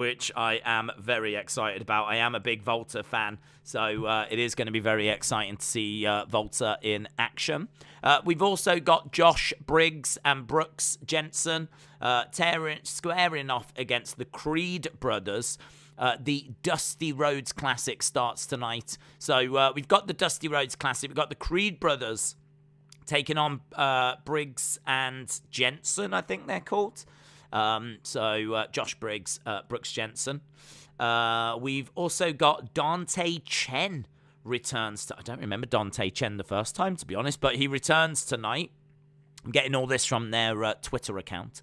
which I am very excited about. I am a big Volta fan, so it is going to be very exciting to see Volta in action. We've also got Josh Briggs and Brooks Jensen squaring off against the Creed brothers. The Dusty Rhodes Classic starts tonight. So we've got the Dusty Rhodes Classic. We've got the Creed brothers taking on Briggs and Jensen, I think they're called. Josh Briggs, Brooks Jensen. We've also got Dante Chen returns. I don't remember Dante Chen the first time, to be honest, but he returns tonight. I'm getting all this from their Twitter account.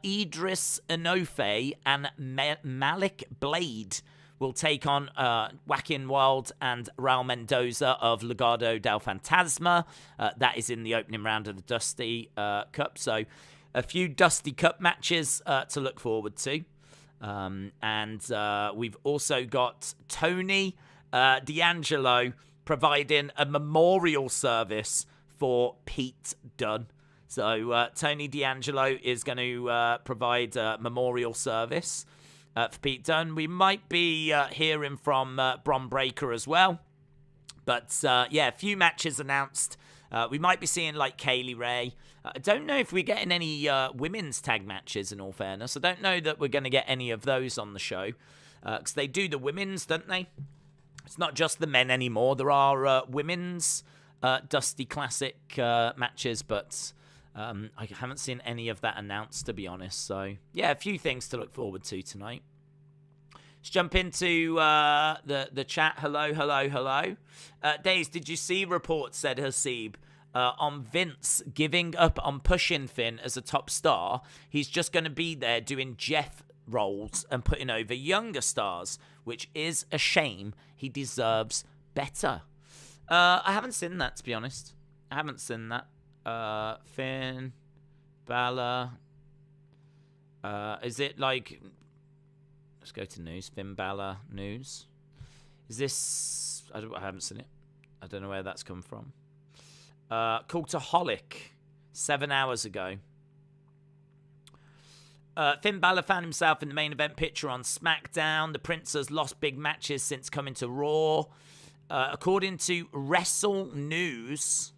Idris Enofe and Malik Blade will take on Joaquin Wilde and Raul Mendoza of Legado del Fantasma. That is in the opening round of the Dusty Cup. So a few Dusty Cup matches to look forward to. And we've also got Tony D'Angelo providing a memorial service for Pete Dunne. So Tony D'Angelo is going to provide a memorial service for Pete Dunne. We might be hearing from Bron Breakker as well. But yeah, a few matches announced. We might be seeing like Kaylee Ray. I don't know if we're getting any women's tag matches, in all fairness. I don't know that we're going to get any of those on the show. Because they do the women's, don't they? It's not just the men anymore. There are women's Dusty Classic matches, but I haven't seen any of that announced, to be honest. So, yeah, a few things to look forward to tonight. Let's jump into the chat. Hello. Days, did you see reports, said Hasib, on Vince giving up on pushing Finn as a top star? He's just going to be there doing Jeff roles and putting over younger stars, which is a shame. He deserves better. I haven't seen that, to be honest. I haven't seen that. Finn Balor. Is it like... Let's go to news. Finn Balor news. Is this... I haven't seen it. I don't know where that's come from. Cultaholic. 7 hours ago. Finn Balor found himself in the main event picture on SmackDown. The Prince has lost big matches since coming to Raw. According to Wrestle News,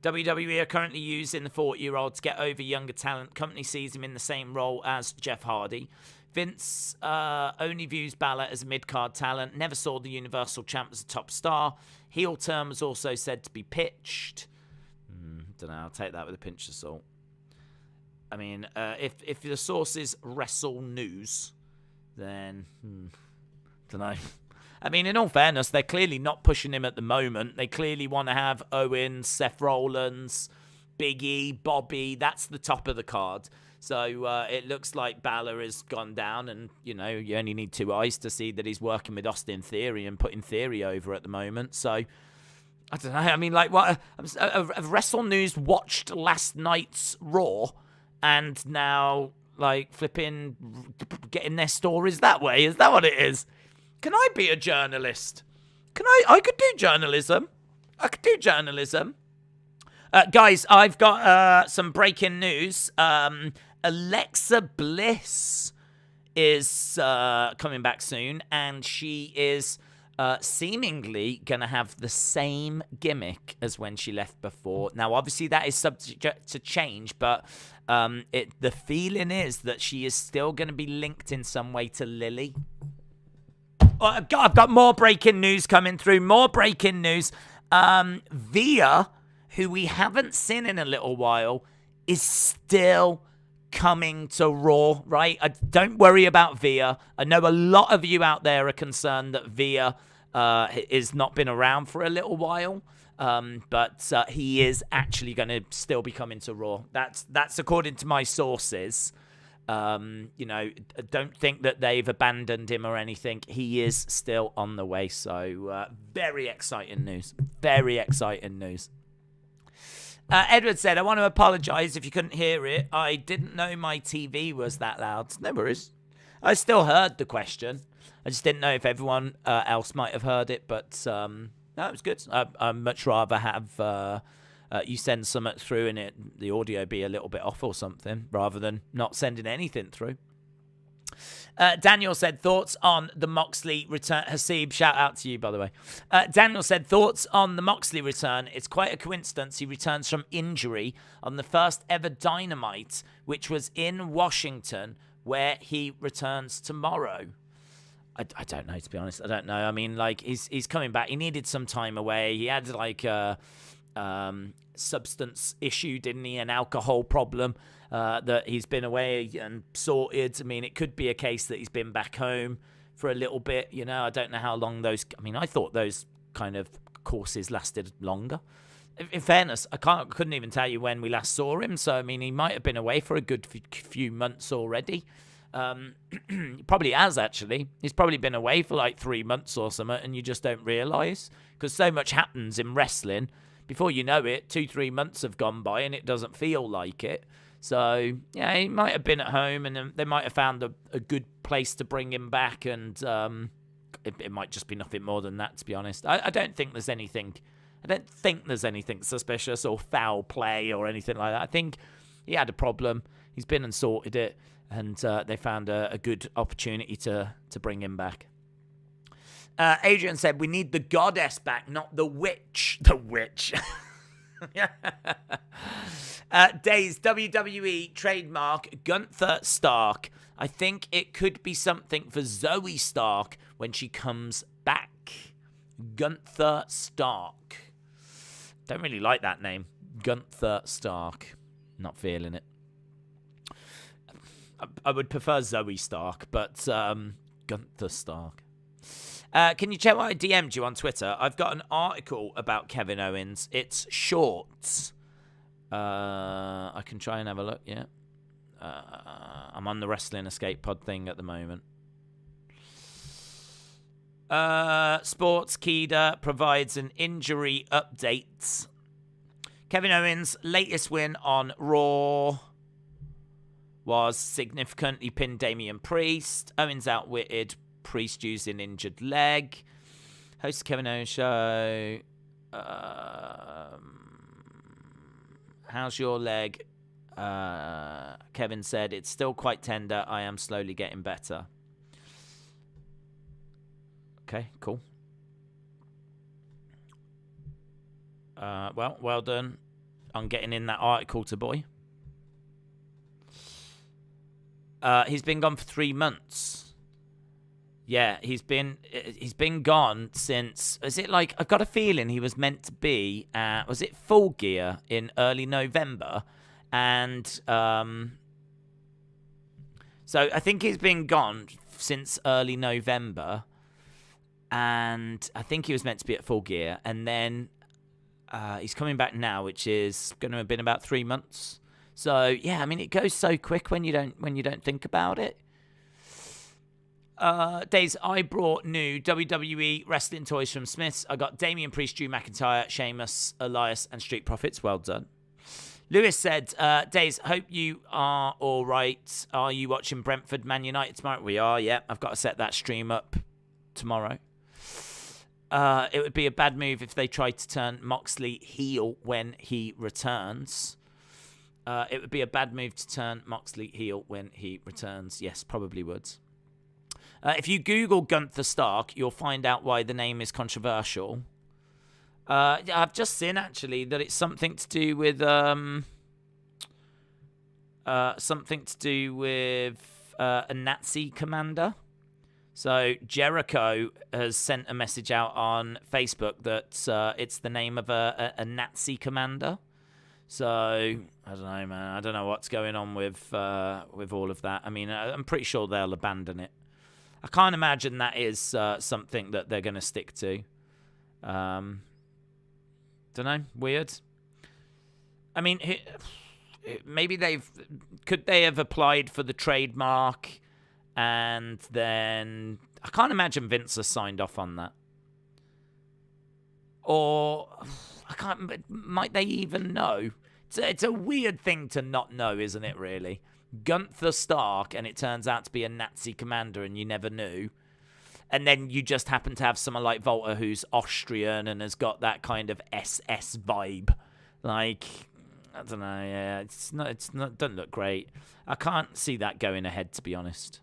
WWE are currently using the 40-year-old to get over younger talent. Company sees him in the same role as Jeff Hardy. Vince only views Balor as a mid-card talent. Never saw the Universal Champ as a top star. Heel term was also said to be pitched. Don't know. I'll take that with a pinch of salt. I mean, if the source is Wrestle News, then don't know. I mean, in all fairness, they're clearly not pushing him at the moment. They clearly want to have Owens, Seth Rollins, Big E, Bobby. That's the top of the card. So it looks like Balor has gone down, and you only need two eyes to see that he's working with Austin Theory and putting Theory over at the moment. So I don't know. I mean, like, what? Have Wrestle News watched last night's Raw and now like flipping getting their stories that way? Is that what it is? Can I be a journalist? I could do journalism. Guys, I've got some breaking news. Alexa Bliss is coming back soon, and she is seemingly going to have the same gimmick as when she left before. Now, obviously, that is subject to change, but the feeling is that she is still going to be linked in some way to Lily. Oh, I've got more breaking news coming through. More breaking news. Veer, who we haven't seen in a little while, is still coming to Raw, right? Don't worry about Veer. I know a lot of you out there are concerned that Veer has not been around for a little while, but he is actually going to still be coming to Raw. That's according to my sources. Don't think that they've abandoned him or anything. He is still on the way. So very exciting news. Edward said, I want to apologize if you couldn't hear it. I didn't know my TV was that loud. No worries. I still heard the question. I just didn't know if everyone else might have heard it, but no, it was good. I'd much rather have you send something through and the audio be a little bit off or something, rather than not sending anything through. Daniel said, thoughts on the Moxley return. Hasib, shout out to you, by the way. Daniel said, thoughts on the Moxley return. It's quite a coincidence he returns from injury on the first ever Dynamite, which was in Washington, where he returns tomorrow. I don't know, to be honest. I don't know. I mean, like, he's coming back. He needed some time away. He had, like, a substance issue, didn't he? An alcohol problem. That he's been away and sorted. I mean, it could be a case that he's been back home for a little bit. You know, I don't know how long those... I mean, I thought those kind of courses lasted longer. In fairness, I couldn't even tell you when we last saw him. So, I mean, he might have been away for a good few months already. He probably has, actually. He's probably been away for like 3 months or something, and you just don't realise. Because so much happens in wrestling. Before you know it, 2-3 months have gone by, and it doesn't feel like it. So, yeah, he might have been at home, and they might have found a good place to bring him back, and it might just be nothing more than that, to be honest. I don't think there's anything suspicious or foul play or anything like that. I think he had a problem. He's been and sorted it, and they found a good opportunity to bring him back. Adrian said, we need the goddess back, not the witch. The witch. Days WWE trademark Gunther Stark. I think it could be something for Zoe Stark when she comes back. Gunther Stark. Don't really like that name. Gunther Stark. Not feeling it. I would prefer Zoe Stark, but Gunther Stark. Can you check what I DM'd you on Twitter? I've got an article about Kevin Owens. It's short. I can try and have a look, yeah. I'm on the Wrestling Escape Pod thing at the moment. Sports KUSHIDA provides an injury update. Kevin Owens' latest win on Raw was significant. He pinned Damian Priest. Owens outwitted Priest using injured leg. Host Kevin Owens show. How's your leg? Kevin said, it's still quite tender. I am slowly getting better. Okay, cool. Well done on getting in that article to boy. He's been gone for 3 months. Yeah, he's been gone since. Is it like, I've got a feeling he was meant to be at, was it Full Gear in early November? And so I think he's been gone since early November. And I think he was meant to be at Full Gear, and then he's coming back now, which is going to have been about 3 months. So yeah, I mean, it goes so quick when you don't think about it. Days, I brought new WWE wrestling toys from Smith's. I got Damian Priest, Drew McIntyre, Sheamus, Elias, and Street Profits. Well done. Lewis said, Days, hope you are all right. Are you watching Brentford Man United tomorrow? We are, yeah. I've got to set that stream up tomorrow. It would be a bad move if they tried to turn Moxley heel when he returns. It would be a bad move to turn Moxley heel when he returns. Yes, probably would. If you Google Gunther Stark, you'll find out why the name is controversial. I've just seen, actually, that it's something to do with a Nazi commander. So Jericho has sent a message out on Facebook that it's the name of a Nazi commander. So I don't know, man. I don't know what's going on with all of that. I mean, I'm pretty sure they'll abandon it. I can't imagine that is something that they're going to stick to. Don't know. Weird. I mean, maybe could they have applied for the trademark? And then I can't imagine Vince has signed off on that. Or might they even know? It's a weird thing to not know, isn't it, really? Gunther Stark, and it turns out to be a Nazi commander, and you never knew. And then you just happen to have someone like Volta who's Austrian and has got that kind of SS vibe. Like, I don't know. Yeah, it's not. Doesn't look great. I can't see that going ahead, to be honest.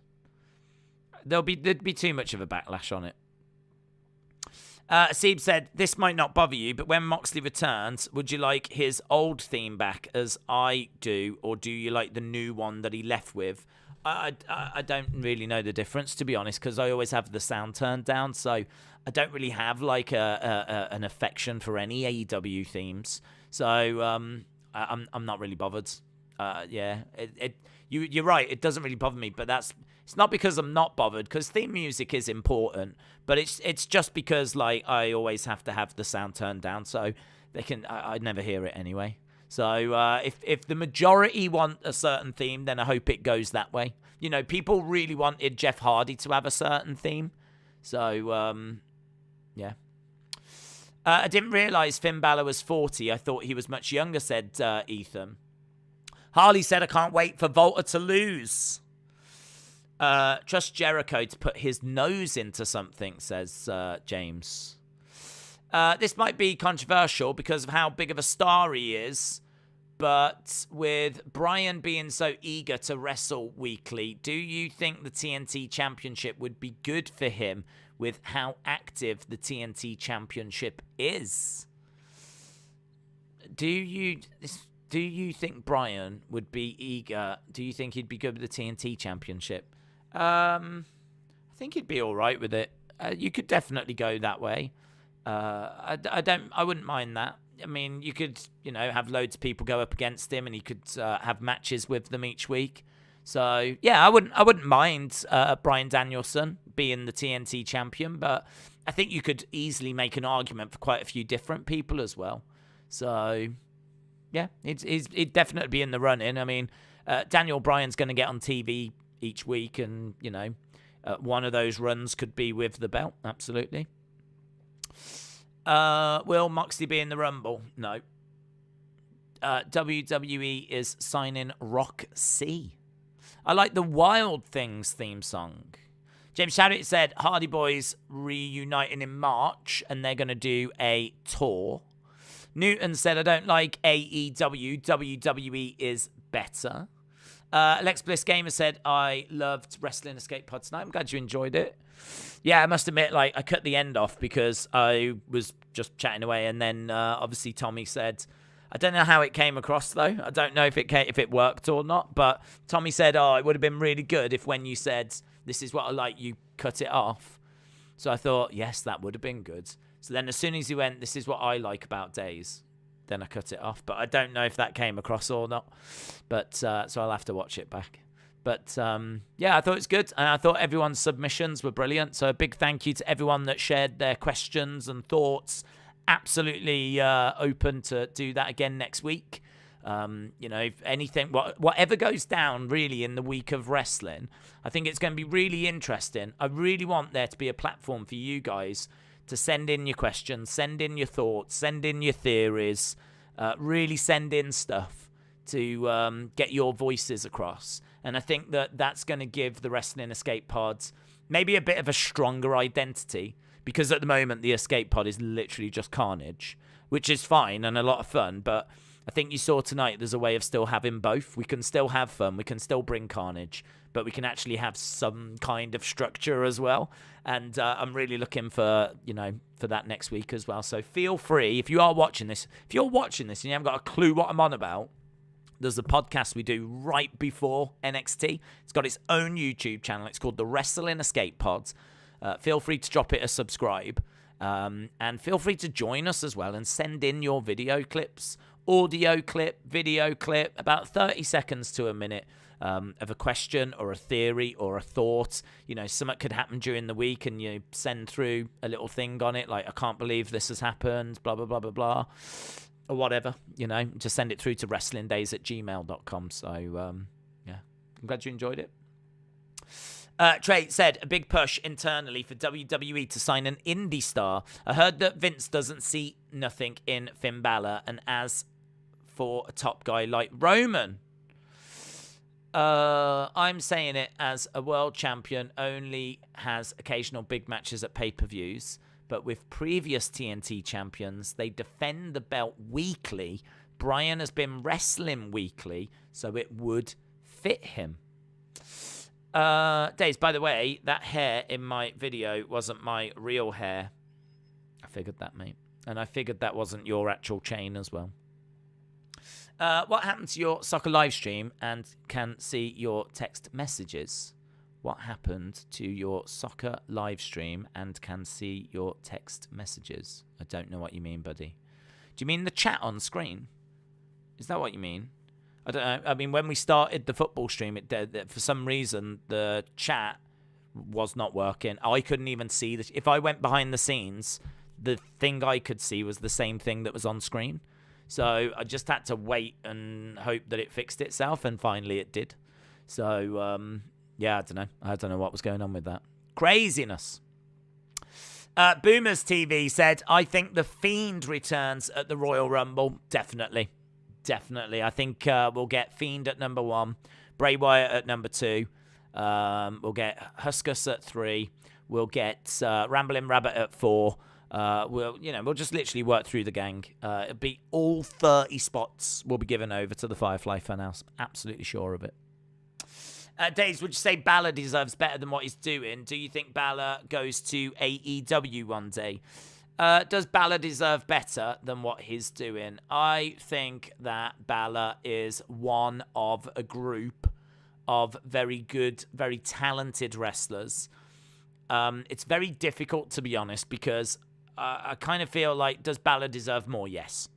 There'd be too much of a backlash on it. Seeb said, this might not bother you, but when Moxley returns, would you like his old theme back as I do, or do you like the new one that he left with? I don't really know the difference, to be honest, because I always have the sound turned down, so I don't really have like an affection for any AEW themes. So I'm not really bothered. You're right. It doesn't really bother me, but it's not because I'm not bothered, because theme music is important, but it's just because like I always have to have the sound turned down, so I never hear it anyway. So if the majority want a certain theme, then I hope it goes that way. You know, people really wanted Jeff Hardy to have a certain theme, so yeah. I didn't realise Finn Balor was 40. I thought he was much younger, said Ethan. Harley said, I can't wait for Volta to lose. Trust Jericho to put his nose into something, says James. This might be controversial because of how big of a star he is, but with Bryan being so eager to wrestle weekly, do you think the TNT Championship would be good for him with how active the TNT Championship is? Do you think Bryan would be eager? Do you think he'd be good with the TNT Championship? I think he'd be all right with it. You could definitely go that way. I wouldn't mind that. I mean, you could, have loads of people go up against him, and he could have matches with them each week. So yeah, I wouldn't mind Bryan Danielson being the TNT champion, but I think you could easily make an argument for quite a few different people as well. So yeah, he'd definitely be in the running. I mean, Daniel Bryan's going to get on TV each week, and one of those runs could be with the belt. Absolutely. Will Moxley be in the Rumble? No. WWE is signing Rock C. I like the Wild Things theme song. James Shadwick said Hardy Boys reuniting in March, and they're going to do a tour. Newton said, I don't like AEW. WWE is better. Alex Bliss Gamer said, I loved Wrestling Escape Pod tonight. I'm glad you enjoyed it. Yeah, I must admit, I cut the end off because I was just chatting away, and then obviously Tommy said, I don't know how it came across though. I don't know if it worked or not, but Tommy said, it would have been really good if when you said, this is what I like, you cut it off. So I thought, yes, that would have been good. So then as soon as he went, this is what I like about Days, then I cut it off. But I don't know if that came across or not. But so I'll have to watch it back. But yeah, I thought it was good. And I thought everyone's submissions were brilliant. So a big thank you to everyone that shared their questions and thoughts. Absolutely open to do that again next week. If anything, whatever goes down really in the week of wrestling, I think it's going to be really interesting. I really want there to be a platform for you guys to send in your questions, send in your thoughts, send in your theories, really send in stuff to get your voices across. And I think that that's going to give the Wrestling Escape Pods maybe a bit of a stronger identity, because at the moment the Escape Pod is literally just carnage, which is fine and a lot of fun, but I think you saw tonight there's a way of still having both. We can still have fun, we can still bring carnage, but we can actually have some kind of structure as well. And I'm really looking for that next week as well. So feel free, if you're watching this and you haven't got a clue what I'm on about, there's a podcast we do right before NXT. It's got its own YouTube channel. It's called the Wrestling Escape Pods. Feel free to drop it a subscribe. And feel free to join us as well and send in your video clips, audio clip, video clip, about 30 seconds to a minute of a question or a theory or a thought. Something could happen during the week and you send through a little thing on it, like, I can't believe this has happened, blah, blah, blah, blah, blah. Or whatever, just send it through to wrestlingdays@gmail.com. So, yeah, I'm glad you enjoyed it. Trey said, a big push internally for WWE to sign an indie star. I heard that Vince doesn't see nothing in Finn Balor, and as for a top guy like Roman, I'm saying it as a world champion only has occasional big matches at pay-per-views. But with previous TNT champions, they defend the belt weekly, Bryan has been wrestling weekly, so it would fit him. Days, by the way, that hair in my video wasn't my real hair. I figured that, mate. And I figured that wasn't your actual chain as well. What happened to your soccer live stream and can see your text messages? What happened to your soccer live stream and can see your text messages? I don't know what you mean, buddy. Do you mean the chat on screen? Is that what you mean? I don't know. I mean, when we started the football stream, for some reason, the chat was not working. I couldn't even see this. If I went behind the scenes, the thing I could see was the same thing that was on screen. So I just had to wait and hope that it fixed itself, and finally it did. So, yeah, I don't know. I don't know what was going on with that. Craziness. Boomers TV said, I think The Fiend returns at the Royal Rumble. Definitely. Definitely. I think we'll get Fiend at number 1, Bray Wyatt at number 2. We'll get Huskus at 3. We'll get Ramblin' Rabbit at 4. We'll just literally work through the gang. It'll be all 30 spots will be given over to the Firefly Funhouse. Absolutely sure of it. Days, would you say Balor deserves better than what he's doing? Do you think Balor goes to AEW one day? Does Balor deserve better than what he's doing? I think that Balor is one of a group of very good, very talented wrestlers. It's very difficult, to be honest, because I kind of feel like, does Balor deserve more? Yes,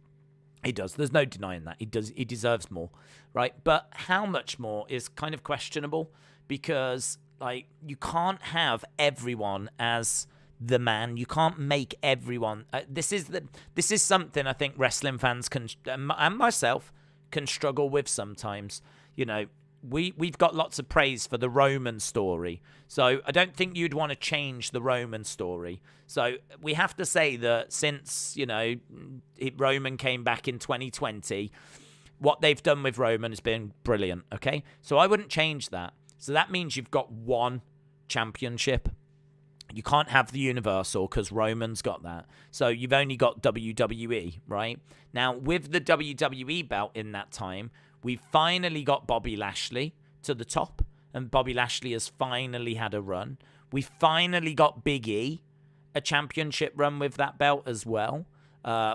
he does. There's no denying that. He does. He deserves more, right? But how much more is kind of questionable, because like you can't have everyone as the man. You can't make everyone. This is something I think wrestling fans can, and myself, can struggle with sometimes. You know, we've got lots of praise for the Roman story, so I don't think you'd want to change the Roman story. So we have to say that since, you know, Roman came back in 2020, what they've done with Roman has been brilliant, okay? So I wouldn't change that. So that means you've got one championship. You can't have the Universal because Roman's got that. So you've only got WWE, right? Now, with the WWE belt in that time, we finally got Bobby Lashley to the top, and Bobby Lashley has finally had a run. We finally got Big E, a championship run with that belt as well,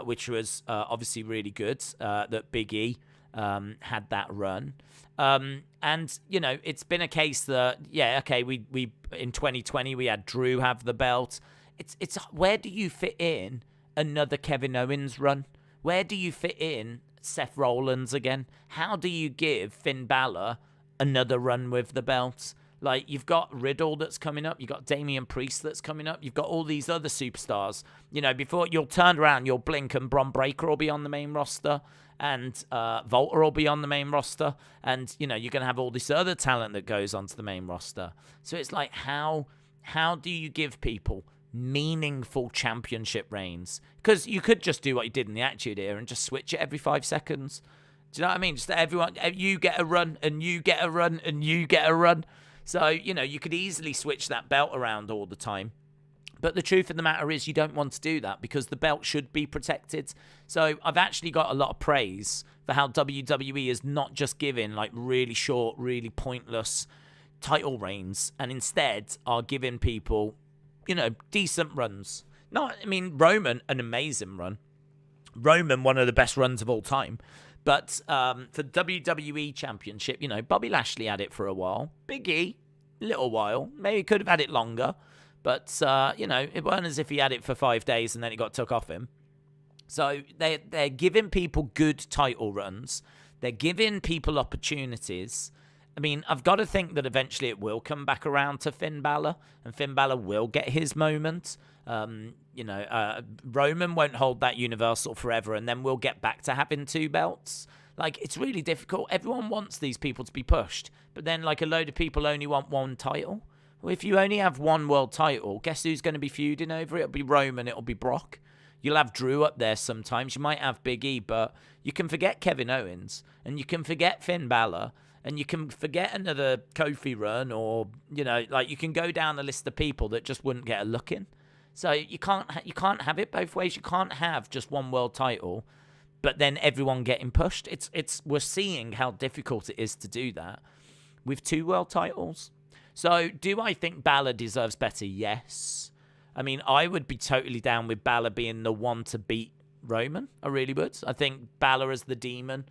which was obviously really good that Big E had that run. And, you know, it's been a case that, yeah, okay, we in 2020, we had Drew have the belt. It's where do you fit in another Kevin Owens run? Where do you fit in Seth Rollins again? How do you give Finn Balor another run with the belt? Like, you've got Riddle that's coming up. You've got Damian Priest that's coming up. You've got all these other superstars. You know, before you'll turn around, you'll blink and Bron Breakker will be on the main roster. And Volta will be on the main roster. And, you know, you're going to have all this other talent that goes onto the main roster. So it's like, how do you give people meaningful championship reigns? Because you could just do what you did in the Attitude Era and just switch it every 5 seconds. Do you know what I mean? Just everyone, you get a run, and you get a run, and you get a run. So, you know, you could easily switch that belt around all the time. But the truth of the matter is you don't want to do that because the belt should be protected. So I've actually got a lot of praise for how WWE is not just giving like really short, really pointless title reigns, and instead are giving people, you know, decent runs. Not, I mean, Roman, an amazing run. Roman, one of the best runs of all time. But for WWE Championship, you know, Bobby Lashley had it for a while. Big E, a little while. Maybe could have had it longer. But, you know, it wasn't as if he had it for 5 days and then it got took off him. So they're giving people good title runs. They're giving people opportunities. I mean, I've got to think that eventually it will come back around to Finn Balor, and Finn Balor will get his moment. You know, Roman won't hold that Universal forever, and then we'll get back to having 2 belts. Like, it's really difficult. Everyone wants these people to be pushed, but then, like, a load of people only want 1 title. Well, if you only have 1 world title, guess who's going to be feuding over it? It'll be Roman, it'll be Brock. You'll have Drew up there sometimes. You might have Big E, but you can forget Kevin Owens, and you can forget Finn Balor, and you can forget another Kofi run, or, you know, like, you can go down a list of people that just wouldn't get a look in. So you can't have it both ways. You can't have just 1 world title but then everyone getting pushed. We're seeing how difficult it is to do that with 2 world titles. So do I think Balor deserves better? Yes. I mean, I would be totally down with Balor being the one to beat Roman. I really would. I think Balor as the Demon,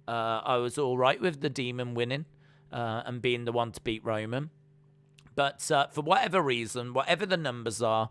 I was all right with the Demon winning and being the one to beat Roman. But for whatever reason, whatever the numbers are,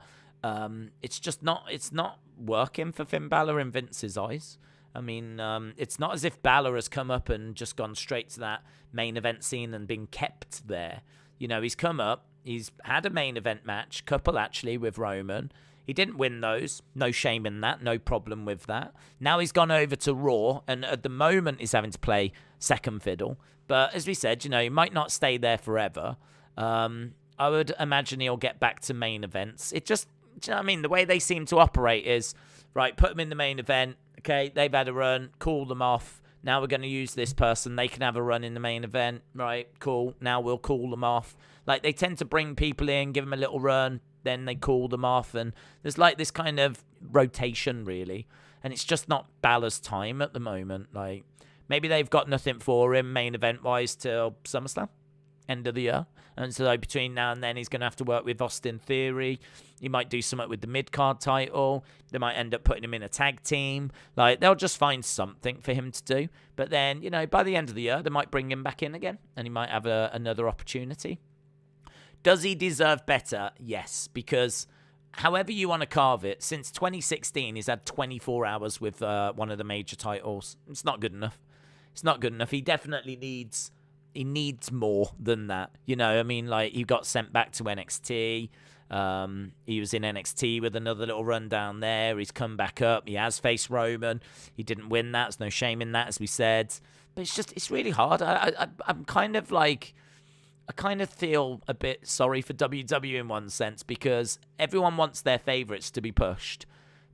it's not working for Finn Balor in Vince's eyes. I mean, it's not as if Balor has come up and just gone straight to that main event scene and been kept there. You know, he's come up, he's had a main event match, couple actually, with Roman. He didn't win those. No shame in that. No problem with that. Now he's gone over to Raw, and at the moment he's having to play second fiddle. But as we said, you know, he might not stay there forever. I would imagine he'll get back to main events. It just, do you know what I mean? The way they seem to operate is, right, put them in the main event. Okay, they've had a run. Call them off. Now we're going to use this person. They can have a run in the main event. Right, cool. Now we'll call them off. Like, they tend to bring people in, give them a little run, then they call them off. And there's like this kind of rotation, really. And it's just not Balor's time at the moment. Like, maybe they've got nothing for him main event-wise till SummerSlam, end of the year. And so between now and then, he's going to have to work with Austin Theory. He might do something with the mid-card title. They might end up putting him in a tag team. Like, they'll just find something for him to do. But then, you know, by the end of the year, they might bring him back in again. And he might have another opportunity. Does he deserve better? Yes. Because however you want to carve it, since 2016, he's had 24 hours with one of the major titles. It's not good enough. It's not good enough. He definitely needs... He needs more than that. You know, I mean, like, he got sent back to NXT. He was in NXT with another little run down there. He's come back up. He has faced Roman. He didn't win that. There's no shame in that, as we said. But it's really hard. I'm kind of like, I kind of feel a bit sorry for WWE in one sense, because everyone wants their favorites to be pushed.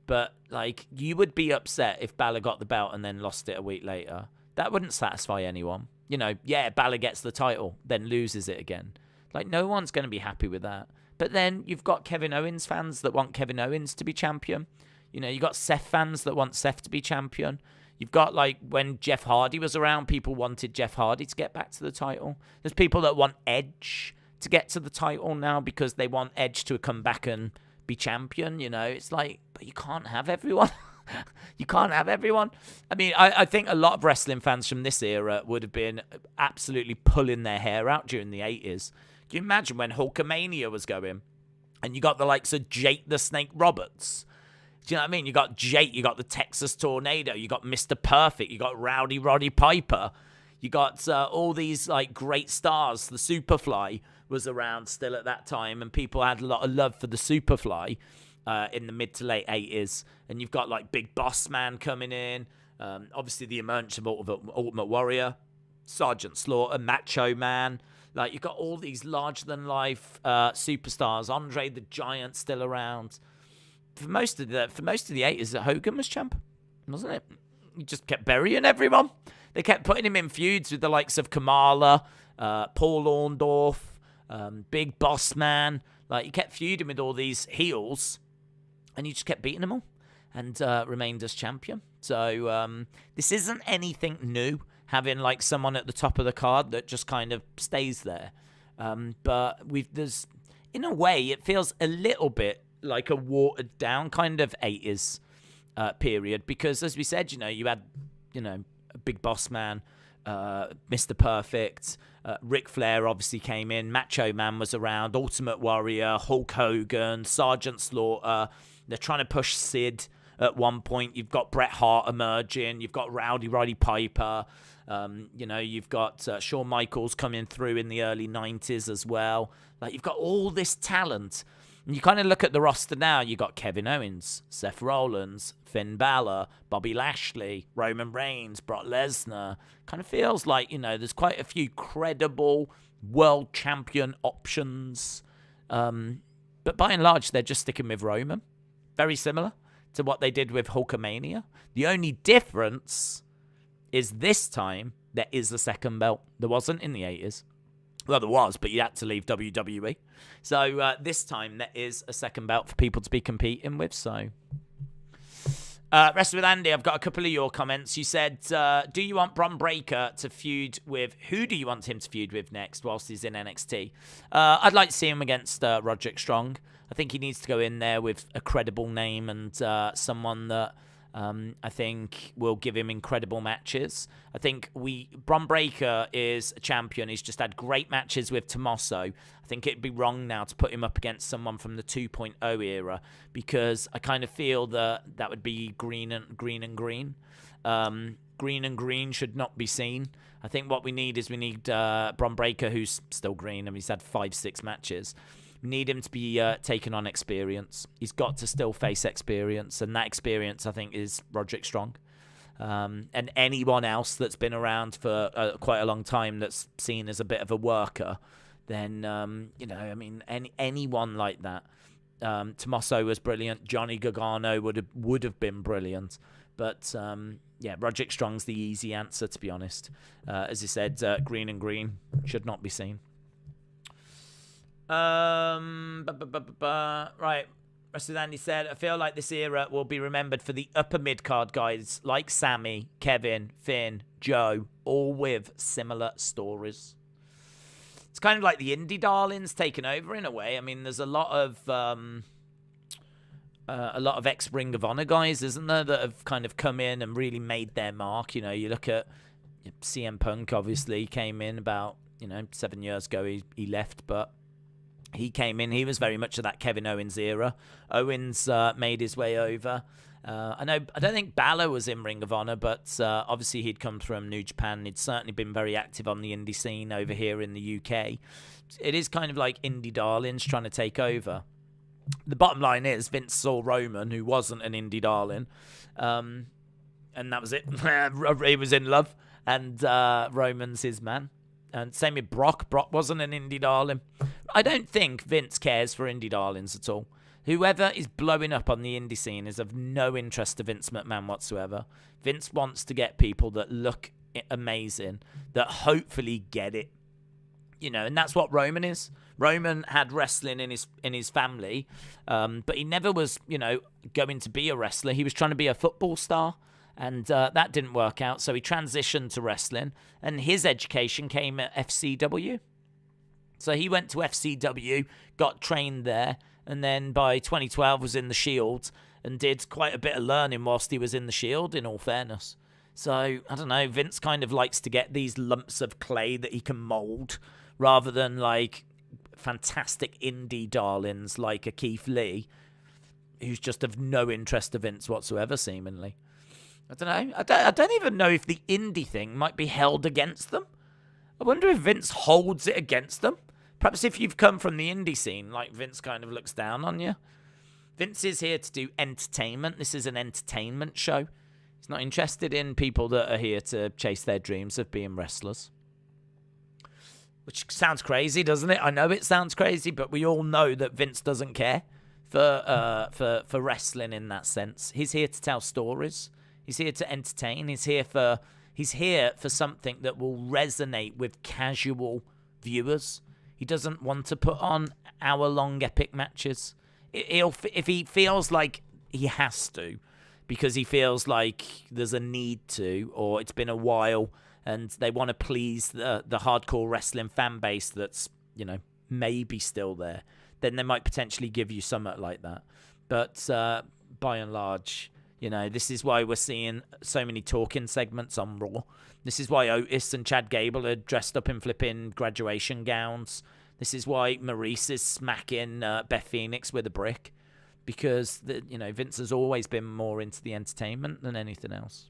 But, like, you would be upset if Balor got the belt and then lost it a week later. That wouldn't satisfy anyone. You know, yeah, Balor gets the title, then loses it again. Like, no one's going to be happy with that. But then you've got Kevin Owens fans that want Kevin Owens to be champion. You know, you've got Seth fans that want Seth to be champion. You've got, like, when Jeff Hardy was around, people wanted Jeff Hardy to get back to the title. There's people that want Edge to get to the title now because they want Edge to come back and be champion, you know. It's like, but you can't have everyone. You can't have everyone. I mean, I think a lot of wrestling fans from this era would have been absolutely pulling their hair out during the 80s. Can you imagine when Hulkamania was going and you got the likes of Jake the Snake Roberts? Do you know what I mean? You got Jake, you got the Texas Tornado, you got Mr. Perfect, you got Rowdy Roddy Piper, you got all these like great stars. The Superfly was around still at that time, and people had a lot of love for the Superfly. In the mid to late 80s, and you've got like Big Boss Man coming in, obviously the emergence of Ultimate Warrior, Sergeant Slaughter, Macho Man. Like, you've got all these larger than life superstars. Andre the Giant still around. For most of the 80s, Hogan was champ, wasn't it? He just kept burying everyone. They kept putting him in feuds with the likes of Kamala, Paul Orndorff, Big Boss Man. Like, he kept feuding with all these heels. And you just kept beating them all and remained as champion. So this isn't anything new, having like someone at the top of the card that just kind of stays there. But there's, in a way, it feels a little bit like a watered down kind of 80s period. Because as we said, you know, you had, you know, Big Boss Man, Mr. Perfect, Ric Flair obviously came in, Macho Man was around, Ultimate Warrior, Hulk Hogan, Sergeant Slaughter. They're trying to push Sid at one point. You've got Bret Hart emerging. You've got Rowdy Roddy Piper. You know, you've got Shawn Michaels coming through in the early 90s as well. Like, you've got all this talent. And you kind of look at the roster now. You've got Kevin Owens, Seth Rollins, Finn Balor, Bobby Lashley, Roman Reigns, Brock Lesnar. Kind of feels like, you know, there's quite a few credible world champion options. But by and large, they're just sticking with Roman. Very similar to what they did with Hulkamania. The only difference is this time there is a second belt. There wasn't in the 80s. Well, there was, but you had to leave WWE. So this time there is a second belt for people to be competing with. So Wrestle with Andy, I've got a couple of your comments. You said, do you want Bron Breakker to feud with... Who do you want him to feud with next whilst he's in NXT? I'd like to see him against Roderick Strong. I think he needs to go in there with a credible name and someone that I think will give him incredible matches. I think Bron Breakker is a champion. He's just had great matches with Tommaso. I think it'd be wrong now to put him up against someone from the 2.0 era because I kind of feel that would be green and green. Green and green should not be seen. I think what we need Bron Breakker, who's still green. I mean, he's had 5-6 matches. We need him to be taken on experience. He's got to still face experience, and that experience, I think, is Roderick Strong. And anyone else that's been around for quite a long time that's seen as a bit of a worker, then, anyone like that. Tommaso was brilliant. Johnny Gargano would have been brilliant. But, Roderick Strong's the easy answer, to be honest. As you said, green and green should not be seen. Right. Wrestle Andy said, I feel like this era will be remembered for the upper mid-card guys like Sammy, Kevin, Finn, Joe, all with similar stories. It's kind of like the indie darlings taken over in a way. I mean, there's a lot of ex-Ring of Honor guys, isn't there, that have kind of come in and really made their mark. You know, you look at CM Punk, obviously, came in about, 7 years ago. He left, but he came in. He was very much of that Kevin Owens era. Owens made his way over. I don't think Balor was in Ring of Honor, but obviously he'd come from New Japan. He'd certainly been very active on the indie scene over here in the UK. It is kind of like indie darlings trying to take over. The bottom line is Vince saw Roman, who wasn't an indie darling, and that was it. He was in love, and Roman's his man. And same with Brock. Brock wasn't an indie darling. I don't think Vince cares for indie darlings at all. Whoever is blowing up on the indie scene is of no interest to Vince McMahon whatsoever. Vince wants to get people that look amazing, that hopefully get it. And that's what Roman is. Roman had wrestling in his family, but he never was, going to be a wrestler. He was trying to be a football star. And that didn't work out, so he transitioned to wrestling, and his education came at FCW. So he went to FCW, got trained there, and then by 2012 was in the Shield and did quite a bit of learning whilst he was in the Shield, in all fairness. So, I don't know, Vince kind of likes to get these lumps of clay that he can mould, rather than, like, fantastic indie darlings like a Keith Lee, who's just of no interest to Vince whatsoever, seemingly. I don't know. I don't even know if the indie thing might be held against them. I wonder if Vince holds it against them. Perhaps if you've come from the indie scene, like Vince kind of looks down on you. Vince is here to do entertainment. This is an entertainment show. He's not interested in people that are here to chase their dreams of being wrestlers. Which sounds crazy, doesn't it? I know it sounds crazy, but we all know that Vince doesn't care for wrestling in that sense. He's here to tell stories. He's here to entertain. He's here for something that will resonate with casual viewers. He doesn't want to put on hour-long epic matches. If he feels like he has to, because he feels like there's a need to, or it's been a while and they want to please the hardcore wrestling fan base that's, maybe still there, then they might potentially give you something like that. But by and large, this is why we're seeing so many talking segments on Raw. This is why Otis and Chad Gable are dressed up in flipping graduation gowns. This is why Maurice is smacking Beth Phoenix with a brick. Because, Vince has always been more into the entertainment than anything else.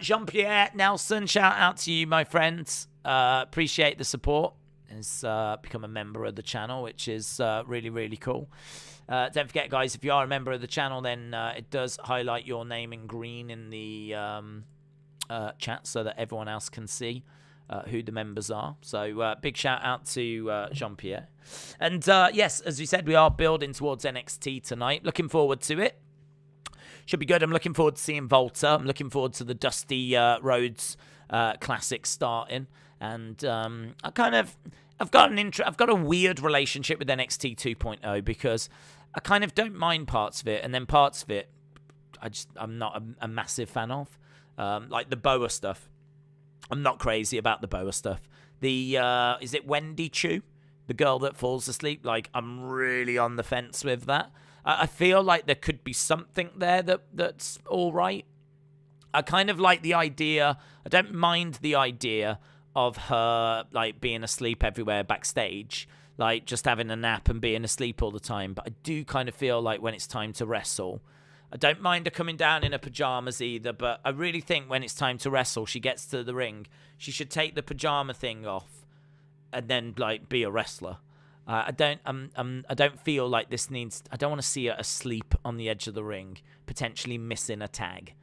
Jean-Pierre Nelson, shout out to you, my friends. Appreciate the support. Has become a member of the channel, which is really, really cool. Don't forget, guys, if you are a member of the channel, then it does highlight your name in green in the chat so that everyone else can see who the members are. So big shout out to Jean-Pierre. And yes, as we said, we are building towards NXT tonight. Looking forward to it. Should be good. I'm looking forward to seeing Volta. I'm looking forward to the Dusty Rhodes Classic starting. And I've got a weird relationship with NXT 2.0 because I kind of don't mind parts of it, and then parts of it I'm not a massive fan of. Like the Boa stuff. I'm not crazy about the Boa stuff. The is it Wendy Chu, the girl that falls asleep? Like, I'm really on the fence with that. I feel like there could be something there that's all right. I kind of like the idea. I don't mind the idea of her like being asleep everywhere backstage, like just having a nap and being asleep all the time. But I do kind of feel like when it's time to wrestle, I don't mind her coming down in her pajamas either, but I really think when it's time to wrestle, she gets to the ring, she should take the pajama thing off and then like be a wrestler. I don't feel like this needs. I don't want to see her asleep on the edge of the ring, potentially missing a tag.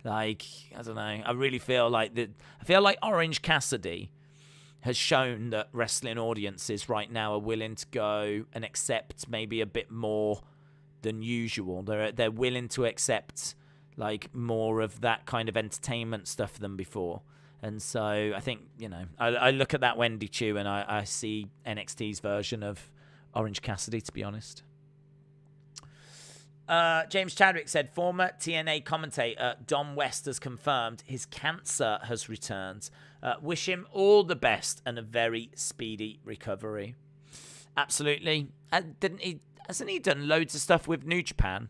Like, I don't know. I really feel like that. I feel like Orange Cassidy has shown that wrestling audiences right now are willing to go and accept maybe a bit more than usual. They're willing to accept like more of that kind of entertainment stuff than before. And so I think, you know, I look at that Wendy Chu and I see NXT's version of Orange Cassidy, to be honest. James Chadwick said, former TNA commentator Dom West has confirmed his cancer has returned. Wish him all the best and a very speedy recovery. Absolutely. Hasn't he done loads of stuff with New Japan?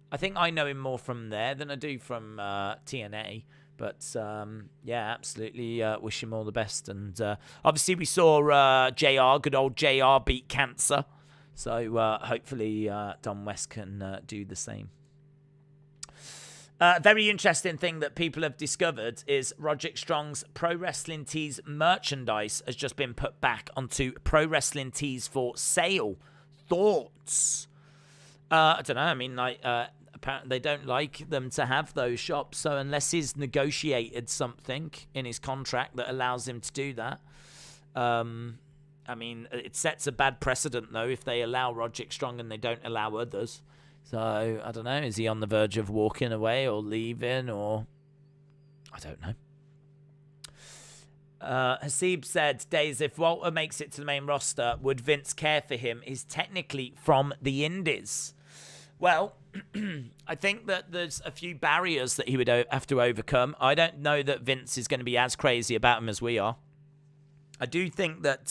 I think I know him more from there than I do from TNA. But, yeah, absolutely wish him all the best. And obviously we saw JR, good old JR, beat cancer. So hopefully Dom West can do the same. Very interesting thing that people have discovered is Roderick Strong's Pro Wrestling Tees merchandise has just been put back onto Pro Wrestling Tees for sale. Thoughts? I don't know. I mean, like, apparently they don't like them to have those shops. So unless he's negotiated something in his contract that allows him to do that, I mean, it sets a bad precedent, though, if they allow Roderick Strong and they don't allow others. So, I don't know. Is he on the verge of walking away or leaving or... I don't know. Hasib said, Days, if Walter makes it to the main roster, would Vince care for him? He's technically from the Indies. Well, I think that there's a few barriers that he would have to overcome. I don't know that Vince is going to be as crazy about him as we are. I do think that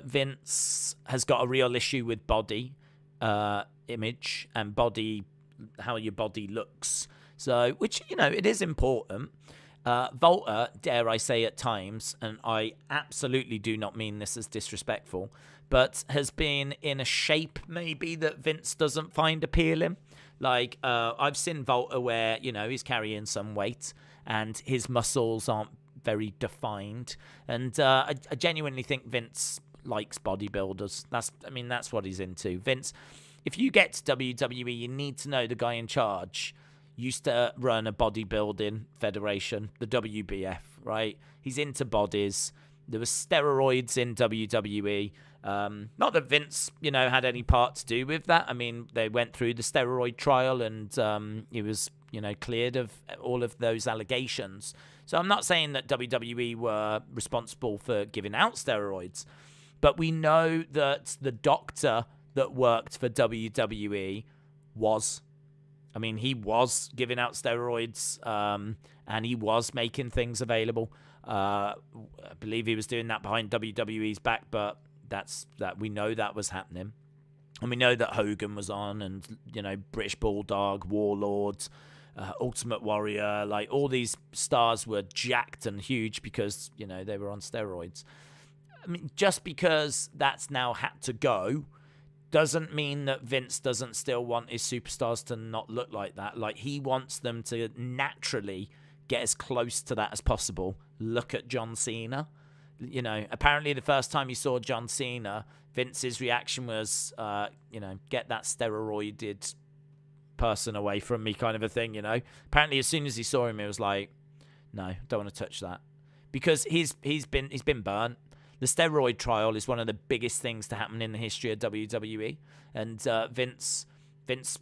Vince has got a real issue with body image and body, how your body looks. So, which, you know, it is important. Volta, dare I say at times, and I absolutely do not mean this as disrespectful, but has been in a shape maybe that Vince doesn't find appealing. Like, I've seen Volta where, you know, he's carrying some weight and his muscles aren't very defined. And I genuinely think Vince likes bodybuilders. That's what he's into. Vince, if you get to WWE, you need to know the guy in charge used to run a bodybuilding federation, the WBF, right? He's into bodies. There were steroids in WWE. Not that Vince, you know, had any part to do with that. I mean, they went through the steroid trial and he was, you know, cleared of all of those allegations. So I'm not saying that WWE were responsible for giving out steroids, but we know that the doctor that worked for WWE was. I mean, he was giving out steroids and he was making things available. I believe he was doing that behind WWE's back, but we know that was happening. And we know that Hogan was on and, you know, British Bulldog, Warlord, Ultimate Warrior, like all these stars were jacked and huge because, you know, they were on steroids. I mean, just because that's now had to go doesn't mean that Vince doesn't still want his superstars to not look like that. Like, he wants them to naturally get as close to that as possible. Look at John Cena. You know, apparently the first time you saw John Cena, Vince's reaction was, you know, get that steroided person away from me kind of a thing, you know. Apparently as soon as he saw him, it was like, no, don't want to touch that. Because he's been burnt. The steroid trial is one of the biggest things to happen in the history of WWE. And Vince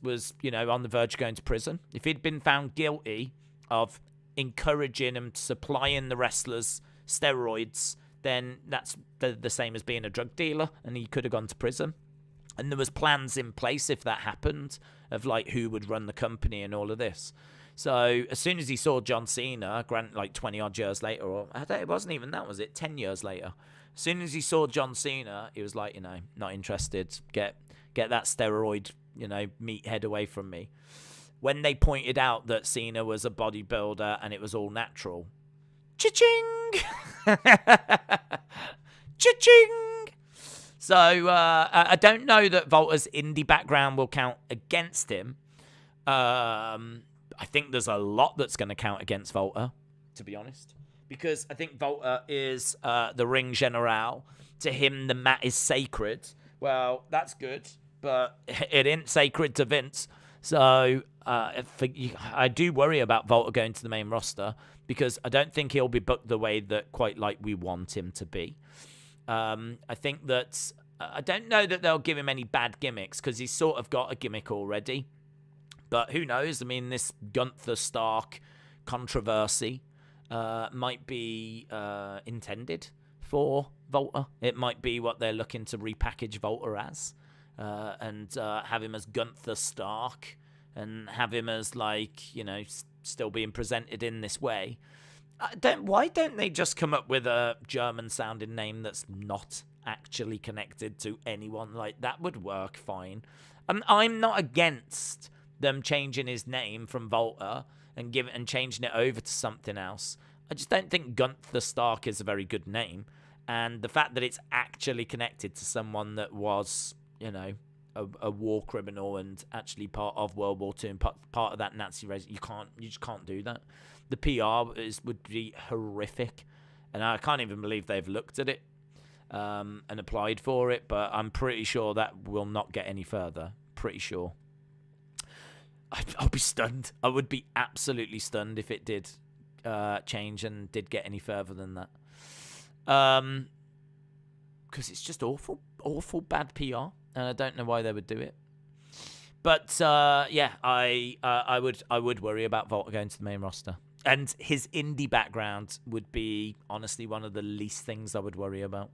was, you know, on the verge of going to prison. If he'd been found guilty of encouraging and supplying the wrestlers steroids, then that's the same as being a drug dealer, and he could have gone to prison. And there was plans in place if that happened of like who would run the company and all of this. So as soon as he saw John Cena, like 20 odd years later, or it wasn't even that, was it? 10 years later. As soon as he saw John Cena, he was like, not interested. Get that steroid, meathead away from me. When they pointed out that Cena was a bodybuilder and it was all natural, cha-ching! Cha-ching! So I don't know that Volta's indie background will count against him. I think there's a lot that's going to count against Volta, to be honest. Because I think Volta is the ring general. To him, the mat is sacred. Well, that's good, but it ain't sacred to Vince. So I do worry about Volta going to the main roster because I don't think he'll be booked the way that quite like we want him to be. I think that I don't know that they'll give him any bad gimmicks because he's sort of got a gimmick already. But who knows? I mean, this Gunther Stark controversy might be intended for Volta. It might be what they're looking to repackage Volta as and have him as Gunther Stark and have him as still being presented in this way. Why don't they just come up with a German-sounding name that's not actually connected to anyone? Like, that would work fine. I'm not against them changing his name from Volta and changing it over to something else. I just don't think Gunther Stark is a very good name. And the fact that it's actually connected to someone that was, a war criminal and actually part of World War II and part of that Nazi race, you just can't do that. The PR would be horrific, and I can't even believe they've looked at it and applied for it, but I'm pretty sure that will not get any further. Pretty sure. I'll be stunned. I would be absolutely stunned if it did change and did get any further than that. Because it's just awful bad PR, and I don't know why they would do it. But I would worry about Volta going to the main roster. And his indie background would be, honestly, one of the least things I would worry about.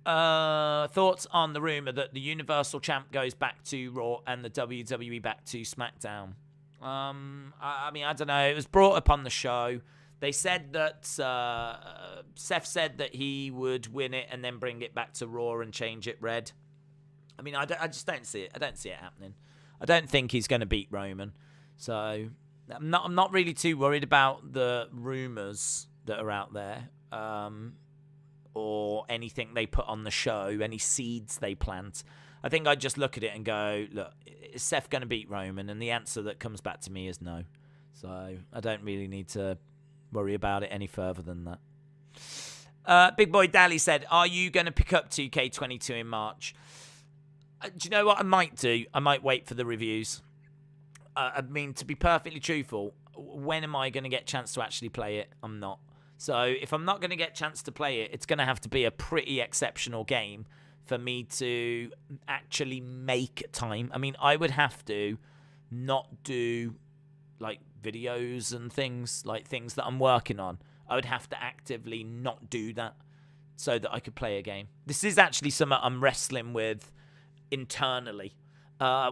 Thoughts on the rumor that the Universal Champ goes back to Raw and the WWE back to SmackDown? I mean, I don't know. It was brought up on the show. They said that Seth said that he would win it and then bring it back to Raw and change it red. I mean, I just don't see it. I don't see it happening. I don't think he's going to beat Roman. So I'm not really too worried about the rumors that are out there, or anything they put on the show, any seeds they plant. I think I just look at it and go, look, is Seth going to beat Roman? And the answer that comes back to me is no. So I don't really need to worry about it any further than that. Big Boy Dally said, are you going to pick up 2K22 in March? Do you know what I might do? I might wait for the reviews. I mean, to be perfectly truthful, when am I going to get a chance to actually play it? I'm not. So if I'm not going to get a chance to play it, it's going to have to be a pretty exceptional game for me to actually make time. I mean, I would have to not do like videos and things, like things that I'm working on. I would have to actively not do that so that I could play a game. This is actually something I'm wrestling with internally.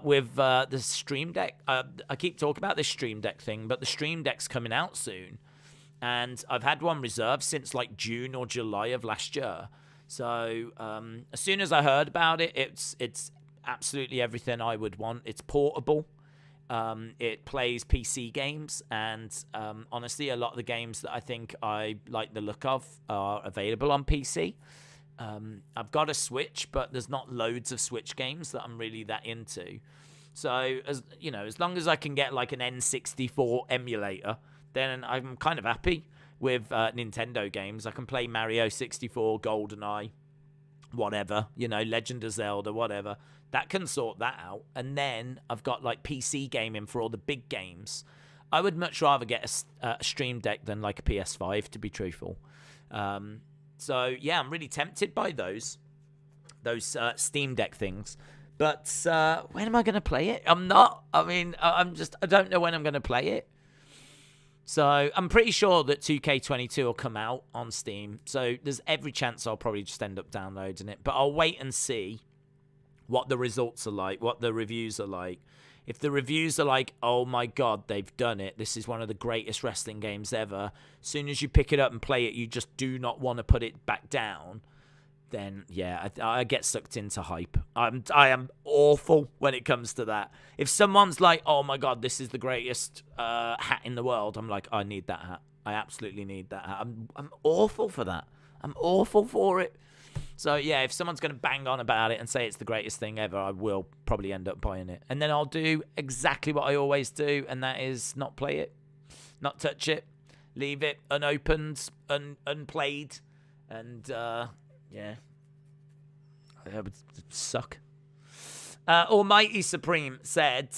With the Stream Deck. I keep talking about this Stream Deck thing, but the Stream Deck's coming out soon. And I've had one reserved since like June or July of last year. So as soon as I heard about it, it's absolutely everything I would want. It's portable. It plays PC games. And honestly, a lot of the games that I think I like the look of are available on PC. I've got a Switch, but there's not loads of Switch games that I'm really that into. So, as long as I can get like an N64 emulator, then I'm kind of happy with Nintendo games. I can play Mario 64, GoldenEye, whatever, Legend of Zelda, whatever. That can sort that out. And then I've got like PC gaming for all the big games. I would much rather get a Stream Deck than like a PS5, to be truthful. So, yeah, I'm really tempted by those Steam Deck things. But when am I going to play it? I'm not. I mean, I don't know when I'm going to play it. So, I'm pretty sure that 2K22 will come out on Steam. So, there's every chance I'll probably just end up downloading it. But I'll wait and see what the results are like, what the reviews are like. If the reviews are like, oh my God, they've done it, this is one of the greatest wrestling games ever, as soon as you pick it up and play it, you just do not want to put it back down, then yeah, I get sucked into hype. I am awful when it comes to that. If someone's like, oh my God, this is the greatest hat in the world, I'm like, I need that hat. I absolutely need that hat. I'm awful for that. I'm awful for it. So, yeah, if someone's going to bang on about it and say it's the greatest thing ever, I will probably end up buying it. And then I'll do exactly what I always do, and that is not play it, not touch it, leave it unopened, unplayed, and, yeah, that would suck. Almighty Supreme said,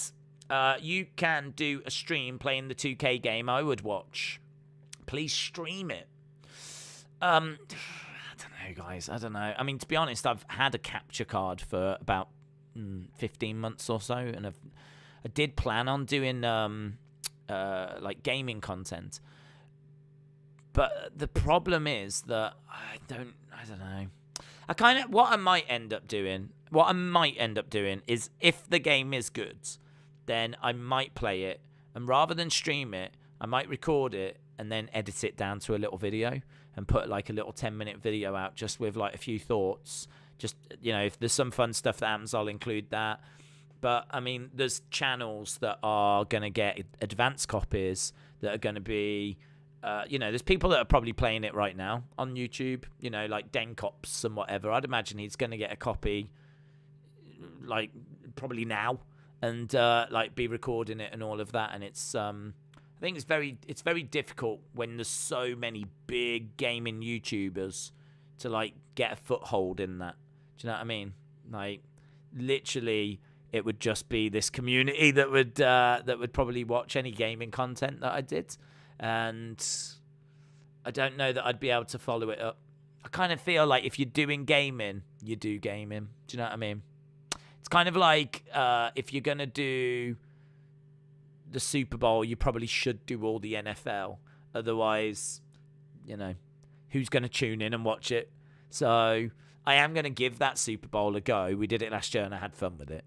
you can do a stream playing the 2K game I would watch. Please stream it. I don't know, guys. I don't know. I mean, to be honest, I've had a capture card for about 15 months or so, and I did plan on doing like gaming content. But the problem is that I don't know. What I might end up doing is, if the game is good, then I might play it, and rather than stream it, I might record it and then edit it down to a little video and put like a little 10-minute video out just with like a few thoughts. Just, if there's some fun stuff that happens, I'll include that. But, I mean, there's channels that are going to get advanced copies that are going to be, there's people that are probably playing it right now on YouTube, like Denkops and whatever. I'd imagine he's going to get a copy, like, probably now and, like, be recording it and all of that. And it's, I think it's very difficult when there's so many big gaming YouTubers to like get a foothold in that. Do you know what I mean? Like, literally, it would just be this community that would probably watch any gaming content that I did, and I don't know that I'd be able to follow it up. I kind of feel like if you're doing gaming, you do gaming. Do you know what I mean? It's kind of like if you're gonna do the Super Bowl, you probably should do all the NFL. Otherwise, who's going to tune in and watch it? So I am going to give that Super Bowl a go. We did it last year and I had fun with it.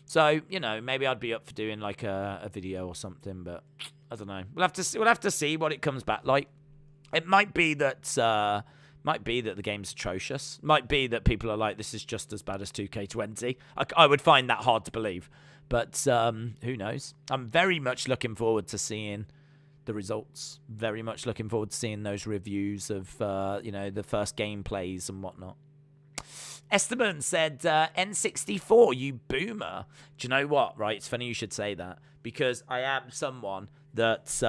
So, maybe I'd be up for doing like a video or something, but I don't know. We'll have to see what it comes back like. It might be that the game's atrocious. Might be that people are like, this is just as bad as 2K20. I would find that hard to believe. But who knows? I'm very much looking forward to seeing the results. Very much looking forward to seeing those reviews of, the first gameplays and whatnot. Esteban said, N64, you boomer. Do you know what, right? It's funny you should say that, because I am someone that...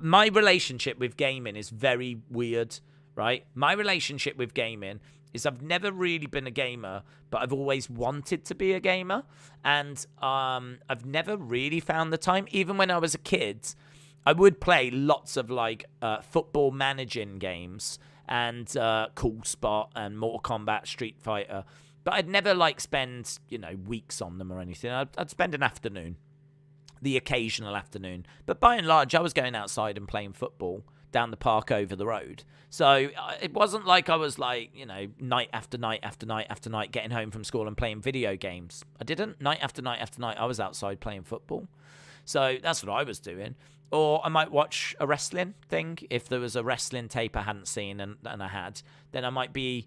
my relationship with gaming is very weird, right? My relationship with gaming is I've never really been a gamer, but I've always wanted to be a gamer. And I've never really found the time. Even when I was a kid, I would play lots of like football managing games and Cool Spot and Mortal Kombat, Street Fighter. But I'd never like spend, weeks on them or anything. I'd spend an afternoon, the occasional afternoon. But by and large, I was going outside and playing football down the park over the road. So it wasn't like I was like, night after night after night after night getting home from school and playing video games. I didn't. Night after night after night, I was outside playing football. So that's what I was doing. Or I might watch a wrestling thing. If there was a wrestling tape I hadn't seen and I had, then I might be...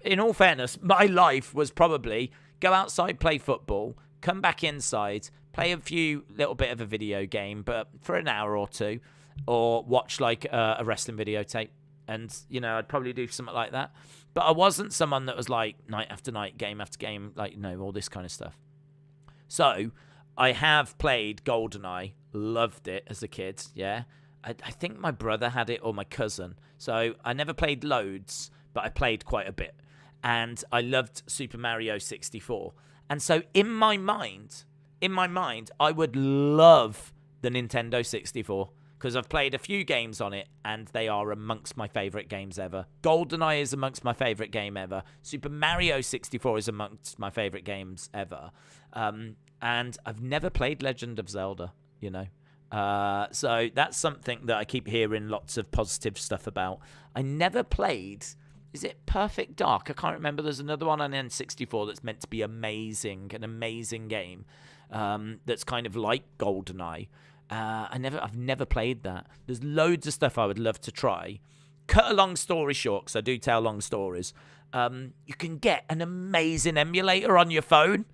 In all fairness, my life was probably go outside, play football, come back inside, play a few little bit of a video game, but for an hour or two, or watch like a wrestling videotape. And, I'd probably do something like that. But I wasn't someone that was like night after night, game after game, like, all this kind of stuff. So I have played GoldenEye, loved it as a kid, yeah. I think my brother had it or my cousin. So I never played loads, but I played quite a bit. And I loved Super Mario 64. And so in my mind, I would love the Nintendo 64. Because I've played a few games on it, and they are amongst my favourite games ever. GoldenEye is amongst my favourite game ever. Super Mario 64 is amongst my favourite games ever. And I've never played Legend of Zelda, So that's something that I keep hearing lots of positive stuff about. I never played Is it Perfect Dark? I can't remember. There's another one on N64 that's meant to be amazing, an amazing game. That's kind of like GoldenEye. I've never played that. There's loads of stuff I would love to try. Cut a long story short, because I do tell long stories. You can get an amazing emulator on your phone,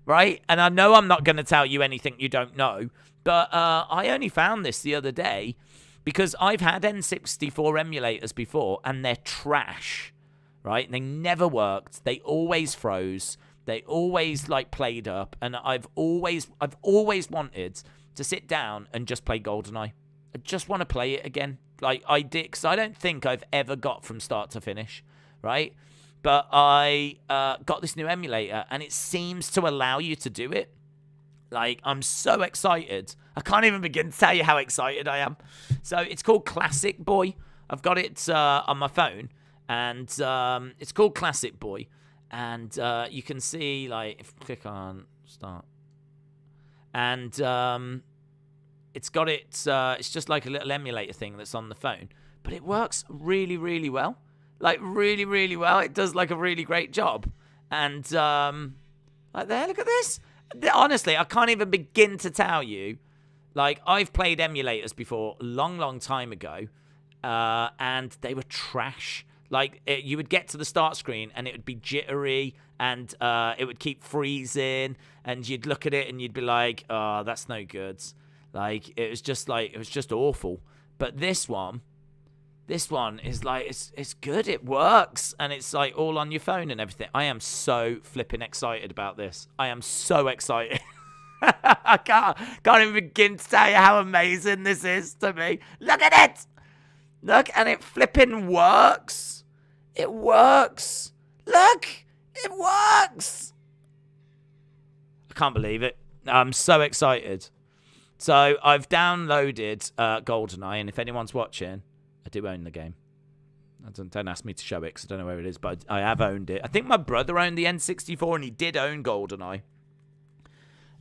right? And I know I'm not going to tell you anything you don't know, but I only found this the other day because I've had N64 emulators before, and they're trash, right? They never worked. They always froze. They always played up, and I've always wanted to sit down and just play GoldenEye. I just want to play it again, like I did, because I don't think I've ever got from start to finish, right? But I got this new emulator, and it seems to allow you to do it. Like, I'm so excited. I can't even begin to tell you how excited I am. So it's called Classic Boy. I've got it on my phone, and it's called Classic Boy. And you can see, like, if I click on start, and it's got it. It's just like a little emulator thing that's on the phone, but it works really, really well. Like, really, really well. It does, like, a really great job. And like there, look at this. Honestly, I can't even begin to tell you. Like, I've played emulators before a long, long time ago, and they were trash. Like, you would get to the start screen, and it would be jittery, and it would keep freezing, and you'd look at it, and you'd be like, oh, that's no good. Like, it was just awful. But this one is like, it's good. It works, and it's like all on your phone and everything. I am so flipping excited about this. I am so excited. I can't even begin to tell you how amazing this is to me. Look at it. Look, and it flipping works. It works. Look, it works. I can't believe it. I'm so excited. So I've downloaded GoldenEye, and if anyone's watching, I do own the game. Don't ask me to show it because I don't know where it is, but I have owned it. I think my brother owned the N64, and he did own GoldenEye.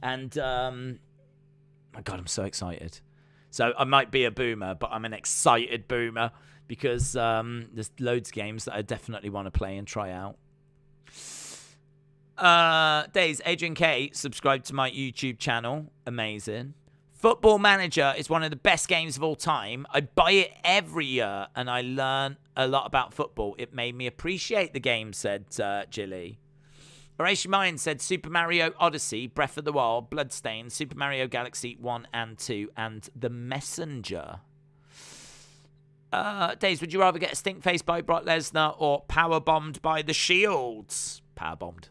And, my God, I'm so excited. So I might be a boomer, but I'm an excited boomer because there's loads of games that I definitely want to play and try out. Days, Adrian K subscribed to my YouTube channel. Amazing. Football Manager is one of the best games of all time. I buy it every year, and I learn a lot about football. It made me appreciate the game, said Jilly. Horatio Mine said Super Mario Odyssey, Breath of the Wild, Bloodstained, Super Mario Galaxy 1 and 2, and The Messenger. Days, would you rather get a stink face by Brock Lesnar or power bombed by the Shields? Power bombed.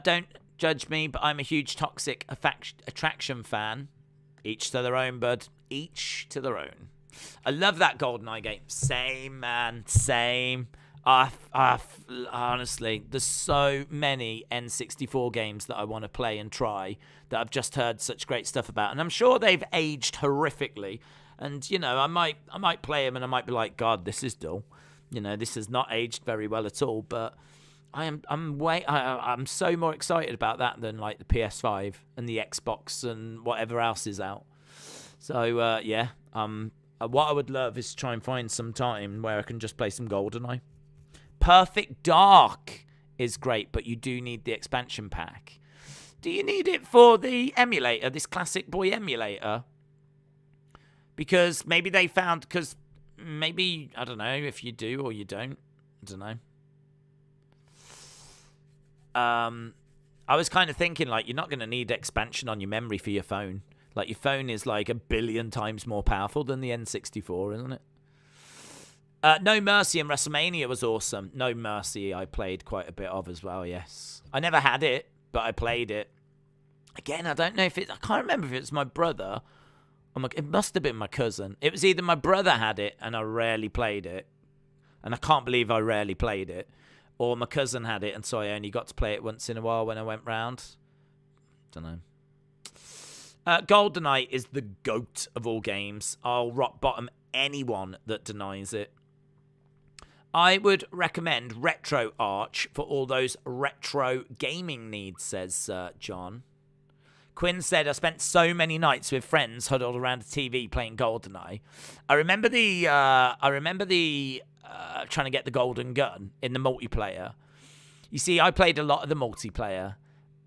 Don't judge me, but I'm a huge Toxic Attraction fan. Each to their own, bud. Each to their own. I love that GoldenEye game. Same, man. Same. Honestly, there's so many N64 games that I want to play and try that I've just heard such great stuff about. And I'm sure they've aged horrifically. And, you know, I might play them and I might be like, God, this is dull. You know, this has not aged very well at all. But I'm so more excited about that than like the PS5 and the Xbox and whatever else is out. So, yeah, what I would love is to try and find some time where I can just play some GoldenEye. Perfect Dark is great, but you do need the expansion pack. Do you need it for the emulator, this Classic Boy emulator? Because maybe they found, because maybe, I don't know if you do or you don't. I don't know. I was kind of thinking, like, you're not going to need expansion on your memory for your phone. Like, your phone is like 1 billion times more powerful than the N64, isn't it? No Mercy in WrestleMania was awesome. No Mercy I played quite a bit of as well, yes. I never had it, but I played it. Again, I don't know if I can't remember if it's my brother. It must have been my cousin. It was either my brother had it and I rarely played it. And I can't believe I rarely played it. Or my cousin had it and so I only got to play it once in a while when I went round. Don't know. GoldenEye is the GOAT of all games. I'll rock bottom anyone that denies it. I would recommend Retro Arch for all those retro gaming needs, says John. Quinn said, I spent so many nights with friends huddled around a TV playing GoldenEye. I remember the trying to get the golden gun in the multiplayer. You see, I played a lot of the multiplayer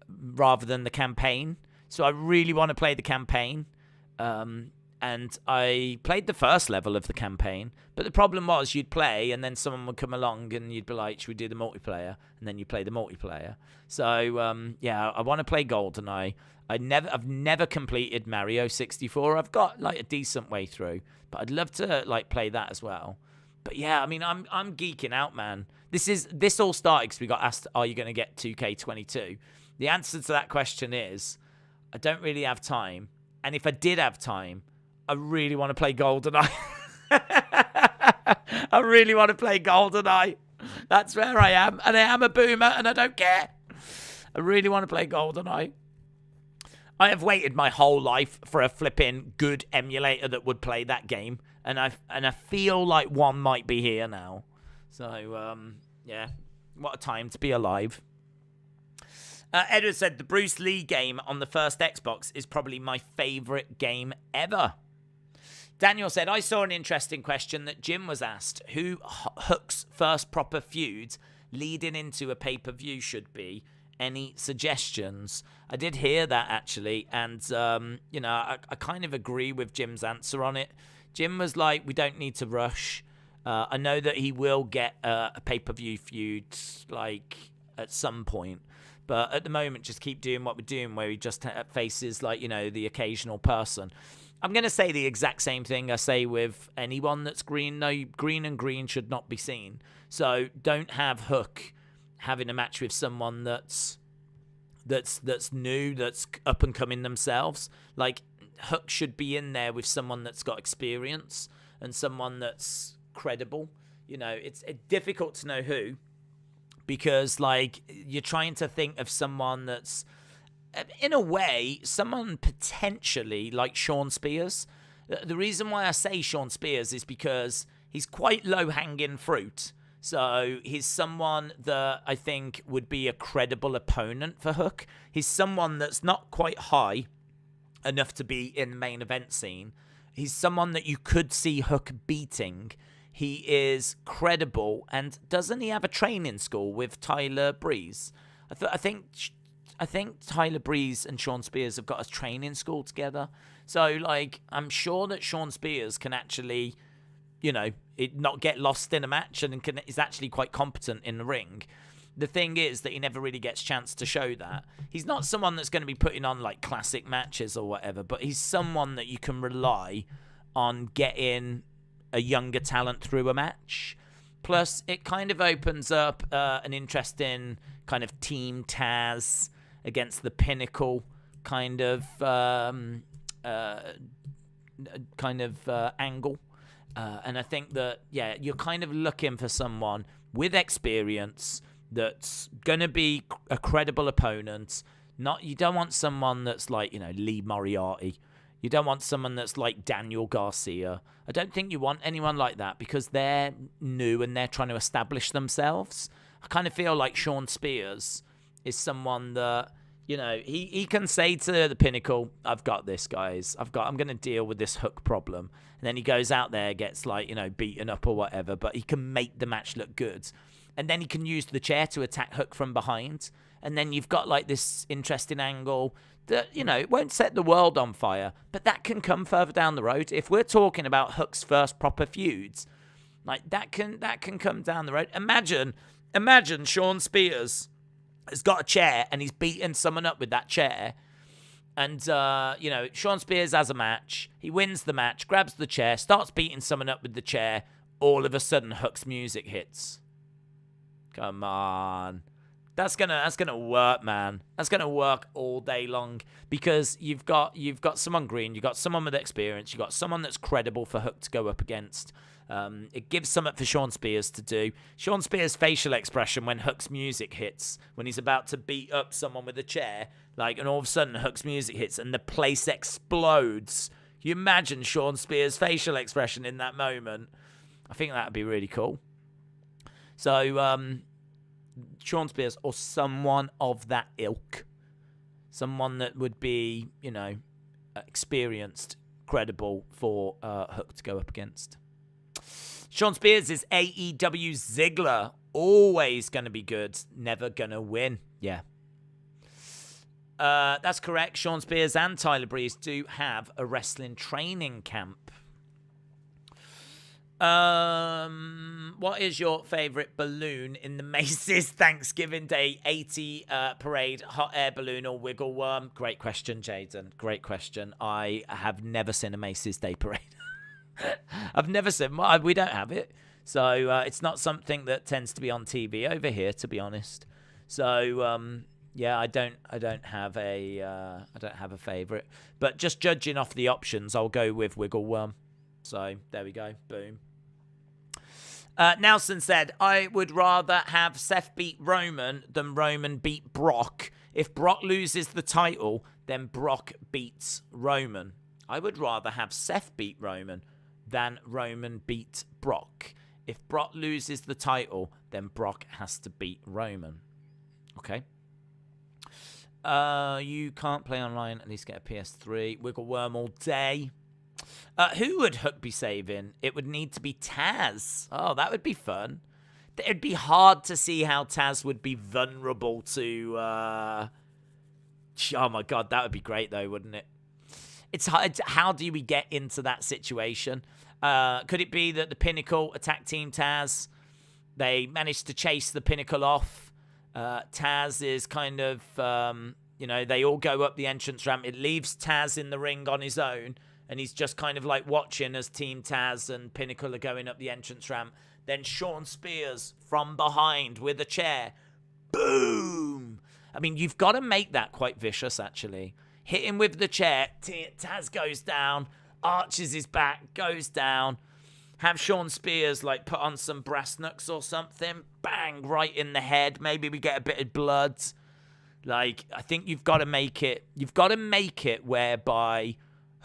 rather than the campaign. So I really want to play the campaign. And I played the first level of the campaign. But the problem was you'd play and then someone would come along and you'd be like, should we do the multiplayer? And then you play the multiplayer. So, yeah, I want to play GoldenEye. I've never completed Mario 64. I've got like a decent way through. But I'd love to like play that as well. But yeah, I mean, I'm geeking out, man. This all started because we got asked, are you going to get 2K22? The answer to that question is, I don't really have time. And if I did have time, I really want to play GoldenEye. I really want to play GoldenEye. That's where I am. And I am a boomer and I don't care. I really want to play GoldenEye. I have waited my whole life for a flipping good emulator that would play that game. And I feel like one might be here now. So, yeah. What a time to be alive. Edward said, the Bruce Lee game on the first Xbox is probably my favourite game ever. Daniel said, I saw an interesting question that Jim was asked. Who Hook's first proper feud leading into a pay-per-view should be? Any suggestions? I did hear that, actually. And, you know, I kind of agree with Jim's answer on it. Jim was like, we don't need to rush. I know that he will get a pay-per-view feud, like, at some point. But at the moment, just keep doing what we're doing, where he just faces, like, you know, the occasional person. I'm going to say the exact same thing I say with anyone that's green. No, green and green should not be seen. So don't have Hook having a match with someone that's new, that's up and coming themselves. Like, Hook should be in there with someone that's got experience and someone that's credible. You know, it's difficult to know who. Because, like, you're trying to think of someone that's, in a way, someone potentially like Shawn Spears. The reason why I say Shawn Spears is because he's quite low-hanging fruit. So he's someone that I think would be a credible opponent for Hook. He's someone that's not quite high enough to be in the main event scene. He's someone that you could see Hook beating. He is credible, and doesn't he have a training school with Tyler Breeze? I think Tyler Breeze and Shawn Spears have got a training school together. So, like, I'm sure that Shawn Spears can actually, you know, not get lost in a match and is actually quite competent in the ring. The thing is that he never really gets a chance to show that. He's not someone that's going to be putting on, like, classic matches or whatever, but he's someone that you can rely on getting a younger talent through a match. Plus, it kind of opens up an interesting kind of Team Taz against the Pinnacle kind of angle. And I think that, yeah, you're kind of looking for someone with experience that's going to be a credible opponent. You don't want someone that's like, you know, Lee Moriarty. You don't want someone that's like Daniel Garcia. I don't think you want anyone like that because they're new and they're trying to establish themselves. I kind of feel like Shawn Spears is someone that, you know, he can say to the Pinnacle, I've got this, guys. I'm going to deal with this Hook problem. And then he goes out there, gets, like, you know, beaten up or whatever, but he can make the match look good. And then he can use the chair to attack Hook from behind. And then you've got, like, this interesting angle that, you know, it won't set the world on fire, but that can come further down the road. If we're talking about Hook's first proper feuds, like, that can come down the road. Imagine Shawn Spears has got a chair and he's beating someone up with that chair. And, you know, Shawn Spears has a match. He wins the match, grabs the chair, starts beating someone up with the chair. All of a sudden, Hook's music hits. Come on. That's gonna work, man. That's gonna work all day long because you've got someone green, you've got someone with experience, you've got someone that's credible for Hook to go up against. It gives something for Shawn Spears to do. Shawn Spears' facial expression when Hook's music hits, when he's about to beat up someone with a chair, like, and all of a sudden Hook's music hits and the place explodes. Can you imagine Shawn Spears' facial expression in that moment? I think that would be really cool. So, Shawn Spears or someone of that ilk. Someone that would be, you know, experienced, credible for Hook to go up against. Sean Spears is AEW Ziggler. Always going to be good. Never going to win. Yeah. That's correct. Sean Spears and Tyler Breeze do have a wrestling training camp. What is your favorite balloon in the Macy's Thanksgiving Day 80 parade? Hot air balloon or wiggle worm? Great question, Jaden. Great question. I have never seen a Macy's Day parade. I've never seen. We don't have it, so it's not something that tends to be on TV over here, to be honest. So yeah, I don't have a favorite. But just judging off the options, I'll go with wiggle worm. So there we go. Boom. Nelson said, I would rather have Seth beat Roman than Roman beat Brock. If Brock loses the title, then Brock beats Roman. I would rather have Seth beat Roman than Roman beat Brock. If Brock loses the title, then Brock has to beat Roman. Okay. You can't play online, at least get a PS3. Wiggle worm all day. Who would Hook be saving? It would need to be Taz. Oh, that would be fun. It'd be hard to see how Taz would be vulnerable to... Oh my God, that would be great though, wouldn't it? It's hard. How do we get into that situation? Could it be that the Pinnacle attack Team Taz? They managed to chase the Pinnacle off. Taz is kind of... they all go up the entrance ramp. It leaves Taz in the ring on his own. And he's just kind of like watching as Team Taz and Pinnacle are going up the entrance ramp. Then Sean Spears from behind with a chair. Boom! I mean, you've got to make that quite vicious, actually. Hit him with the chair. Taz goes down. Arches his back. Goes down. Have Sean Spears, like, put on some brass knucks or something. Bang! Right in the head. Maybe we get a bit of blood. Like, I think you've got to make it... You've got to make it whereby...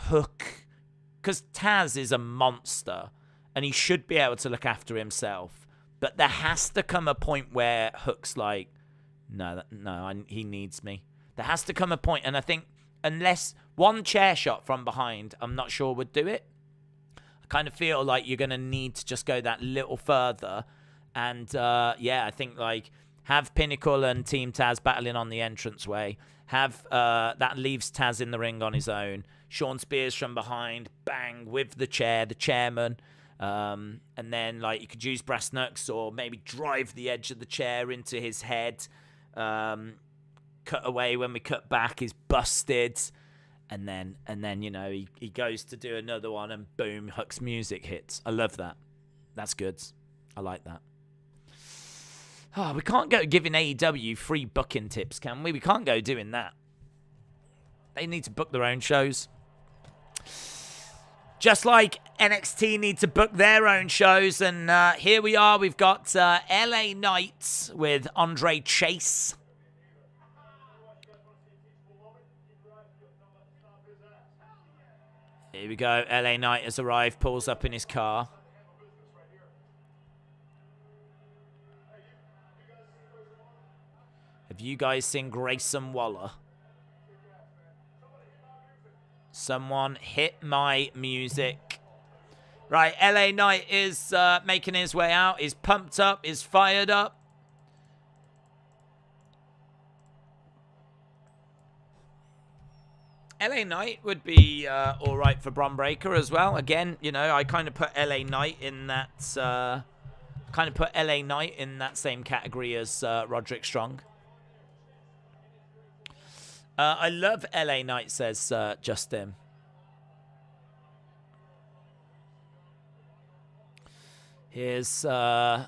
Hook, because Taz is a monster and he should be able to look after himself, but there has to come a point where Hook's like, no, he needs me. There has to come a point, and I think unless one chair shot from behind, I'm not sure would do it. I kind of feel like you're going to need to just go that little further, and I think like have Pinnacle and Team Taz battling on the entranceway, have that leaves Taz in the ring on his own. Sean Spears from behind, bang, with the chair, the chairman. And then, like, you could use brass knucks or maybe drive the edge of the chair into his head. Cut away when we cut back is busted. And then he goes to do another one and boom, Hook's music hits. I love that. That's good. I like that. Oh, we can't go giving AEW free booking tips, can we? We can't go doing that. They need to book their own shows. Just like NXT need to book their own shows. And here we are. We've got LA Knight with Andre Chase. Here we go. LA Knight has arrived, pulls up in his car. Have you guys seen Grayson Waller? Someone hit my music. Right, LA Knight is making his way out. He's pumped up. He's fired up. LA Knight would be all right for Bron Breakker as well. Again, I kind of put LA Knight in that. Same category as Roderick Strong. I love LA Knight, says Justin. Here's LA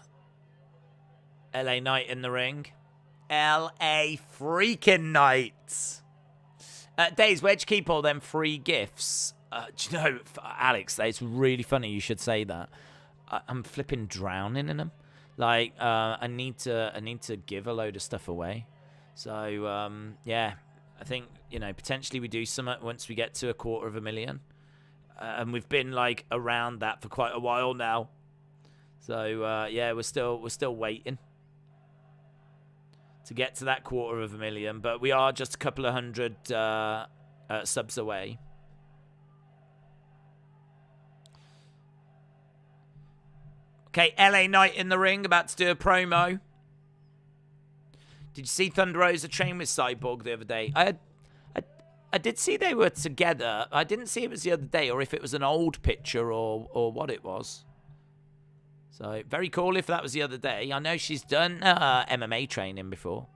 Knight in the ring. LA freaking Knight. Days, where'd you keep all them free gifts? Do you know, Alex, it's really funny you should say that. I'm flipping drowning in them. Like, I need to give a load of stuff away. So, yeah. I think, potentially we do something once we get to 250,000. And we've been, like, around that for quite a while now. So, yeah, we're still waiting to get to that 250,000. But we are just a couple of hundred subs away. Okay, LA Knight in the ring, about to do a promo. Did you see Thunder Rosa train with Cyborg the other day? I did see they were together. I didn't see it was the other day, or if it was an old picture, or what it was. So, very cool if that was the other day. I know she's done MMA training before.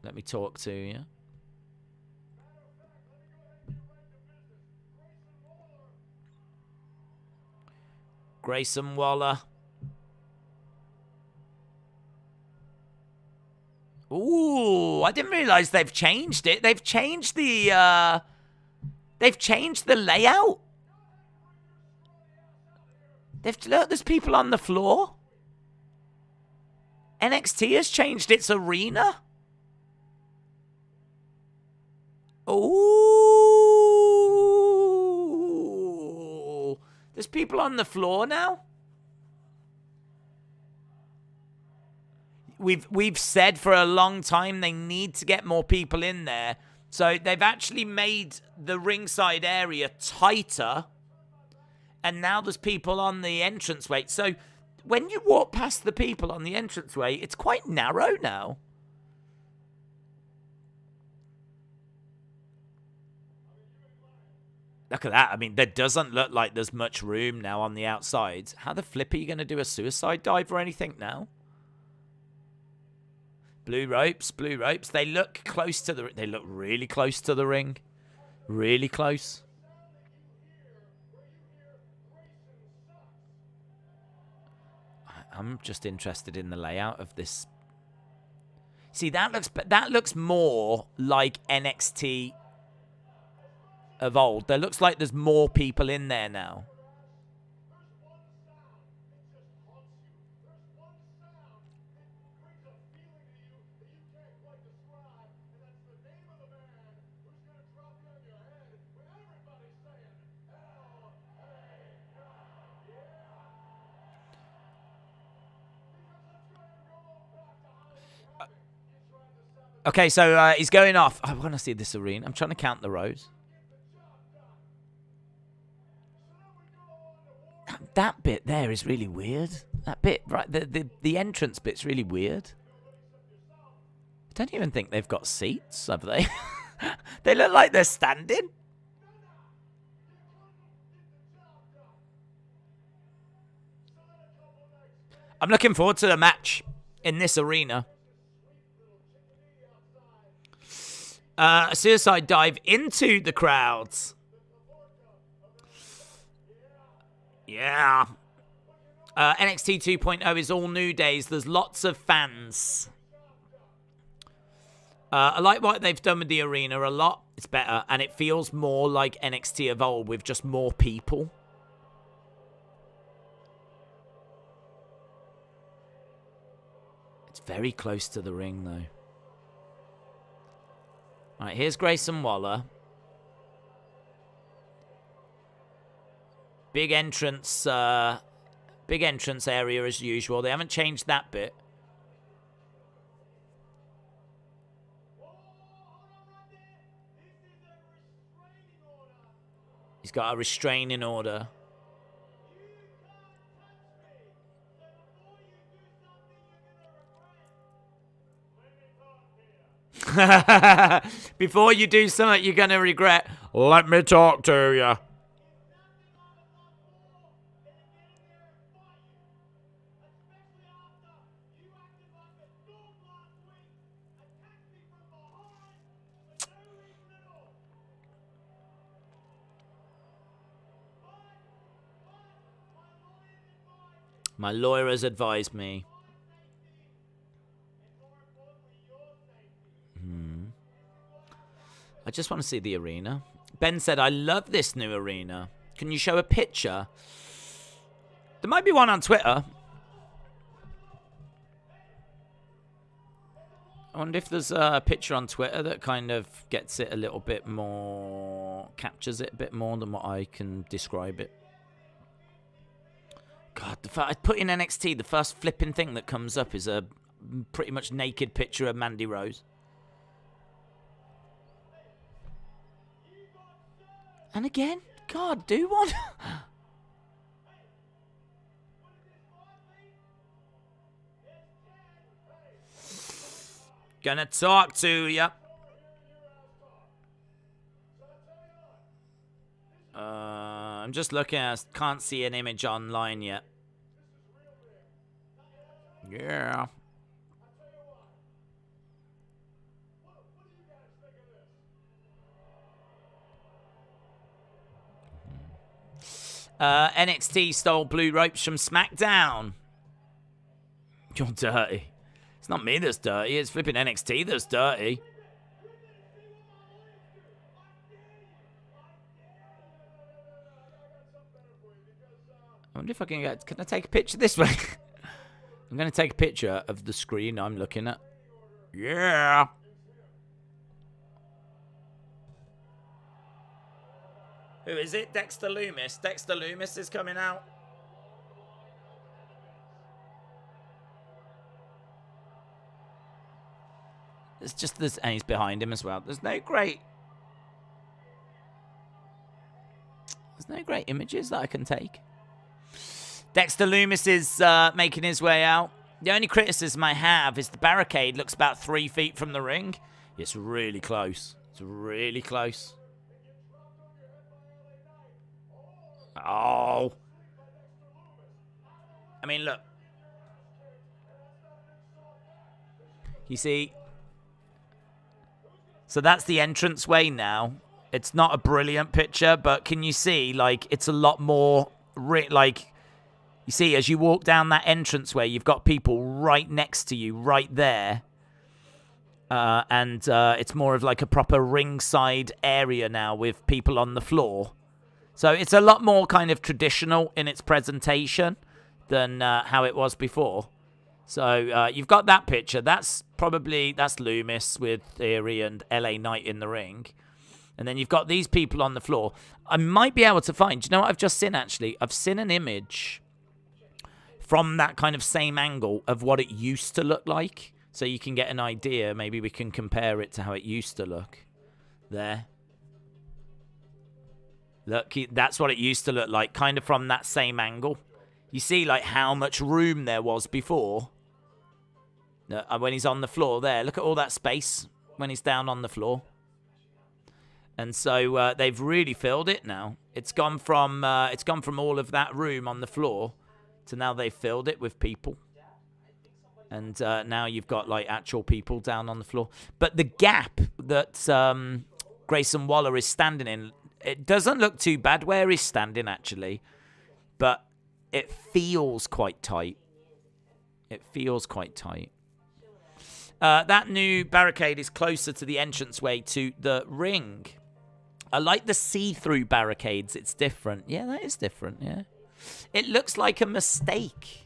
Let me talk to you. Grayson Waller. Ooh, I didn't realize they've changed it. They've changed the layout. Look, there's people on the floor. NXT has changed its arena. Ooh. There's people on the floor now. We've said for a long time they need to get more people in there. So they've actually made the ringside area tighter. And now there's people on the entranceway. So when you walk past the people on the entranceway, it's quite narrow now. Look at that. I mean, there doesn't look like there's much room now on the outside. How the flip are you going to do a suicide dive or anything now? Blue ropes, blue ropes. They look close to the... They look really close to the ring. Really close. I'm just interested in the layout of this. See, that looks more like NXT of old. There looks like there's more people in there now. Okay, so he's going off. I want to see this arena. I'm trying to count the rows. That bit there is really weird. That bit, right, the entrance bit's really weird. I don't even think they've got seats, have they? They look like they're standing. I'm looking forward to the match in this arena. A suicide dive into the crowds. Yeah. NXT 2.0 is all new days. There's lots of fans. I like what they've done with the arena a lot. It's better. And it feels more like NXT of old with just more people. It's very close to the ring, though. All right, here's Grayson Waller. Big entrance area as usual. They haven't changed that bit. He's got a restraining order. Before you do something you're going to regret, let me talk to you. My lawyer has advised me. I just want to see the arena. Ben said, I love this new arena. Can you show a picture? There might be one on Twitter. I wonder if there's a picture on Twitter that kind of gets it a little bit more, captures it a bit more than what I can describe it. God, I put in NXT, the first flipping thing that comes up is a pretty much naked picture of Mandy Rose. And again, God, do one. Gonna talk to ya. I'm just looking. I can't see an image online yet. Yeah. NXT stole blue ropes from SmackDown. You're dirty. It's not me that's dirty. It's flipping NXT that's dirty. I wonder if I can get... Can I take a picture this way? I'm going to take a picture of the screen I'm looking at. Yeah. Who is it? Dexter Lumis. Dexter Lumis is coming out. It's just this, and he's behind him as well. There's no great images that I can take. Dexter Lumis is making his way out. The only criticism I have is the barricade looks about 3 feet from the ring. It's really close. It's really close. Oh. I mean, look. You see? So that's the entranceway now. It's not a brilliant picture, but can you see, like, it's a lot more, like, you see, as you walk down that entranceway, you've got people right next to you, right there. And it's more of like a proper ringside area now with people on the floor. So it's a lot more kind of traditional in its presentation than how it was before. So you've got that picture. That's Lumis with Theory and LA Knight in the ring. And then you've got these people on the floor. I might be able to find... Do you know what I've just seen, actually? I've seen an image from that kind of same angle of what it used to look like. So you can get an idea. Maybe we can compare it to how it used to look. There. Look, that's what it used to look like, kind of from that same angle. You see, like, how much room there was before. When he's on the floor there. Look at all that space when he's down on the floor. And so they've really filled it now. It's gone from all of that room on the floor to now they've filled it with people. And now you've got, like, actual people down on the floor. But the gap that Grayson Waller is standing in, it doesn't look too bad where he's standing, actually. But it feels quite tight. It feels quite tight. That new barricade is closer to the entranceway to the ring. I like the see-through barricades. It's different. Yeah, that is different, yeah. It looks like a mistake.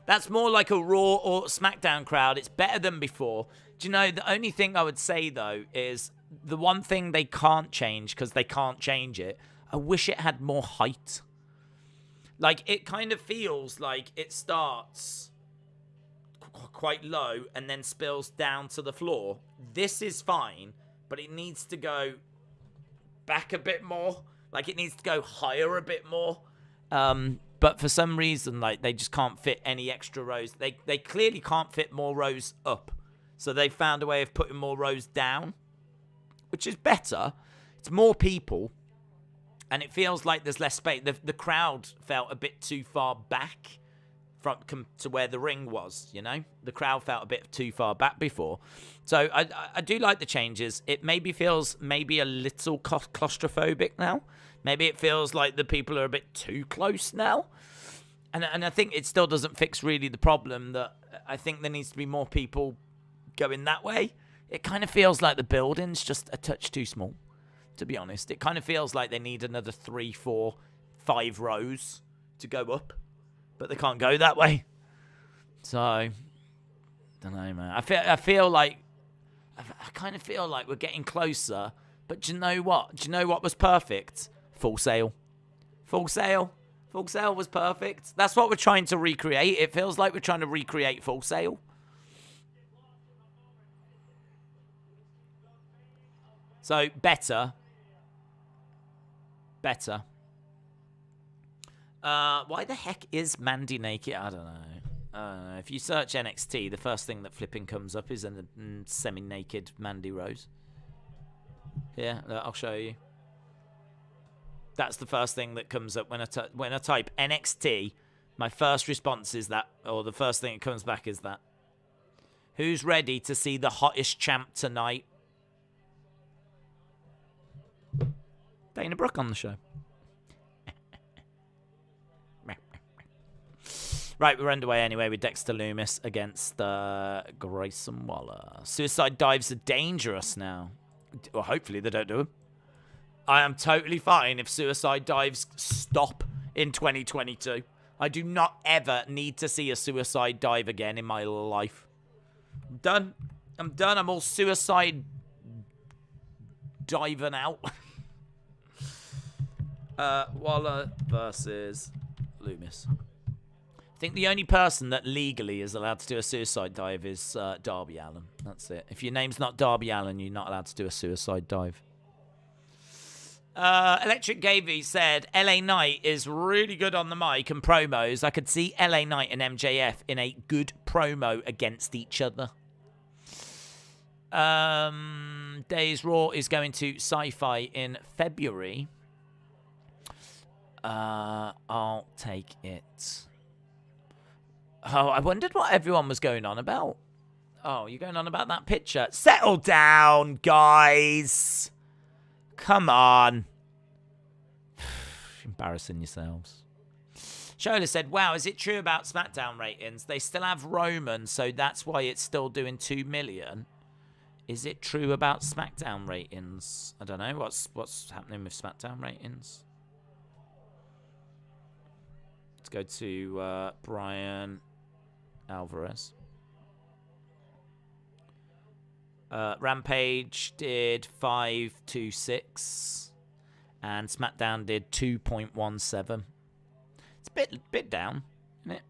That's more like a Raw or SmackDown crowd. It's better than before. Do you know, the only thing I would say, though, is the one thing they can't change, because they can't change it, I wish it had more height. Like, it kind of feels like it starts quite low and then spills down to the floor. This is fine, but it needs to go back a bit more. Like, it needs to go higher a bit more. But for some reason, like, they just can't fit any extra rows. They clearly can't fit more rows up. So they found a way of putting more rows down, which is better. It's more people, and it feels like there's less space. The crowd felt a bit too far back to where the ring was, you know? The crowd felt a bit too far back before. So I do like the changes. It maybe feels maybe a little claustrophobic now. Maybe it feels like the people are a bit too close now. And I think it still doesn't fix really the problem that I think there needs to be more people going that way. It kind of feels like the building's just a touch too small, to be honest. It kind of feels like they need another 3, 4, 5 rows to go up. But they can't go that way. So, I don't know, man. I feel like... I kind of feel like we're getting closer. But do you know what? Do you know what was perfect? Full Sail. Full Sail. Full Sail was perfect. That's what we're trying to recreate. It feels like we're trying to recreate Full Sail. So, better. Better. Why the heck is Mandy naked? I don't know. If you search NXT, the first thing that flipping comes up is a semi-naked Mandy Rose. Yeah, I'll show you. That's the first thing that comes up when I type NXT. My first response is that, or the first thing that comes back is that. Who's ready to see the hottest champ tonight? Dana Brooke on the show. Right, we're underway anyway with Dexter Lumis against Grayson Waller. Suicide dives are dangerous now. Well, hopefully they don't do them. I am totally fine if suicide dives stop in 2022. I do not ever need to see a suicide dive again in my life. I'm done. I'm done. I'm all suicide diving out. Waller versus Lumis. I think the only person that legally is allowed to do a suicide dive is Darby Allin. That's it. If your name's not Darby Allin, you're not allowed to do a suicide dive. Electric Gavy said, LA Knight is really good on the mic and promos. I could see LA Knight and MJF in a good promo against each other. Days Raw is going to Sci-Fi in February. I'll take it. Oh, I wondered what everyone was going on about. Oh, you're going on about that picture? Settle down, guys. Come on. Embarrassing yourselves. Shola said, wow, is it true about SmackDown ratings? They still have Roman, so that's why it's still doing 2 million. Is it true about SmackDown ratings? I don't know. What's happening with SmackDown ratings? Let's go to Brian Alvarez. Rampage did 526 and SmackDown did 2.17. It's a bit down, isn't it?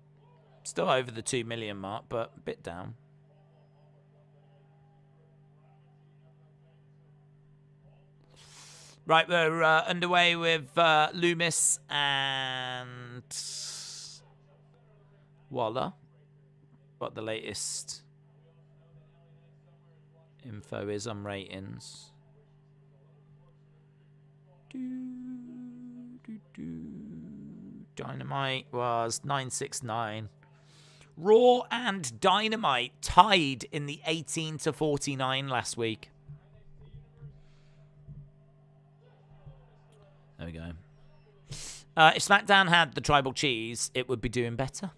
Still over the 2 million mark, but a bit down. Right, we're underway with Lumis and Waller. What the latest info is on ratings. Dynamite was 969. Raw and Dynamite tied in the 18-49 last week. There we go. If SmackDown had the tribal cheese, it would be doing better.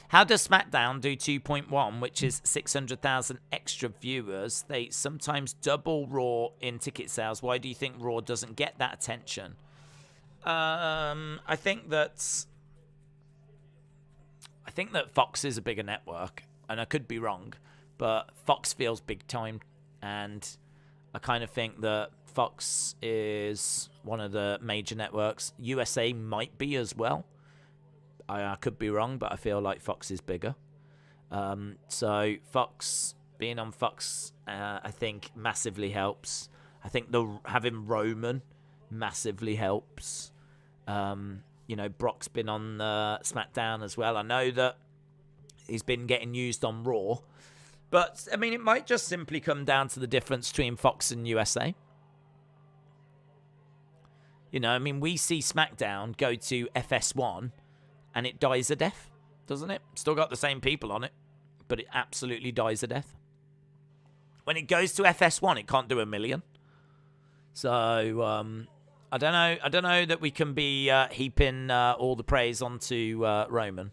How does SmackDown do 2.1, which is 600,000 extra viewers? They sometimes double Raw in ticket sales. Why do you think Raw doesn't get that attention? I think that Fox is a bigger network, and I could be wrong, but Fox feels big time, and I kind of think that Fox is one of the major networks. USA might be as well. I could be wrong, but I feel like Fox is bigger. So Fox, being on Fox, I think massively helps. I think having Roman massively helps. You know, Brock's been on SmackDown as well. I know that he's been getting used on Raw. But, I mean, it might just simply come down to the difference between Fox and USA. You know, I mean, we see SmackDown go to FS1 and it dies a death, doesn't it? Still got the same people on it, but it absolutely dies a death. When it goes to FS1, it can't do 1 million. So, I don't know that we can be heaping all the praise onto Roman.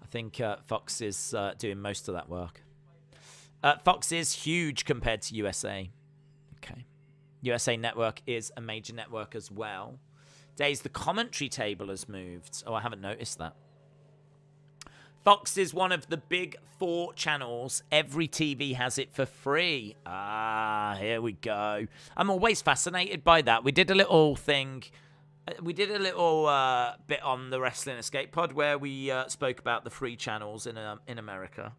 I think Fox is doing most of that work. Fox is huge compared to USA. Okay. USA Network is a major network as well. Days, the commentary table has moved. Oh, I haven't noticed that. Fox is one of the big 4 channels. Every TV has it for free. Ah, here we go. I'm always fascinated by that. We did a little thing. We did a little bit on the Wrestling Escape Pod where we spoke about the free channels in America.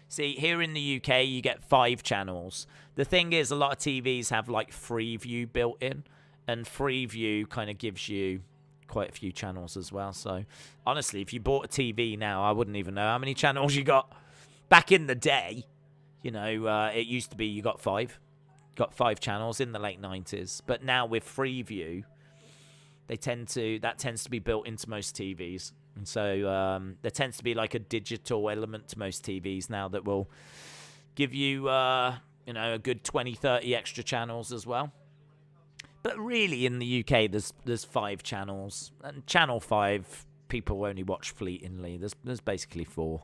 See, here in the UK, you get 5 channels. The thing is, a lot of TVs have like Freeview built in, and Freeview kind of gives you quite a few channels as well. So honestly, if you bought a TV now, I wouldn't even know how many channels you got. Back in the day, you know, it used to be you got 5 channels in the late 90s, but now with Freeview, that tends to be built into most TVs. And so there tends to be like a digital element to most TVs now that will give you, you know, a good 20, 30 extra channels as well. But really, in the UK, there's 5 channels. And Channel 5, people only watch fleetingly. There's basically 4.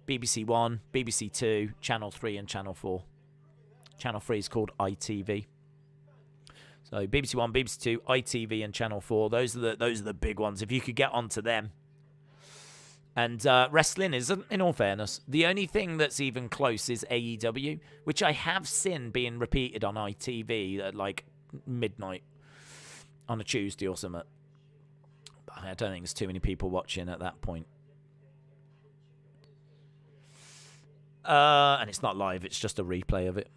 BBC 1, BBC 2, Channel 3, and Channel 4. Channel 3 is called ITV. So BBC 1, BBC 2, ITV, and Channel 4. Those are the big ones. If you could get onto them. And wrestling isn't, in all fairness. The only thing that's even close is AEW, which I have seen being repeated on ITV at like midnight on a Tuesday or something. But I don't think there's too many people watching at that point. And it's not live, it's just a replay of it.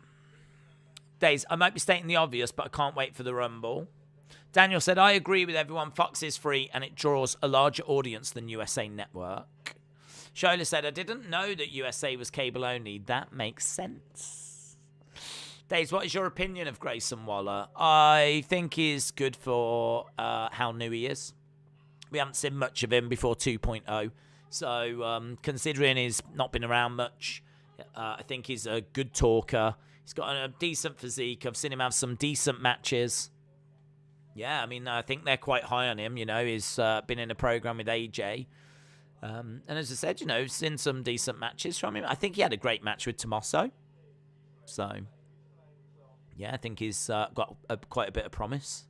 Days, I might be stating the obvious, but I can't wait for the Rumble. Daniel said, I agree with everyone. Fox is free and it draws a larger audience than USA Network. Shola said, I didn't know that USA was cable only. That makes sense. Days, what is your opinion of Grayson Waller? I think he's good for how new he is. We haven't seen much of him before 2.0. So considering he's not been around much, I think he's a good talker. He's got a decent physique. I've seen him have some decent matches. Yeah, I mean, I think they're quite high on him. You know, he's been in a program with AJ. And as I said, you know, seen some decent matches from him. I think he had a great match with Tommaso. So, yeah, I think he's got quite a bit of promise.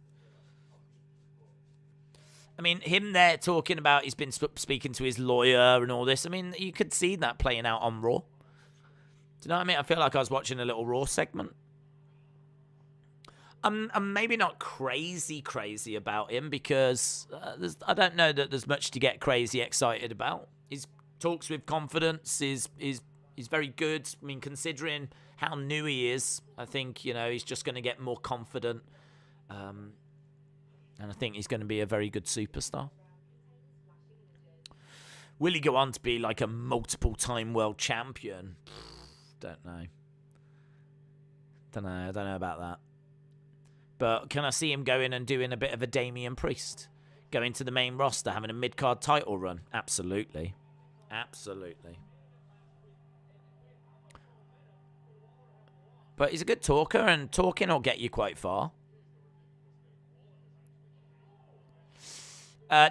I mean, him there talking about he's been speaking to his lawyer and all this. I mean, you could see that playing out on Raw. Do you know what I mean? I feel like I was watching a little Raw segment. I'm maybe not crazy about him because I don't know that there's much to get crazy excited about. He talks with confidence. He's very good. I mean, considering how new he is, I think, you know, he's just going to get more confident. And I think he's going to be a very good superstar. Will he go on to be like a multiple-time world champion? Don't know. I don't know about that. But can I see him going and doing a bit of a Damian Priest? Going to the main roster, having a mid-card title run? Absolutely. Absolutely. But he's a good talker, and talking will get you quite far.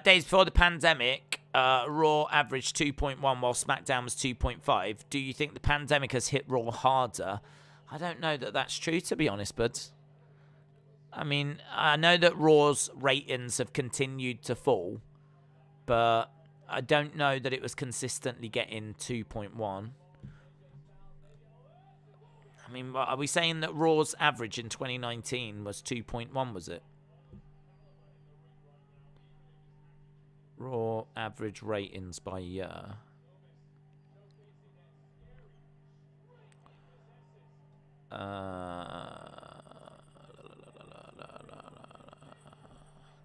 Days before the pandemic, Raw averaged 2.1 while SmackDown was 2.5. Do you think the pandemic has hit Raw harder? I don't know that that's true, to be honest, bud. I mean, I know that Raw's ratings have continued to fall, but I don't know that it was consistently getting 2.1. I mean, are we saying that Raw's average in 2019 was 2.1, was it? Raw average ratings by year.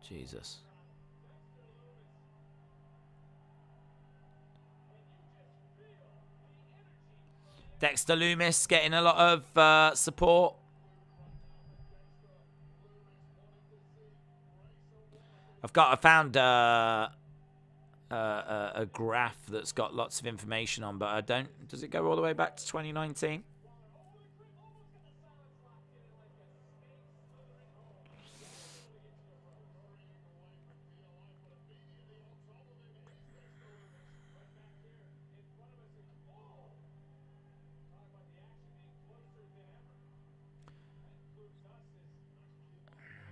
Jesus. Dexter Lumis getting a lot of support. I found a graph that's got lots of information on, but I don't. Does it go all the way back to 2019?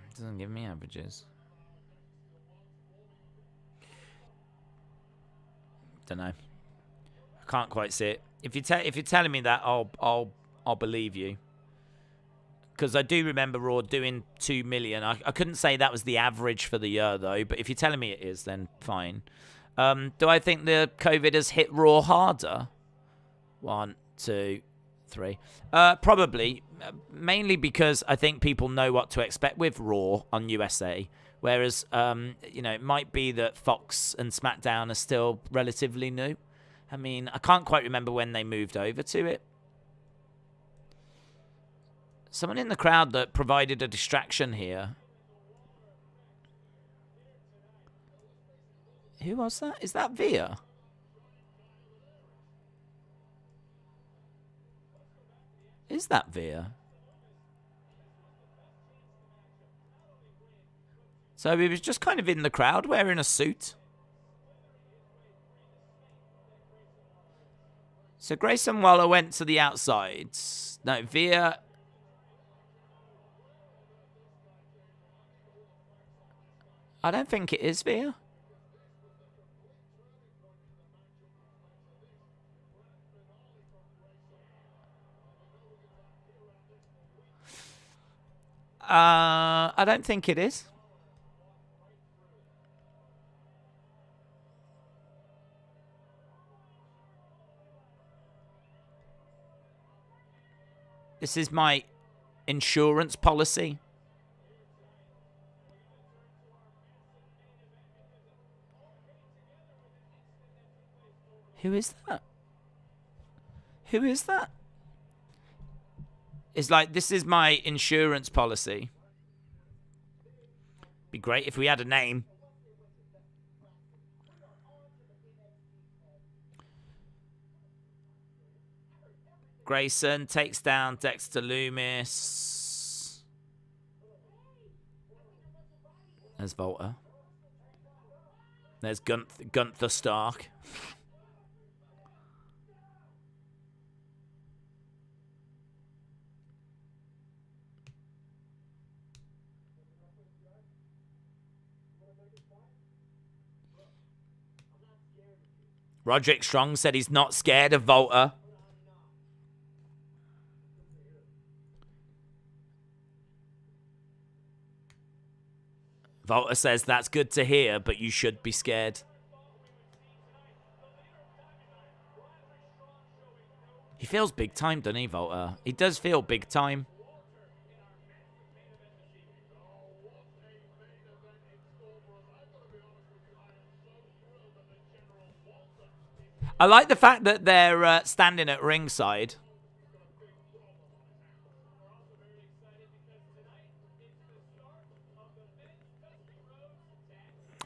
It doesn't give me averages. Don't know. I can't quite see it. If you're telling me that, I'll believe you. Because I do remember Raw doing 2 million. I couldn't say that was the average for the year though. But if you're telling me it is, then fine. Do I think the COVID has hit Raw harder? 1, 2, 3. Probably. Mainly because I think people know what to expect with Raw on USA. Whereas, it might be that Fox and SmackDown are still relatively new. I mean, I can't quite remember when they moved over to it. Someone in the crowd that provided a distraction here. Who was that? Is that Veer? Is that Veer? So he was just kind of in the crowd wearing a suit. So Grayson Waller went to the outside. No, Veer. I don't think it is Veer. I don't think it is. This is my insurance policy. Who is that? Who is that? It's like, this is my insurance policy. Be great if we had a name. Grayson takes down Dexter Lumis. There's Volta. There's Gunther Stark. Roderick Strong said he's not scared of Volta. Volta says that's good to hear, but you should be scared. He feels big time, doesn't he, Volta? He does feel big time. I like the fact that they're standing at ringside.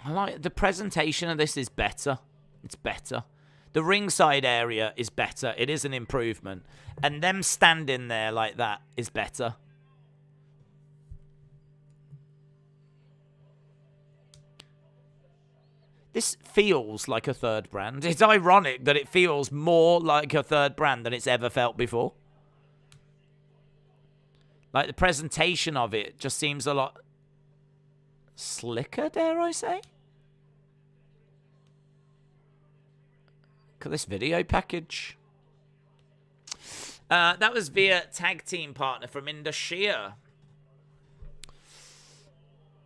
I like the presentation of this is better. It's better. The ringside area is better. It is an improvement. And them standing there like that is better. This feels like a third brand. It's ironic that it feels more like a third brand than it's ever felt before. Like, the presentation of it just seems a lot slicker, dare I say? Look at this video package. That was via tag team partner from Indonesia.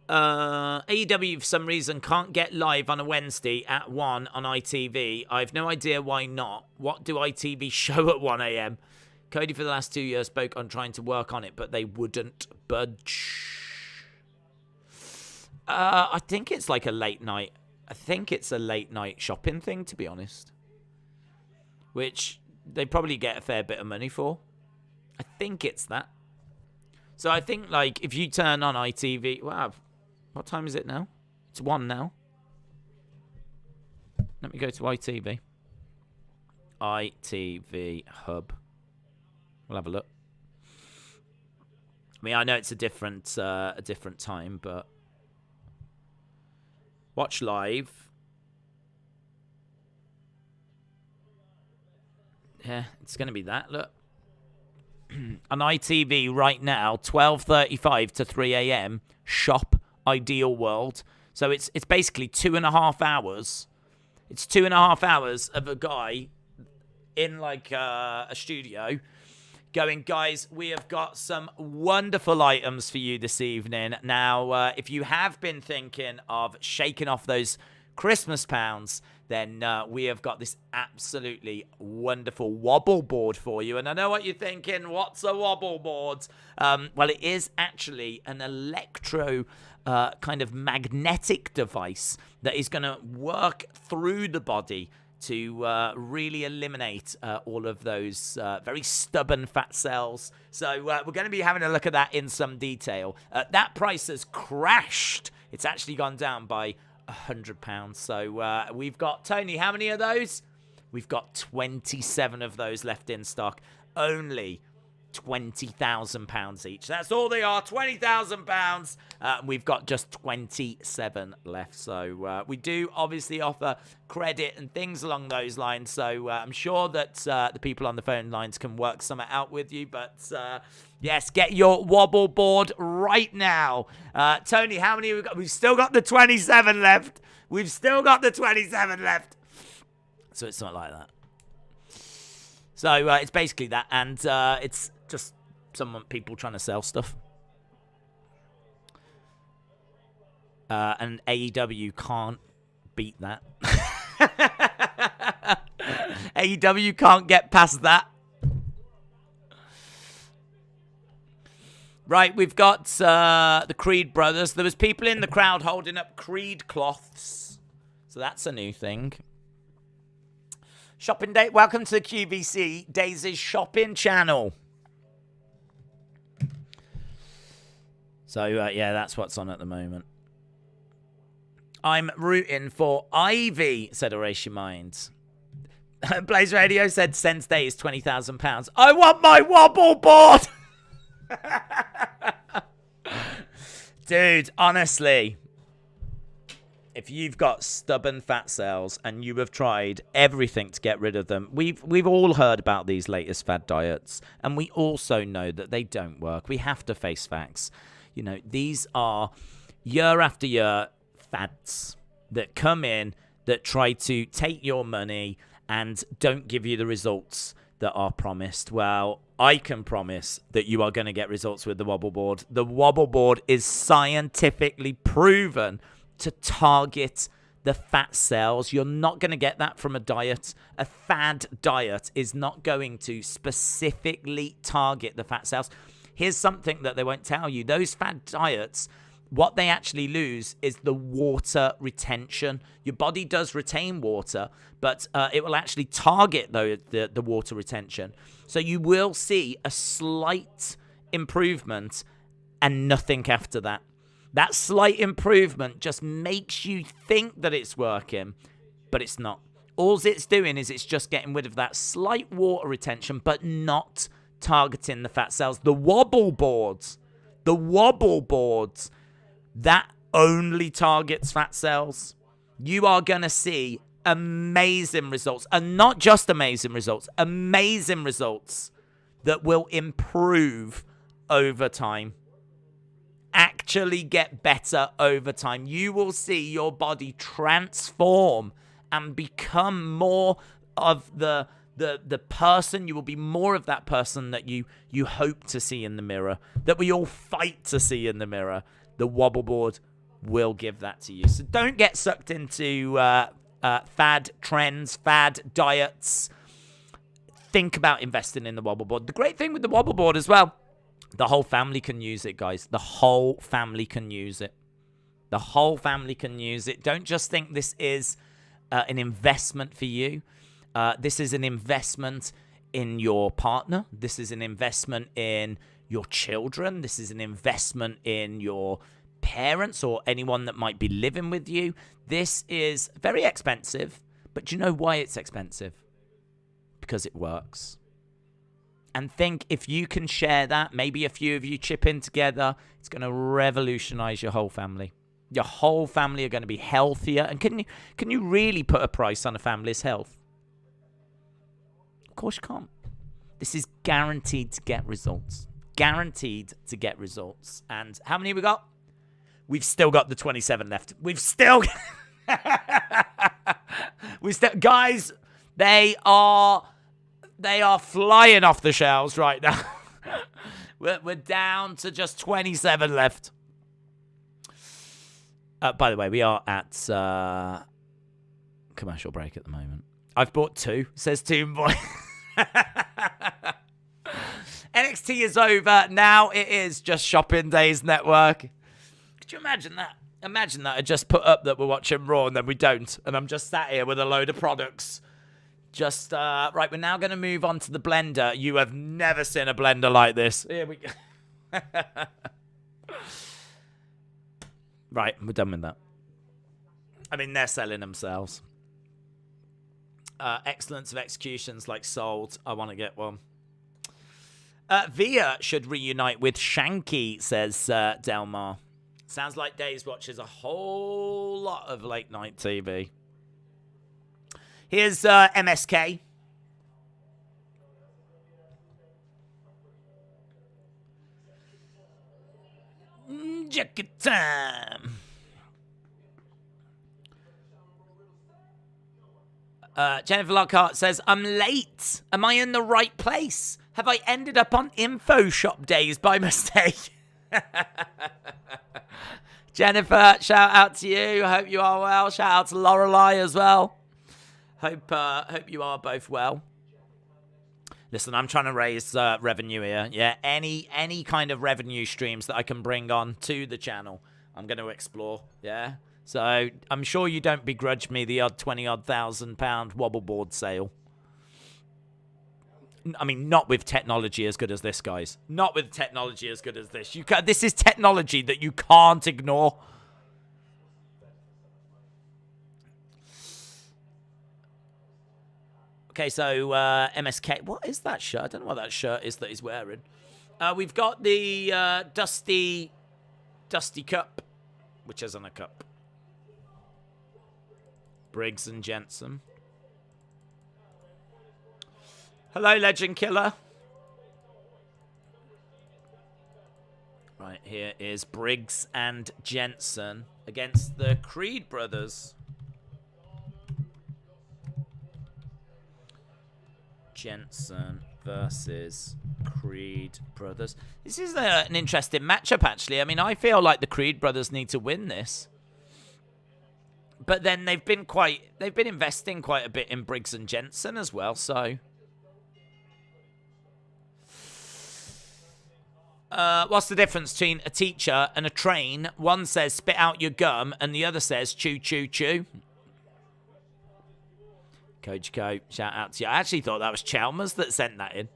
AEW, for some reason, can't get live on a Wednesday at 1 on ITV. I have no idea why not. What do ITV show at 1 a.m.? Cody, for the last 2 years, spoke on trying to work on it, but they wouldn't budge. I think it's like a late night. I think it's a late night shopping thing, to be honest. Which they probably get a fair bit of money for. I think it's that. So I think, like, if you turn on ITV... Wow. What time is it now? It's 1 now. Let me go to ITV. ITV Hub. We'll have a look. I mean, I know it's a different time, but... Watch live. Yeah, it's going to be that. Look. On ITV right now, 12:35 to 3 a.m. Shop Ideal World. So it's basically 2.5 hours. It's 2.5 hours of a guy in like a studio going, guys, we have got some wonderful items for you this evening. Now, if you have been thinking of shaking off those Christmas pounds, then we have got this absolutely wonderful wobble board for you. And I know what you're thinking, what's a wobble board? Well, it is actually an electro kind of magnetic device that is going to work through the body to really eliminate all of those very stubborn fat cells. So we're going to be having a look at that in some detail. That price has crashed. It's actually gone down by £100. So we've got, Tony, how many of those? We've got 27 of those left in stock. Only £20,000 each. That's all they are, £20,000. We've got just 27 left. So we do obviously offer credit and things along those lines. So I'm sure that the people on the phone lines can work something out with you. But yes, get your wobble board right now. Tony, how many have we got? We've still got the 27 left. We've still got the 27 left. So it's not like that. So it's basically that, and it's just people trying to sell stuff. And AEW can't beat that. AEW can't get past that. Right, we've got the Creed brothers. There was people in the crowd holding up Creed cloths. So that's a new thing. Shopping day. Welcome to the QVC Days' shopping channel. So, yeah, that's what's on at the moment. I'm rooting for Ivy, said Erase Your Mind. Blaze Radio said Sense Day is £20,000. I want my wobble board! Dude, honestly, if you've got stubborn fat cells and you have tried everything to get rid of them, we've all heard about these latest fad diets, and we also know that they don't work. We have to face facts. You know, these are year after year fads that come in that try to take your money and don't give you the results that are promised. Well, I can promise that you are going to get results with the wobble board. The wobble board is scientifically proven to target the fat cells. You're not going to get that from a diet. A fad diet is not going to specifically target the fat cells. Here's something that they won't tell you. Those fad diets, what they actually lose is the water retention. Your body does retain water, but it will actually target the water retention. So you will see a slight improvement and nothing after that. That slight improvement just makes you think that it's working, but it's not. All it's doing is it's just getting rid of that slight water retention, but not targeting the fat cells. The wobble boards, that only targets fat cells. You are going to see amazing results, and not just amazing results that will improve over time. Actually get better over time. You will see your body transform and become more of the person. You will be more of that person that you hope to see in the mirror, that we all fight to see in the mirror. The wobble board will give that to you. So don't get sucked into fad trends, fad diets. Think about investing in the wobble board. The great thing with the wobble board as well, the whole family can use it, guys. The whole family can use it. The whole family can use it. Don't just think this is an investment for you. This is an investment in your partner. This is an investment in your children. This is an investment in your parents or anyone that might be living with you. This is very expensive, but do you know why it's expensive? Because it works. And think if you can share that, maybe a few of you chip in together, it's going to revolutionize your whole family. Your whole family are going to be healthier. And can you really put a price on a family's health? Of course you can't. This is guaranteed to get results. Guaranteed to get results. And how many we got? We've still got the 27 left. Guys, they are flying off the shelves right now. We're down to just 27 left. By the way, we are at commercial break at the moment. I've bought 2, says Toon Boy. NXT is over. Now it is just Shopping Days Network. Could you imagine that? Imagine that I just put up that we're watching Raw and then we don't. And I'm just sat here with a load of products. Just, right, we're now going to move on to the blender. You have never seen a blender like this. Here we go. Right, we're done with that. I mean, they're selling themselves. Excellence of executions like sold. I want to get one. Veer should reunite with Shanky, says Delmar. Sounds like Days watches a whole lot of late night TV. Here's MSK. Jacket time. Jennifer Lockhart says, I'm late. Am I in the right place? Have I ended up on Info Shop Days by mistake? Jennifer, shout out to you. Hope you are well. Shout out to Lorelei as well. Hope you are both well. Listen, I'm trying to raise revenue here. Yeah, any kind of revenue streams that I can bring on to the channel, I'm going to explore. Yeah, so I'm sure you don't begrudge me the odd 20-odd thousand pound wobble board sale. I mean, not with technology as good as this, guys. Not with technology as good as this. This is technology that you can't ignore. Okay, so MSK. What is that shirt? I don't know what that shirt is that he's wearing. We've got the Dusty Cup, which isn't a cup. Briggs and Jensen. Hello, Legend Killer. Right, here is Briggs and Jensen against the Creed brothers. Jensen versus Creed brothers. This is an interesting matchup, actually. I mean, I feel like the Creed brothers need to win this. But then they've been investing quite a bit in Briggs and Jensen as well, so... what's the difference between a teacher and a train? One says spit out your gum and the other says chew, chew, chew. Coach Co, shout out to you. I actually thought that was Chalmers that sent that in.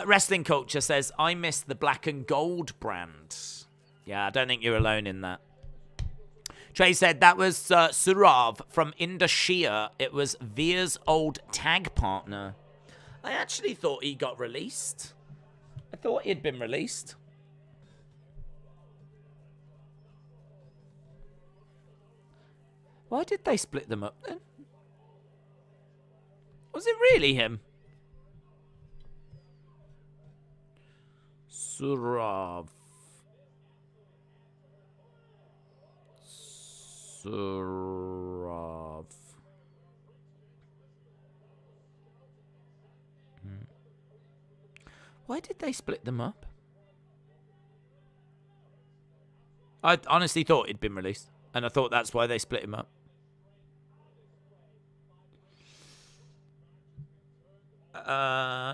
Wrestling Culture says, I miss the black and gold brand. Yeah, I don't think you're alone in that. Trey said that was Surav from Indonesia. It was Veer's old tag partner. I actually thought he got released. I thought he'd been released. Why did they split them up then? Was it really him? Surav. Why did they split them up? I honestly thought he'd been released. And I thought that's why they split him up.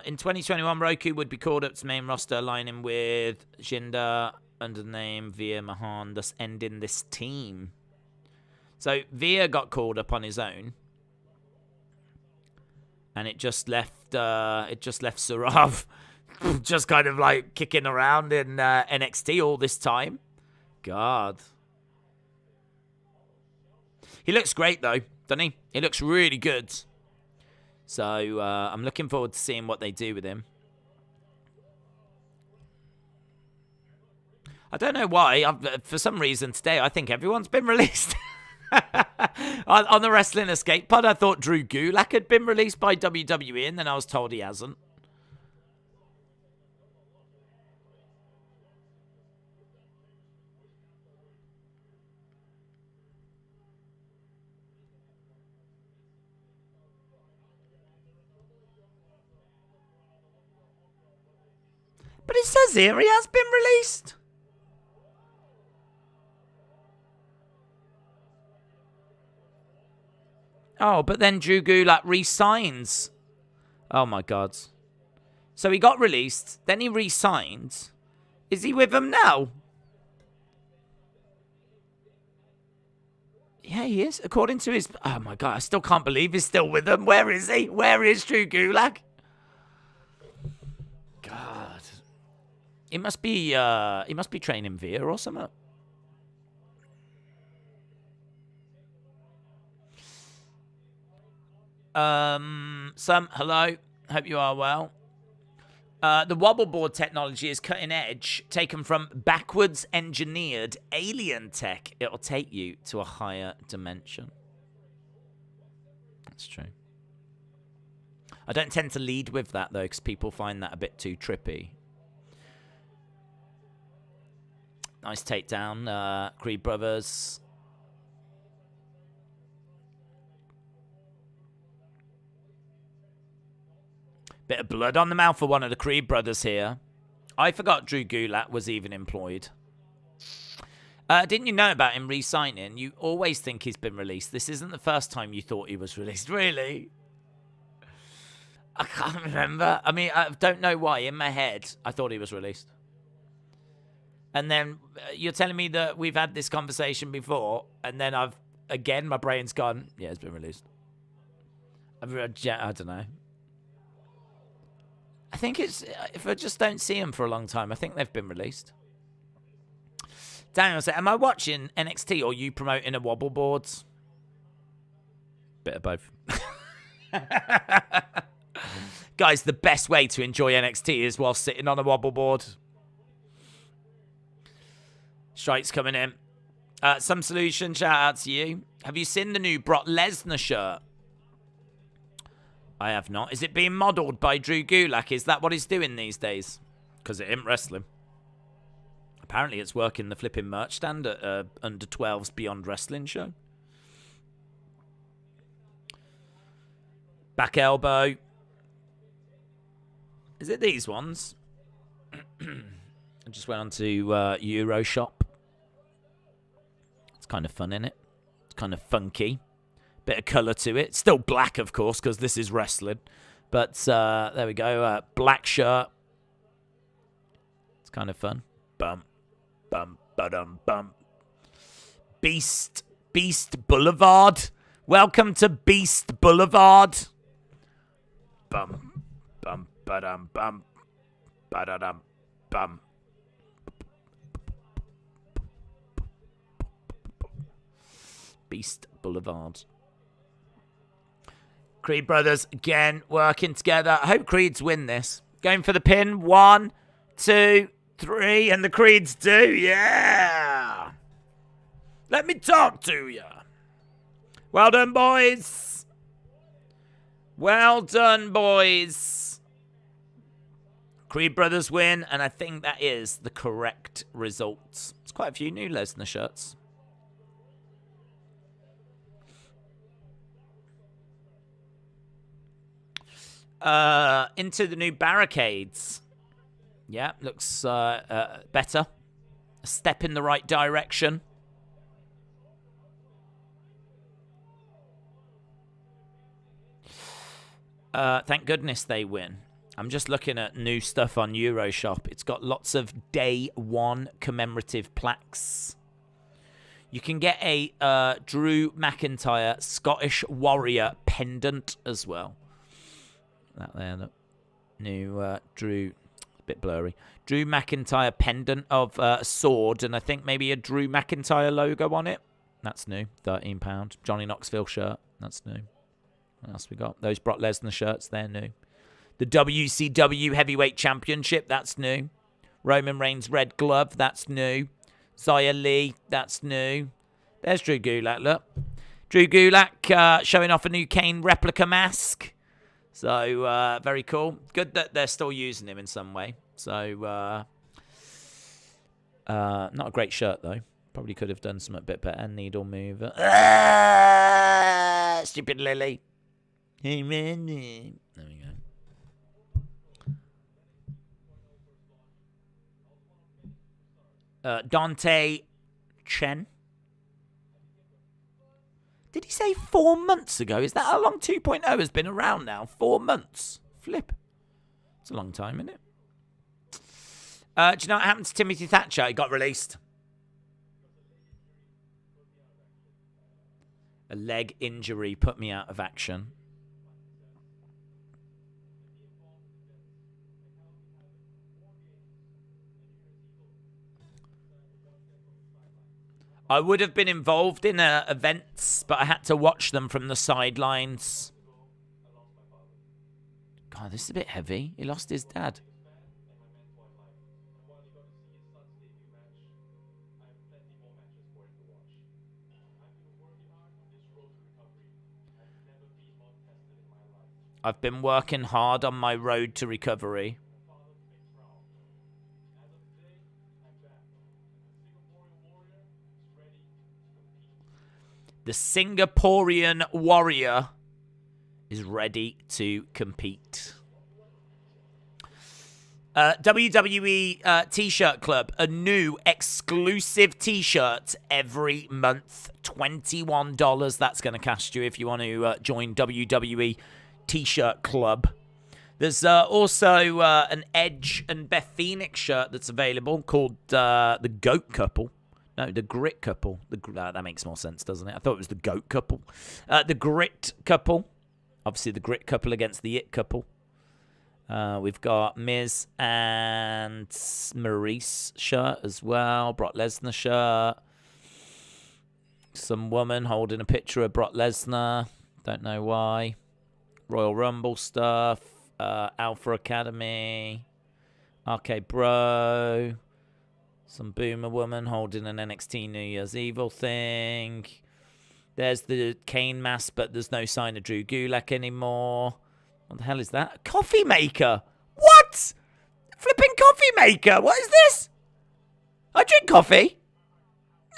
In 2021, Roku would be called up to main roster, aligning with Jinder under the name Veer Mahaan, thus ending this team. So Veer got called up on his own, and it just left Surav just kind of like kicking around in NXT all this time. God, he looks great though, doesn't he? He looks really good. So I'm looking forward to seeing what they do with him. I don't know why. For some reason today, I think everyone's been released. On the Wrestling Escape Pod, I thought Drew Gulak had been released by WWE, and then I was told he hasn't. But it says here he has been released. Oh, but then Drew Gulak re-signs. Oh, my God. So he got released, then he re-signed. Is he with them now? Yeah, he is. According to his... Oh, my God. I still can't believe he's still with them. Where is he? Where is Drew Gulak? God. He must be training Veer or something. Hello. Hope you are well. The wobble board technology is cutting edge, taken from backwards engineered alien tech. It'll take you to a higher dimension. That's true. I don't tend to lead with that, though, because people find that a bit too trippy. Nice takedown, Creed Brothers. Bit of blood on the mouth for one of the Creed brothers here. I forgot Drew Gulak was even employed. Didn't you know about him re-signing? You always think he's been released. This isn't the first time you thought he was released. Really? I can't remember. I mean, I don't know why. In my head, I thought he was released. And then you're telling me that we've had this conversation before, and then my brain's gone, yeah, it's been released. I don't know. I think it's, if I just don't see them for a long time, I think they've been released. Daniel said, am I watching NXT or you promoting a wobble boards? Bit of both. Guys, the best way to enjoy NXT is while sitting on a wobble board. Strikes coming in. Some Solution, shout out to you. Have you seen the new Brock Lesnar shirt? I have not. Is it being modelled by Drew Gulak? Is that what he's doing these days? Because it ain't wrestling. Apparently it's working the flipping merch stand at Under 12's Beyond Wrestling show. Back elbow. Is it these ones? I just went on to Euroshop. It's kind of fun, isn't it? It's kind of funky. Bit of colour to it. Still black, of course, because this is wrestling. But there we go. Black shirt. It's kind of fun. Bum, bum, ba-dum, bum. Beast Boulevard. Welcome to Beast Boulevard. Bum, bum, ba-dum, bum, ba-da-dum, bum. Beast Boulevard. Creed brothers, again, working together. I hope Creeds win this. Going for the pin. 1, 2, 3. And the Creeds do. Yeah. Let me talk to you. Well done, boys. Well done, boys. Creed brothers win. And I think that is the correct result. It's quite a few new Lesnar shirts. Into the new barricades. Yeah, looks better. A step in the right direction. Thank goodness they win. I'm just looking at new stuff on Euroshop. It's got lots of Day 1 commemorative plaques. You can get a Drew McIntyre Scottish Warrior pendant as well. That there, look. New Drew, a bit blurry. Drew McIntyre pendant of a sword, and I think maybe a Drew McIntyre logo on it. That's new, £13. Johnny Knoxville shirt, that's new. What else we got? Those Brock Lesnar shirts, they're new. The WCW Heavyweight Championship, that's new. Roman Reigns red glove, that's new. Xia Li, that's new. There's Drew Gulak, look. Drew Gulak showing off a new Kane replica mask. So, very cool. Good that they're still using him in some way. So, not a great shirt, though. Probably could have done something a bit better. Needle mover. Stupid Lily. Hey, man. There we go. Dante Chen. Did he say 4 months ago? Is that how long 2.0 has been around now? 4 months. Flip. It's a long time, isn't it? Do you know what happened to Timothy Thatcher? He got released. A leg injury put me out of action. I would have been involved in events, but I had to watch them from the sidelines. God, this is a bit heavy. He lost his dad. I've been working hard on my road to recovery. The Singaporean warrior is ready to compete. WWE T-shirt club, a new exclusive T-shirt every month, $21. That's going to cost you if you want to join WWE T-shirt club. There's also an Edge and Beth Phoenix shirt that's available called the Goat Couple. No, the Grit Couple. That makes more sense, doesn't it? I thought it was the Goat Couple. The Grit Couple. Obviously, the Grit Couple against the It Couple. We've got Miz and Maurice shirt as well. Brock Lesnar shirt. Some woman holding a picture of Brock Lesnar. Don't know why. Royal Rumble stuff. Alpha Academy. RK Bro. Some boomer woman holding an NXT New Year's Evil thing. There's the Kane mask, but there's no sign of Drew Gulak anymore. What the hell is that? A coffee maker. What? Flipping coffee maker. What is this? I drink coffee.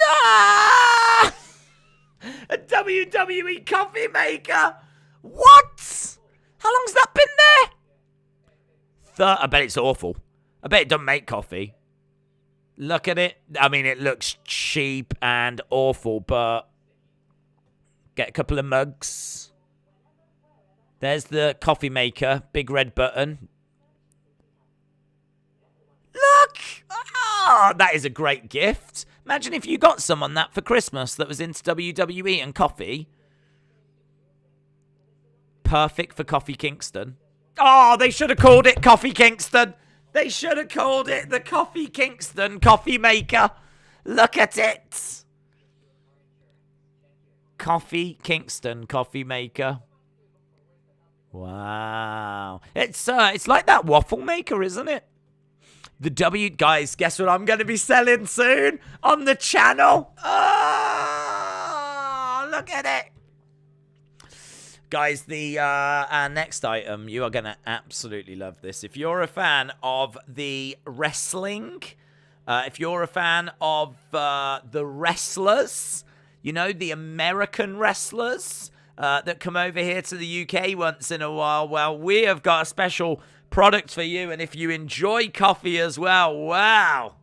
Ah! A WWE coffee maker. What? How long's that been there? I bet it's awful. I bet it doesn't make coffee. Look at it. I mean, it looks cheap and awful, but get a couple of mugs. There's the coffee maker. Big red button. Look! Oh, that is a great gift. Imagine if you got someone that for Christmas that was into WWE and coffee. Perfect for Coffee Kingston. Oh, they should have called it Coffee Kingston. They should have called it the Coffee Kingston Coffee Maker. Look at it. Coffee Kingston Coffee Maker. Wow. It's like that waffle maker, isn't it? Guys, guess what I'm going to be selling soon on the channel? Oh, look at it. Guys, the next item, you are going to absolutely love this. If you're a fan of the wrestling, if you're a fan of the wrestlers, you know, the American wrestlers that come over here to the UK once in a while, well, we have got a special product for you. And if you enjoy coffee as well, wow.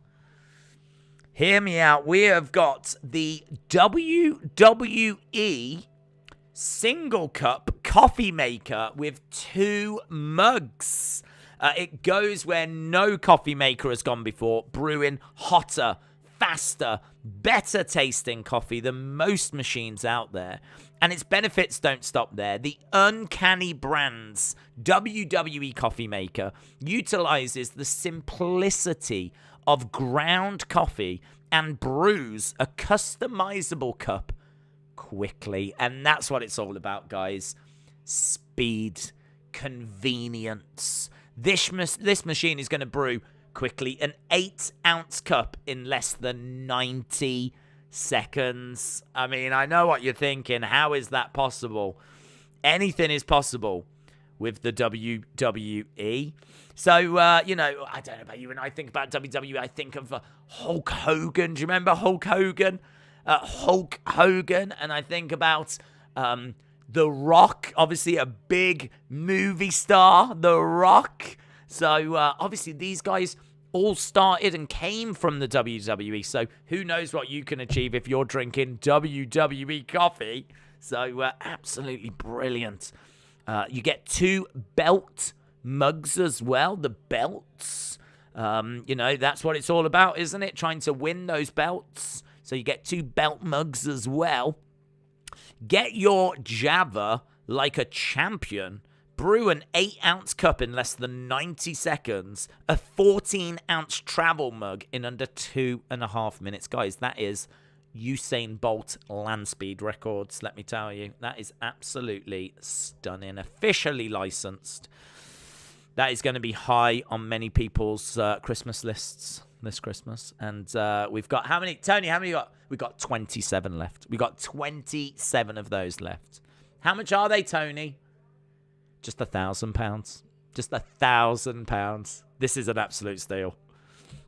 Hear me out. We have got the WWE single cup coffee maker with 2 mugs. It goes where no coffee maker has gone before, brewing hotter, faster, better tasting coffee than most machines out there. And its benefits don't stop there. The Uncanny Brands WWE coffee maker utilizes the simplicity of ground coffee and brews a customizable cup quickly. And that's what it's all about, guys. Speed, convenience. This machine is going to brew quickly an 8-ounce cup in less than 90 seconds. I mean, I know what you're thinking. How is that possible? Anything is possible with the WWE. So, you know, I don't know about you. When I think about WWE, I think of Hulk Hogan. Do you remember Hulk Hogan? Hulk Hogan. And I think about The Rock, obviously a big movie star, The Rock. So, obviously, these guys all started and came from the WWE. So, who knows what you can achieve if you're drinking WWE coffee. So, absolutely brilliant. You get 2 belt mugs as well, the belts. You know, that's what it's all about, isn't it? Trying to win those belts. So, you get 2 belt mugs as well. Get your Java like a champion. Brew an 8-ounce cup in less than 90 seconds. A 14-ounce travel mug in under 2.5 minutes. Guys, that is Usain Bolt land speed records, let me tell you. That is absolutely stunning. Officially licensed. That is going to be high on many people's Christmas lists this Christmas. And we've got, how many, Tony, how many got? We've got 27 left. We've got 27 of those left. How much are they, Tony? Just £1,000. Just £1,000. This is an absolute steal.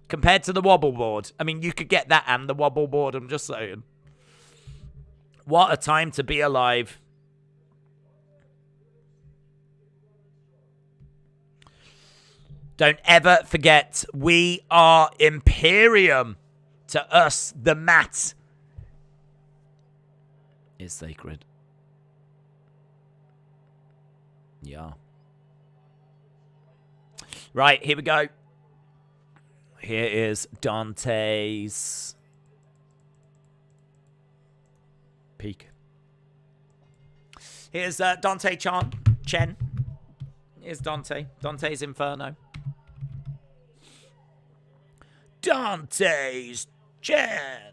Compared to the wobble board. I mean, you could get that and the wobble board, I'm just saying. What a time to be alive. Don't ever forget, we are Imperium. To us, the mat is sacred. Yeah. Right, here we go. Here is Dante's peak. Here's Dante Chen. Here's Dante. Dante's Inferno. Dante's Chen.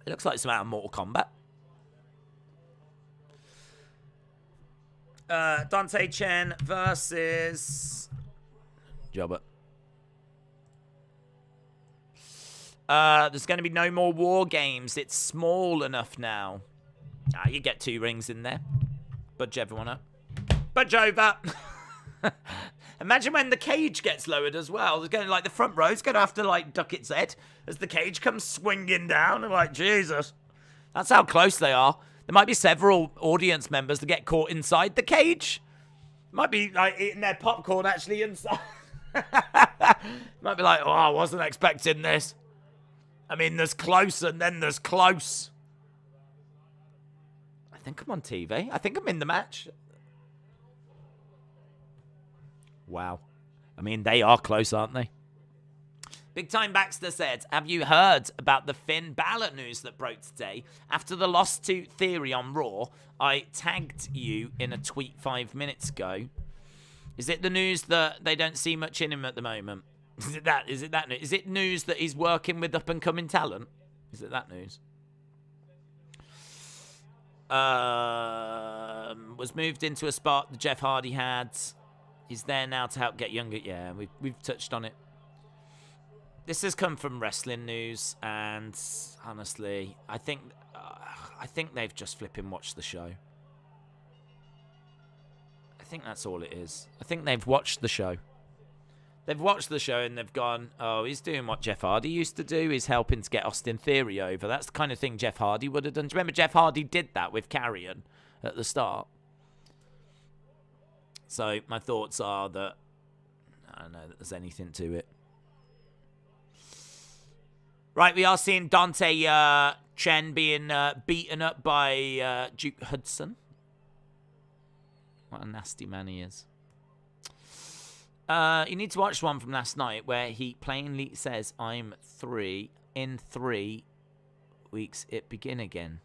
It looks like some out of Mortal Kombat. Dante Chen versus Jobber. There's going to be no more war games. It's small enough now. You get 2 rings in there. Budge everyone up. Budge over. Imagine when the cage gets lowered as well. There's going to, like, the front row's going to have to, like, duck its head as the cage comes swinging down. I'm like, Jesus. That's how close they are. There might be several audience members that get caught inside the cage. Might be, like, eating their popcorn actually inside. Might be like, oh, I wasn't expecting this. I mean, there's close and then there's close. I think I'm on TV. I think I'm in the match. Wow. I mean, they are close, aren't they? Big Time Baxter said, have you heard about the Finn Balor news that broke today? After the loss to Theory on Raw, I tagged you in a tweet 5 minutes ago. Is it the news that they don't see much in him at the moment? Is it that news? Is it news that he's working with up-and-coming talent? Is it that news? Was moved into a spot that Jeff Hardy had. He's there now to help get younger. Yeah, we've touched on it. This has come from wrestling news, and honestly, I think they've just flipping watched the show. I think that's all it is. I think they've watched the show. They've watched the show and they've gone, oh, he's doing what Jeff Hardy used to do. He's helping to get Austin Theory over. That's the kind of thing Jeff Hardy would have done. Do you remember Jeff Hardy did that with Carrion at the start? So my thoughts are that I don't know that there's anything to it. Right, we are seeing Dante Chen being beaten up by Duke Hudson. What a nasty man he is. You need to watch one from last night where he plainly says, I'm 3. In 3 weeks, it begin again.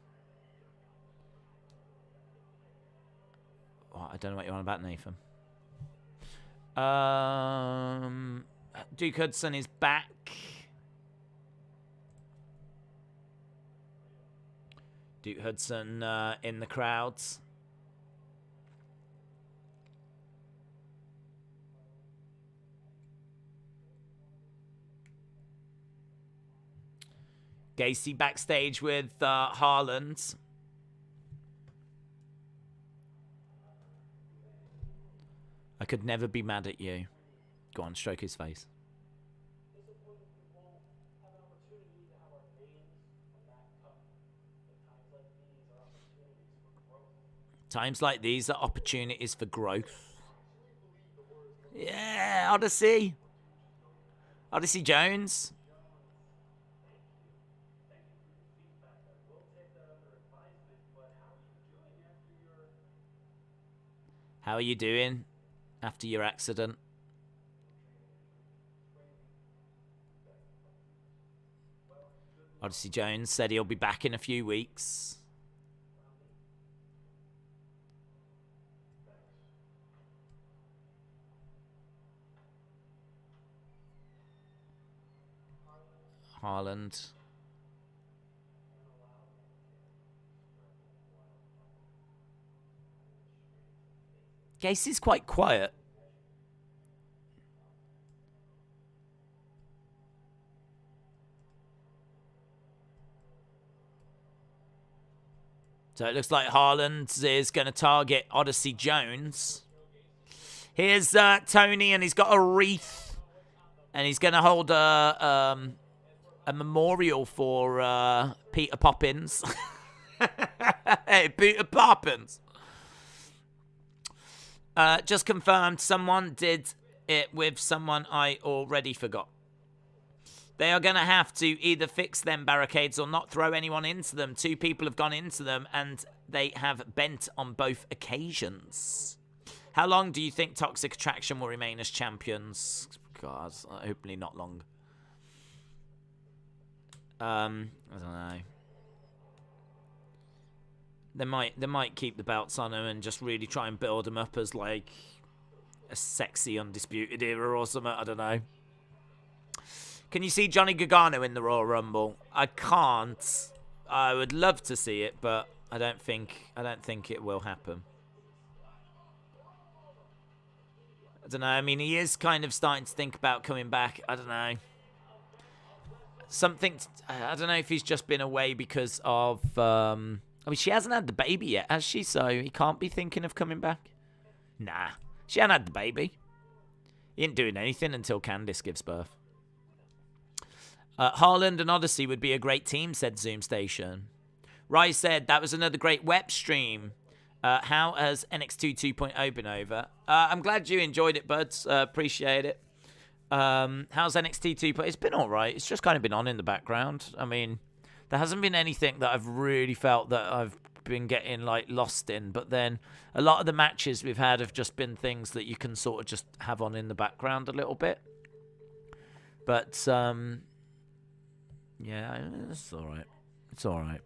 Oh, I don't know what you're on about, Nathan. Duke Hudson is back. Duke Hudson in the crowds. Gacy backstage with Haaland. I could never be mad at you. Go on, stroke his face. Times like these are opportunities for growth. Yeah, Odyssey. Odyssey Jones. How are you doing after your accident? Odyssey Jones said he'll be back in a few weeks. Haaland. Gacy's quite quiet. So it looks like Haaland is going to target Odyssey Jones. Here's Tony, and he's got a wreath. And he's going to hold a memorial for Peter Poppins. Hey, Peter Poppins. Just confirmed someone did it with someone I already forgot. They are going to have to either fix them barricades or not throw anyone into them. 2 people have gone into them, and they have bent on both occasions. How long do you think Toxic Attraction will remain as champions? God, hopefully not long. I don't know. They might keep the belts on them and just really try and build them up as like a sexy Undisputed Era or something. I don't know. Can you see Johnny Gargano in the Royal Rumble? I can't. I would love to see it, but I don't think it will happen. I don't know. I mean, he is kind of starting to think about coming back. I don't know. I don't know if he's just been away because of. I mean, she hasn't had the baby yet, has she? So he can't be thinking of coming back. Nah, she hasn't had the baby. He ain't doing anything until Candice gives birth. Haaland and Odyssey would be a great team, said Zoom Station. Rai said, that was another great web stream. How has NXT 2.0 been over? I'm glad you enjoyed it, buds. Appreciate it. How's NXT 2.0? It's been all right. It's just kind of been on in the background. I mean, there hasn't been anything that I've really felt that I've been getting like lost in. But then a lot of the matches we've had have just been things that you can sort of just have on in the background a little bit. But yeah, it's all right. It's all right.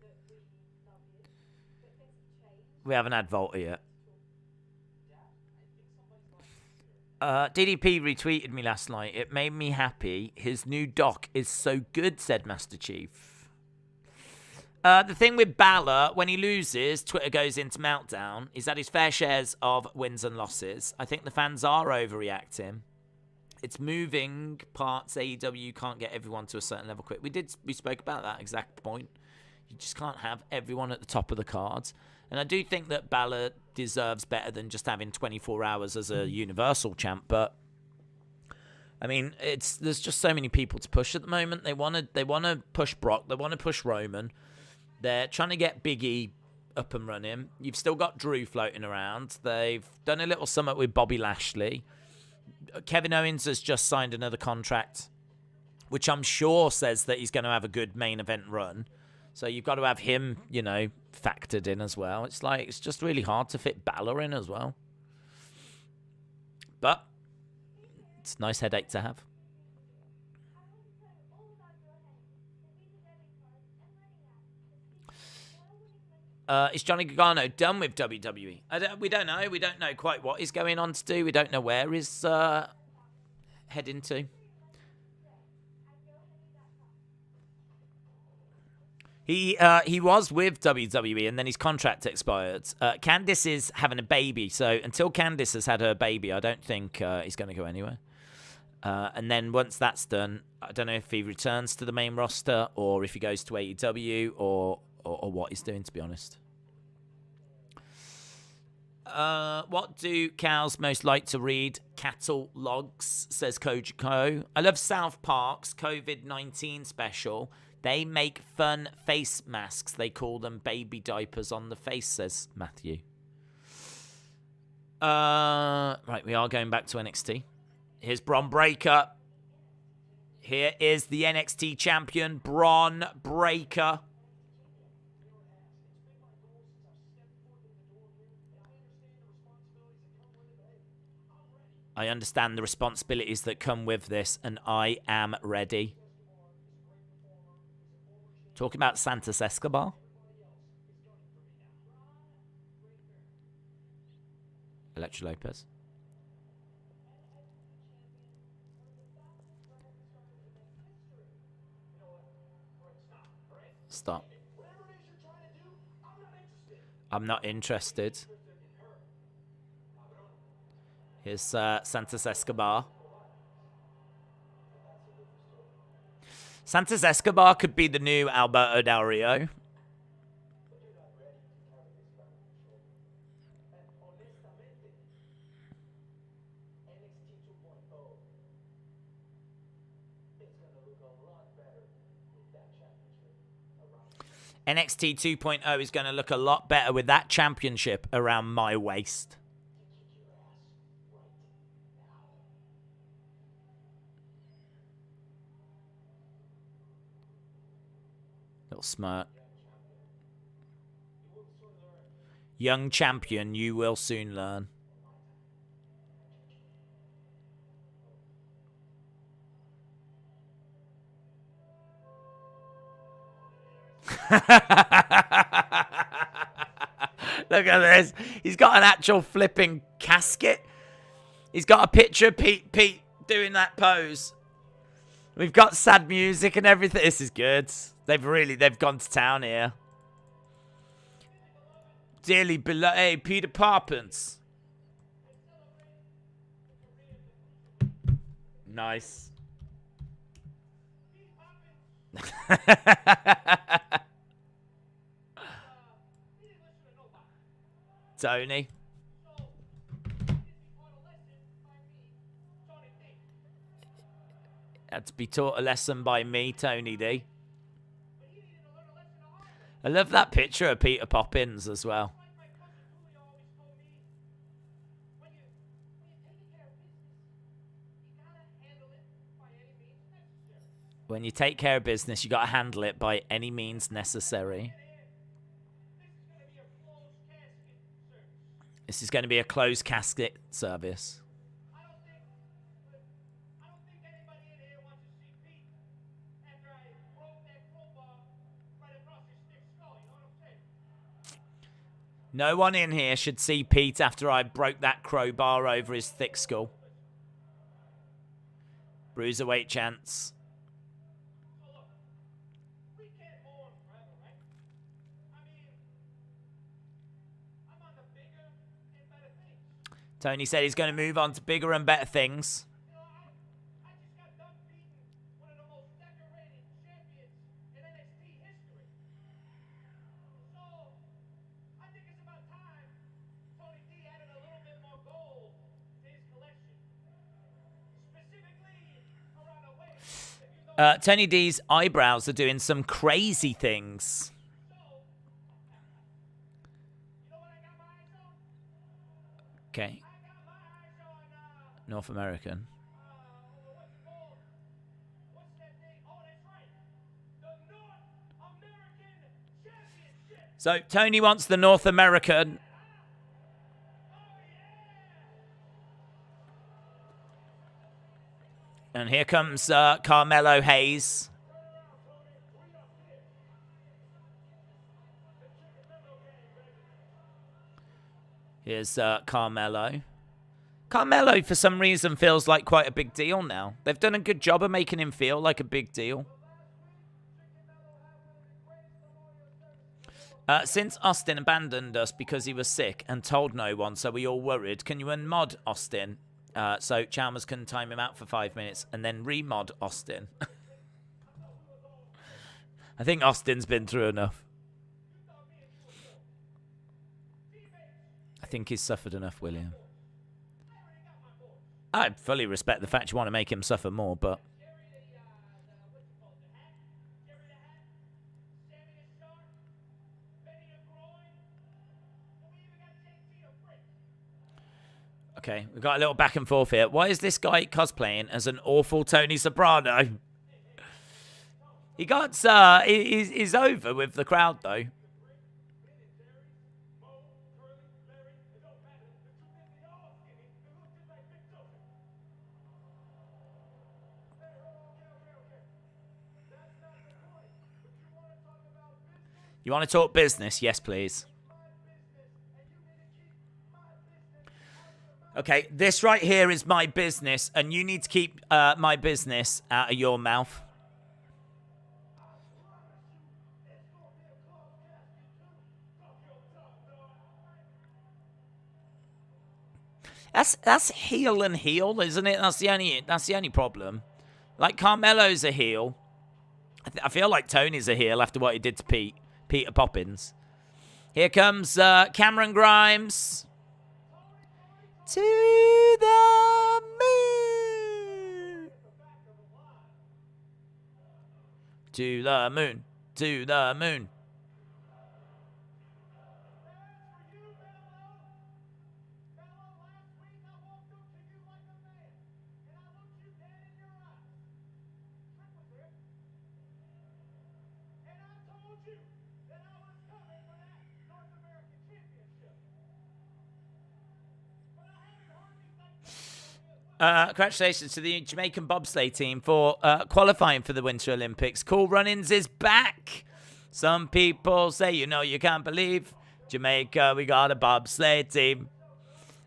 We haven't had Volta yet. DDP retweeted me last night. It made me happy. His new doc is so good, said Master Chief. The thing with Balor, when he loses, Twitter goes into meltdown. He's had his fair shares of wins and losses. I think the fans are overreacting. It's moving parts. AEW can't get everyone to a certain level quick. We spoke about that exact point. You just can't have everyone at the top of the cards. And I do think that Balor deserves better than just having 24 hours as a Universal champ. But I mean, there's just so many people to push at the moment. They want to push Brock. They want to push Roman. They're trying to get Big E up and running. You've still got Drew floating around. They've done a little summit with Bobby Lashley. Kevin Owens has just signed another contract, which I'm sure says that he's going to have a good main event run. So you've got to have him, factored in as well. It's just really hard to fit Balor in as well. But it's a nice headache to have. Is Johnny Gargano done with WWE? We don't know. We don't know quite what he's going on to do. We don't know where he's heading to. He was with WWE and then his contract expired. Candice is having a baby, so until Candice has had her baby, I don't think he's going to go anywhere. And then once that's done, I don't know if he returns to the main roster or if he goes to AEW or what he's doing, to be honest. What do cows most like to read? Cattle logs, says Kojiko. I love South Park's COVID-19 special. They make fun face masks. They call them baby diapers on the face, says Matthew. Right, we are going back to NXT. Here's Bron Breakker. Here is the NXT champion, Bron Breakker. I understand the responsibilities that come with this, and I am ready. Talking about Santos Escobar. Electra Lopez. Stop. I'm not interested. Here's Santos Escobar. Santos Escobar could be the new Alberto Del Rio. NXT 2.0 is going to look a lot better with that championship around my waist. Little smirk. Young champion, you will soon learn. Look at this. He's got an actual flipping casket. He's got a picture of Pete doing that pose. We've got sad music and everything. This is good. They've gone to town here. Dearly beloved. Hey, Peter Poppins. Nice. Tony. Had to be taught a lesson by me, Tony D. I love that picture of Peter Poppins as well. When you take care of business, you got to handle it by any means necessary. This is going to be a closed casket service. No one in here should see Pete after I broke that crowbar over his thick skull. Bruiserweight chance. Tony said he's going to move on to bigger and better things. Tony D's eyebrows are doing some crazy things. Okay. North American. So Tony wants the North American. And here comes Carmelo Hayes. Here's Carmelo. Carmelo, for some reason, feels like quite a big deal now. They've done a good job of making him feel like a big deal. Since Austin abandoned us because he was sick and told no one, so we all worried, can you unmod Austin? So Chalmers can time him out for 5 minutes and then remod Austin. I think Austin's been through enough. I think he's suffered enough, William. I fully respect the fact you want to make him suffer more, but... Okay, we've got a little back and forth here. Why is this guy cosplaying as an awful Tony Soprano? He got, he's over with the crowd, though. You want to talk business? Yes, please. Okay, this right here is my business, and you need to keep my business out of your mouth. That's heel and heel, isn't it? That's the only problem. Like, Carmelo's a heel. I feel like Tony's a heel after what he did to Peter Poppins. Here comes Cameron Grimes. To the moon. To the moon. To the moon. Congratulations to the Jamaican bobsleigh team for qualifying for the Winter Olympics. Cool Runnings is back. Some people say, you can't believe Jamaica, we got a bobsleigh team.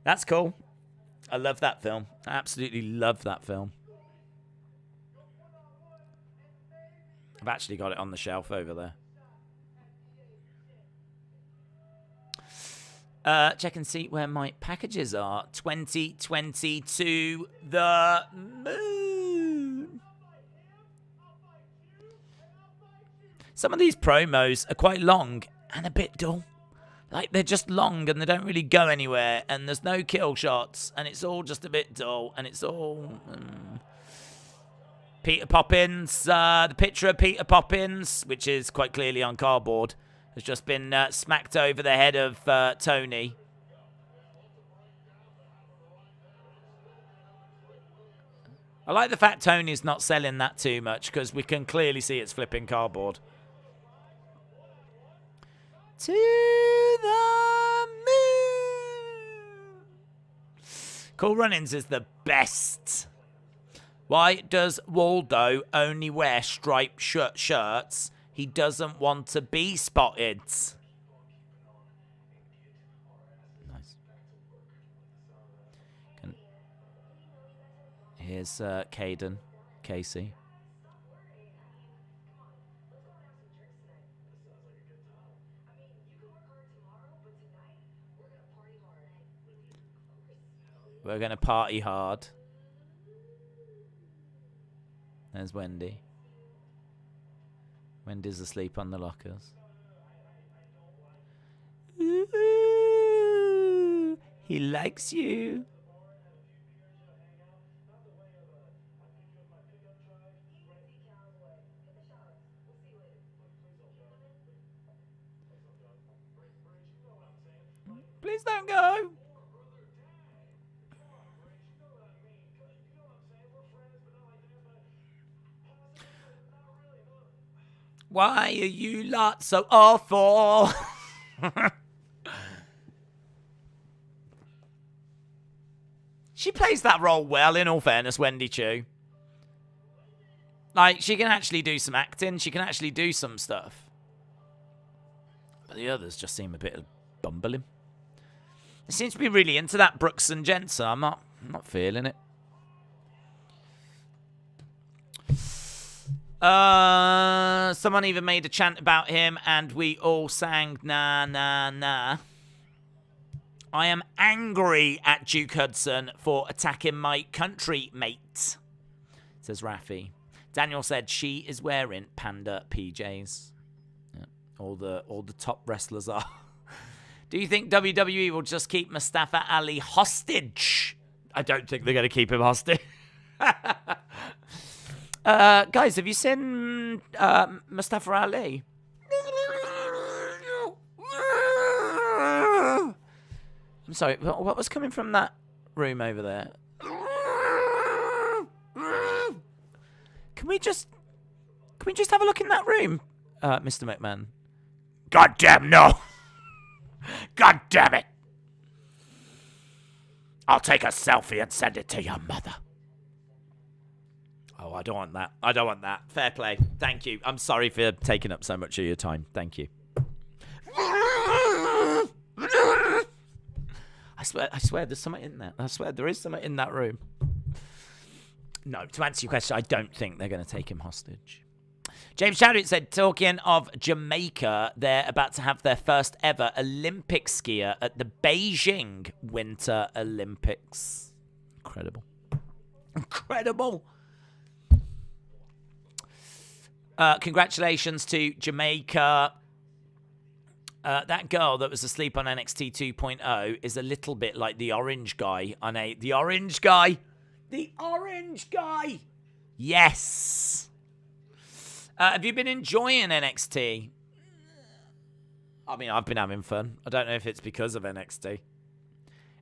That's cool. I love that film. I absolutely love that film. I've actually got it on the shelf over there. Check and see where my packages are. 2022 the moon. Some of these promos are quite long and a bit dull. Like, they're just long and they don't really go anywhere. And there's no kill shots. And it's all just a bit dull. And it's all... Peter Poppins. The picture of Peter Poppins, which is quite clearly on cardboard, has just been smacked over the head of Tony. I like the fact Tony's not selling that too much because we can clearly see it's flipping cardboard. To the moon. Cool Runnings is the best. Why does Waldo only wear striped shirts? He doesn't want to be spotted. Nice. Here's Kayden, Kacy. We're going to party hard. There's Wendy. Wendy's asleep on the lockers. Ooh, he likes you. Please don't go. Why are you lot so awful? She plays that role well, in all fairness, Wendy Chu. Like, she can actually do some acting. She can actually do some stuff. But the others just seem a bit bumbling. They seem to be really into that Brooks and Jensen. I'm not feeling it. Someone even made a chant about him, and we all sang "Na na na." I am angry at Duke Hudson for attacking my country mate, says Rafi. Daniel said she is wearing panda PJs. Yeah, all the top wrestlers are. Do you think WWE will just keep Mustafa Ali hostage? I don't think they're going to keep him hostage. Guys, have you seen Mustafa Ali? I'm sorry, what was coming from that room over there? Can we just have a look in that room, Mr. McMahon? God damn no! God damn it! I'll take a selfie and send it to your mother. Oh, I don't want that. I don't want that. Fair play. Thank you. I'm sorry for taking up so much of your time. Thank you. I swear there's something in there. I swear there is something in that room. No, to answer your question, I don't think they're going to take him hostage. James Chadwick said, talking of Jamaica, they're about to have their first ever Olympic skier at the Beijing Winter Olympics. Incredible. Incredible. Congratulations to Jamaica. That girl that was asleep on NXT 2.0 is a little bit like the orange guy on The orange guy. The orange guy. Yes. Have you been enjoying NXT? I mean, I've been having fun. I don't know if it's because of NXT.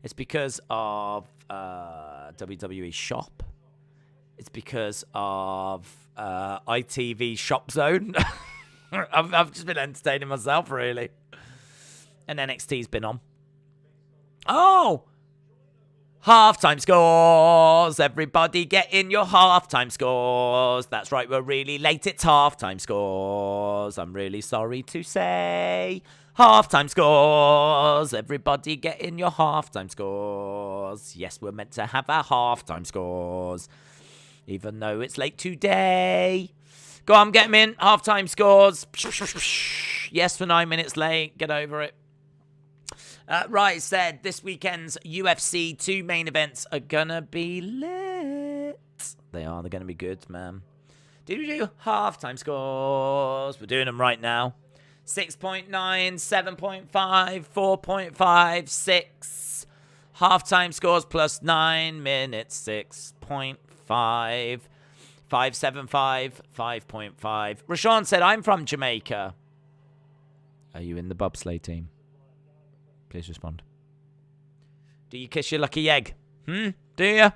It's because of WWE Shop. It's because of ITV Shop Zone. I've just been entertaining myself, really. And NXT's been on. Oh! Halftime scores. Everybody get in your halftime scores. That's right, we're really late. It's halftime scores. I'm really sorry to say. Halftime scores. Everybody get in your halftime scores. Yes, we're meant to have our halftime scores. Even though it's late today. Go on, get them in. Halftime scores. Yes, for 9 minutes late. Get over it. Right, said this weekend's UFC 2 main events are gonna be lit. They are. They're gonna be good, man. Did we do halftime scores? We're doing them right now. 6.9, 7.5, 4.5, 6. Halftime scores plus 9 minutes. 6.5. 5.75, 5.5. Rashawn said, I'm from Jamaica. Are you in the bobsleigh team? Please respond. Do you kiss your lucky egg? Do you?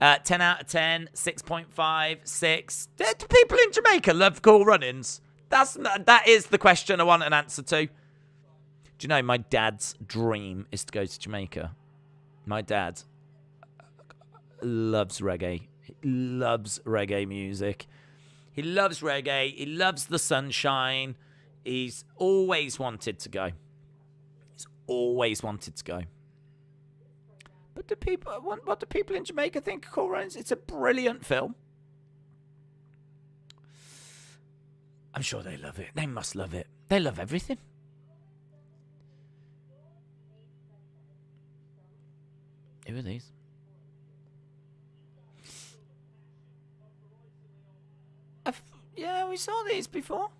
10 out of 10, 6.5, 6. Do people in Jamaica love cool run-ins? That is the question I want an answer to. Do you know my dad's dream is to go to Jamaica? My dad loves reggae. He loves reggae music. He loves reggae. He loves the sunshine. He's always wanted to go. He's always wanted to go. But what do people in Jamaica think of Cool Runnings? It's a brilliant film. I'm sure they love it. They must love it. They love everything. Who are these? Yeah, we saw these before.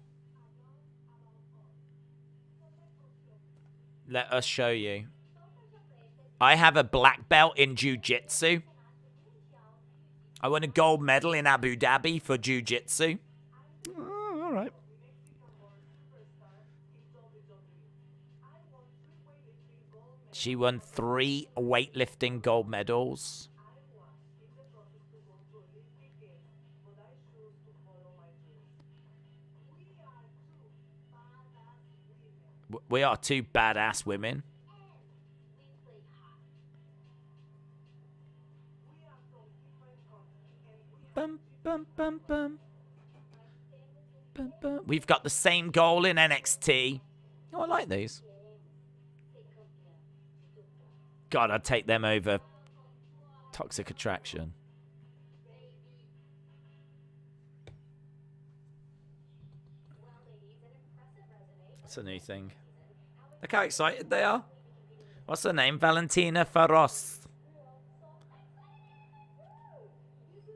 Let us show you. I have a black belt in jiu-jitsu. I won a gold medal in Abu Dhabi for jiu-jitsu. Oh, all right. She won 3 weightlifting gold medals. We are 2 badass women. Bum, bum, bum, bum. Bum, bum. We've got the same goal in NXT. Oh, I like these. God, I'd take them over Toxic Attraction. That's a new thing. Look how excited they are. What's her name? Valentina Faros.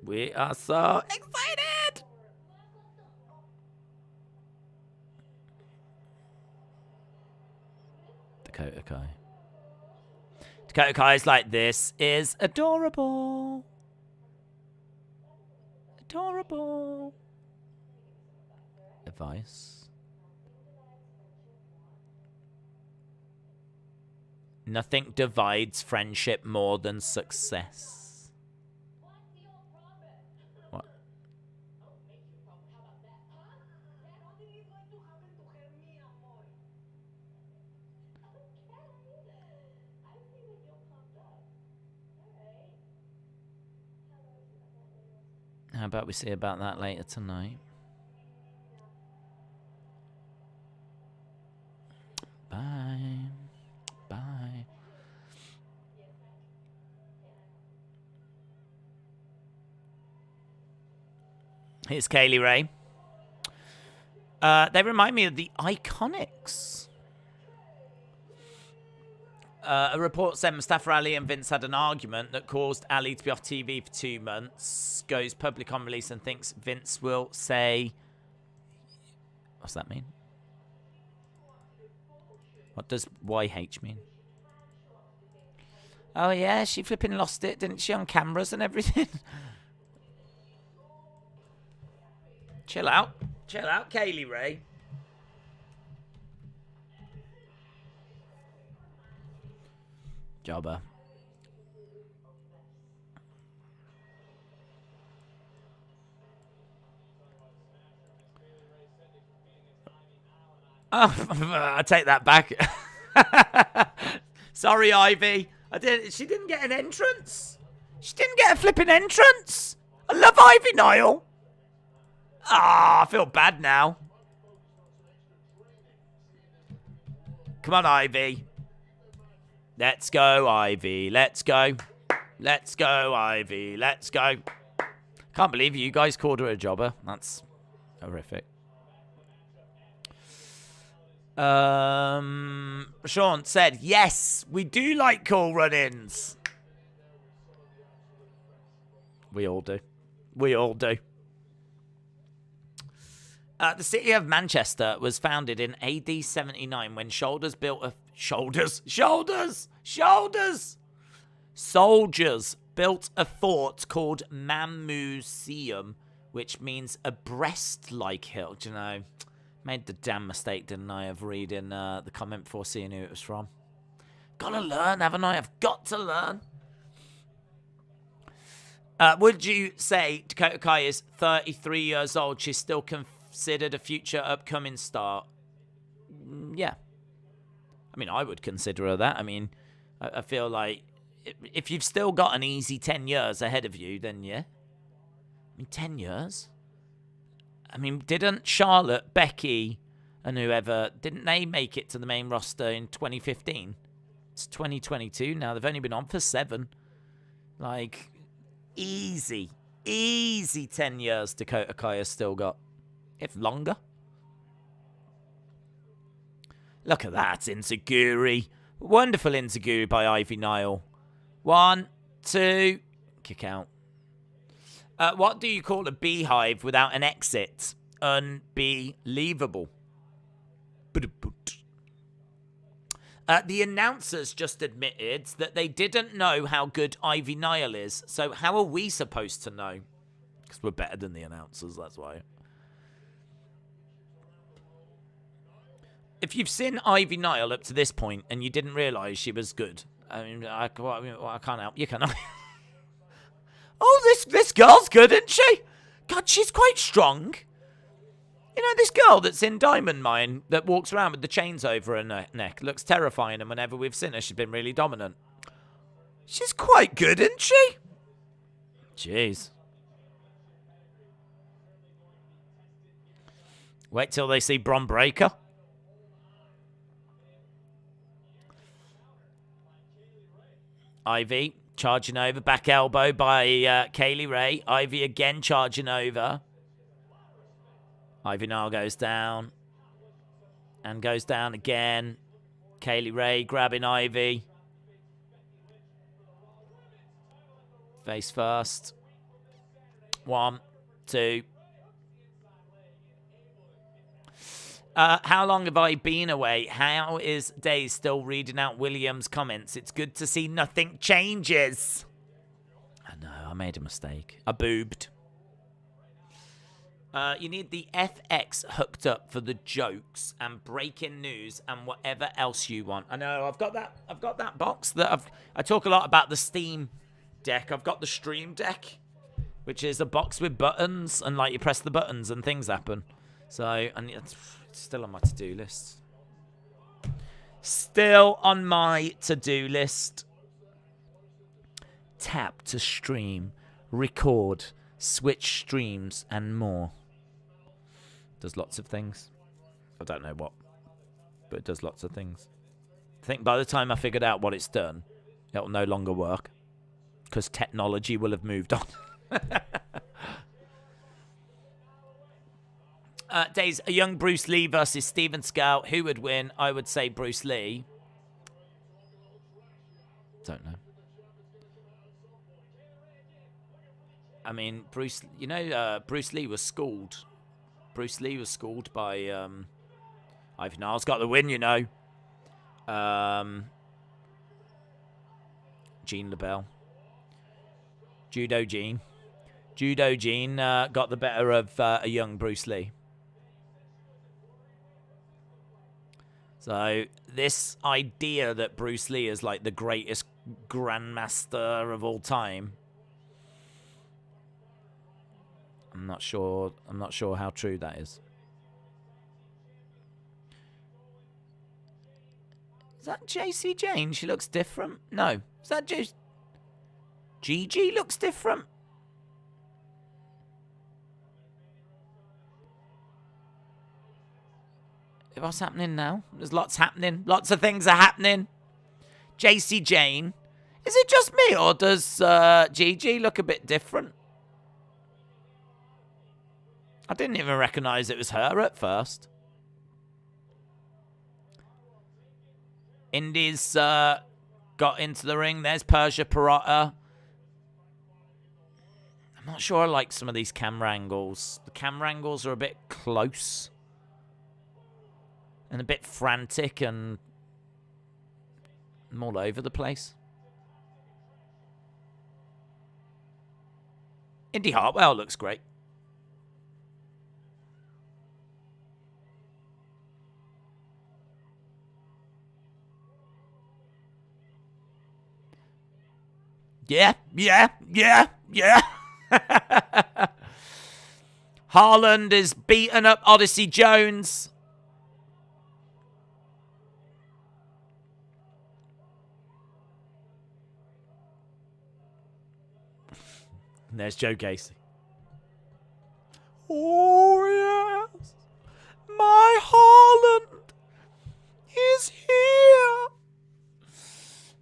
We are so excited. Dakota Kai. Dakota Kai's like, this is adorable. Adorable. Advice. Nothing divides friendship more than success. What? How about we see about that later tonight? Bye. Bye. Here's Kaylee Ray. They remind me of the Iconics. A report said Mustafa Ali and Vince had an argument that caused Ali to be off TV for 2 months. Goes public on release and thinks Vince will say... What's that mean? What does YH mean? Oh, yeah, she flipping lost it, didn't she, on cameras and everything? Chill out. Chill out, Kaylee Ray. Jobber. Oh, I take that back. Sorry, Ivy. She didn't get an entrance. She didn't get a flipping entrance. I love Ivy, Niall. Ah, I feel bad now. Come on, Ivy. Let's go, Ivy. Let's go. Let's go, Ivy. Let's go. Can't believe you guys called her a jobber. That's horrific. Sean said, yes, we do like cool run-ins. We all do. We all do. The city of Manchester was founded in AD 79 when soldiers built a... Soldiers built a fort called Mammuseum, which means a breast-like hill. Do you know... Made the damn mistake, didn't I, of reading the comment before seeing who it was from. Gotta learn, haven't I? I've got to learn. Would you say Dakota Kai is 33 years old? She's still considered a future upcoming star? Yeah. I mean, I would consider her that. I mean, I feel like if you've still got an easy 10 years ahead of you, then yeah. I mean, 10 years? I mean, didn't Charlotte, Becky, and whoever, didn't they make it to the main roster in 2015? It's 2022 now. They've only been on for 7. Like, easy 10 years Dakota Kai has still got, if longer. Look at that, Inzaguri. Wonderful Inzaguri by Ivy Niall. 1, 2, kick out. What do you call a beehive without an exit? Unbelievable. The announcers just admitted that they didn't know how good Ivy Niall is. So how are we supposed to know? Because we're better than the announcers, that's why. If you've seen Ivy Niall up to this point and you didn't realise she was good, I mean, I can't help you, can I? Oh, this girl's good, isn't she? God, she's quite strong. You know, this girl that's in Diamond Mine that walks around with the chains over her neck looks terrifying, and whenever we've seen her, she's been really dominant. She's quite good, isn't she? Jeez. Wait till they see Bron Breakker. Ivy. Charging over, back elbow by Kaylee Ray. Ivy again charging over. Ivy now goes down. And goes down again. Kaylee Ray grabbing Ivy. Face first. 1, 2. How long have I been away? How is Days still reading out Williams' comments? It's good to see nothing changes. I know, I made a mistake. I boobed. You need the FX hooked up for the jokes and breaking news and whatever else you want. I know, I've got that box that I talk a lot about the Steam Deck. I've got the Stream Deck, which is a box with buttons, and like you press the buttons and things happen. So, and it's still on my to-do list. Still on my to-do list. Tap to stream, record, switch streams, and more. Does lots of things. I don't know what, but it does lots of things. I think by the time I figured out what it's done, it'll no longer work, because technology will have moved on. Days, a young Bruce Lee versus Steven Scout. Who would win? I would say Bruce Lee. Don't know. I mean, Bruce Lee was schooled. Bruce Lee was schooled by Ivan Niall's got the win, you know. Gene LaBelle. Judo Gene got the better of a young Bruce Lee. So this idea that Bruce Lee is like the greatest grandmaster of all time, I'm not sure how true that is. Is that Jacey Jayne? She looks different. No. Is that Gigi looks different? What's happening now? There's lots happening. Lots of things are happening. Jacey Jayne. Is it just me, or does Gigi look a bit different? I didn't even recognize it was her at first. Indi's got into the ring. There's Persia Pirotta. I'm not sure I like some of these camera angles. The camera angles are a bit close. And a bit frantic and I'm all over the place. Indi Hartwell looks great. Yeah. Haaland is beaten up Odyssey Jones. And there's Joe Gacy. Oh, yes. My Haaland is here.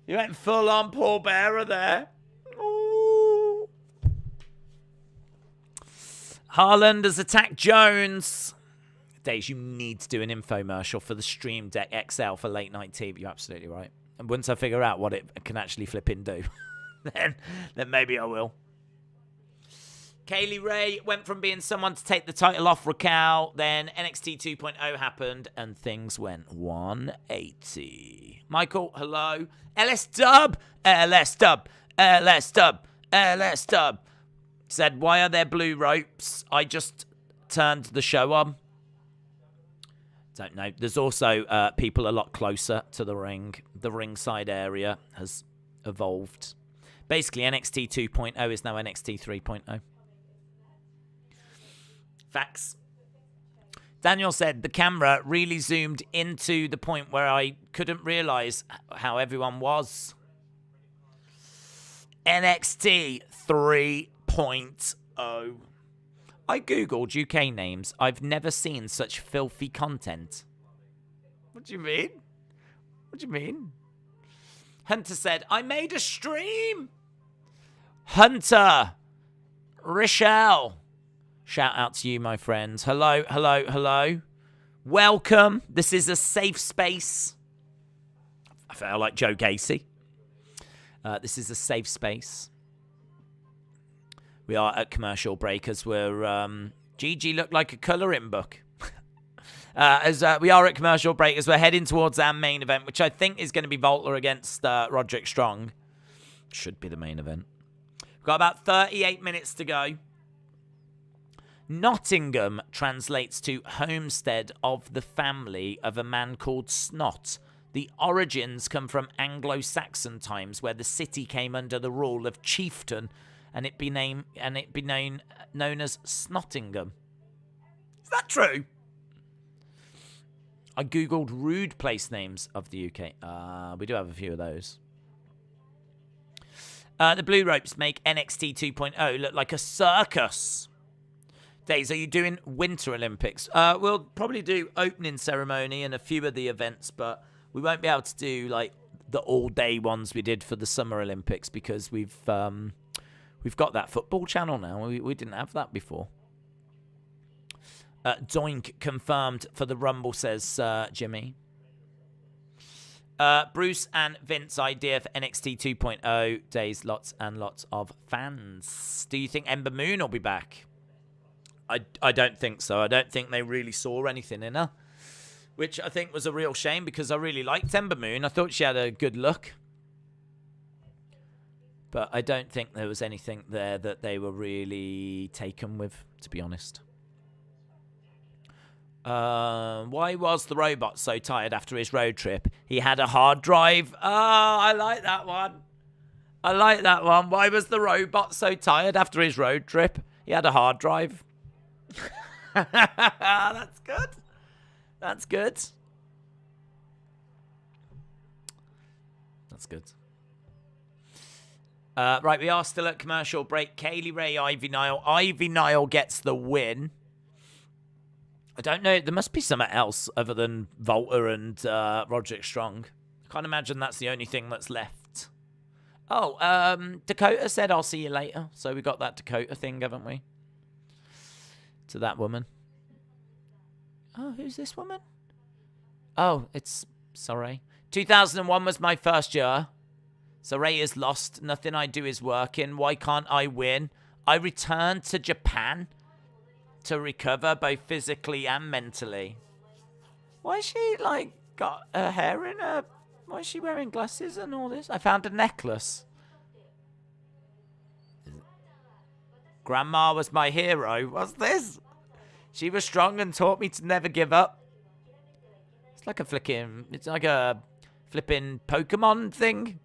You went full on Paul Bearer there. Oh. Haaland has attacked Jones. Days, you need to do an infomercial for the Stream Deck XL for late night TV. You're absolutely right. And once I figure out what it can actually flipping do, then maybe I will. Kaylee Ray went from being someone to take the title off Raquel, then NXT 2.0 happened, and things went 180. Michael, hello. LS Dub. Said, why are there blue ropes? I just turned the show on. Don't know. There's also people a lot closer to the ring. The ringside area has evolved. Basically, NXT 2.0 is now NXT 3.0. Facts. Daniel said the camera really zoomed into the point where I couldn't realize how everyone was. NXT 3.0. I googled UK names. I've never seen such filthy content. What do you mean? What do you mean? Hunter said, I made a stream. Hunter. Rochelle. Shout out to you, my friends. Hello. Welcome. This is a safe space. I feel like Joe Gacy. This is a safe space. We are at commercial break as we're... Gigi looked like a colouring book. We are at commercial break as we're heading towards our main event, which I think is going to be Volta against Roderick Strong. Should be the main event. We've got about 38 minutes to go. Nottingham translates to homestead of the family of a man called Snot. The origins come from Anglo-Saxon times, where the city came under the rule of chieftain, and it be known as Snottingham. Is that true? I googled rude place names of the UK. We do have a few of those. The Blue Ropes make NXT 2.0 look like a circus. Days, are you doing Winter Olympics? We'll probably do opening ceremony and a few of the events, but we won't be able to do like the all-day ones we did for the Summer Olympics because we've got that football channel now. We didn't have that before. Doink confirmed for the Rumble, says Jimmy. Bruce and Vince idea for NXT 2.0. Days, lots and lots of fans. Do you think Ember Moon will be back? I don't think so. I don't think they really saw anything in her, which I think was a real shame because I really liked Ember Moon. I thought she had a good look. But I don't think there was anything there that they were really taken with, to be honest. Why was the robot so tired after his road trip? He had a hard drive. Oh, I like that one. I like that one. Why was the robot so tired after his road trip? He had a hard drive. That's good. That's good. That's good. Right, we are still at commercial break. Kaylee Ray, Ivy Niall. Ivy Niall gets the win. I don't know. There must be something else other than Volta and Roderick Strong. I can't imagine that's the only thing that's left. Oh, Dakota said, I'll see you later. So we got that Dakota thing, haven't we? To that woman. Oh, who's this woman? Oh, it's Saray. 2001 was my first year. Saray is lost. Nothing I do is working. Why can't I win? I returned to Japan to recover both physically and mentally. Why is she, like, got her hair in her... Why is she wearing glasses and all this? I found a necklace. Grandma was my hero. What's this? She was strong and taught me to never give up. It's like a flipping Pokemon thing.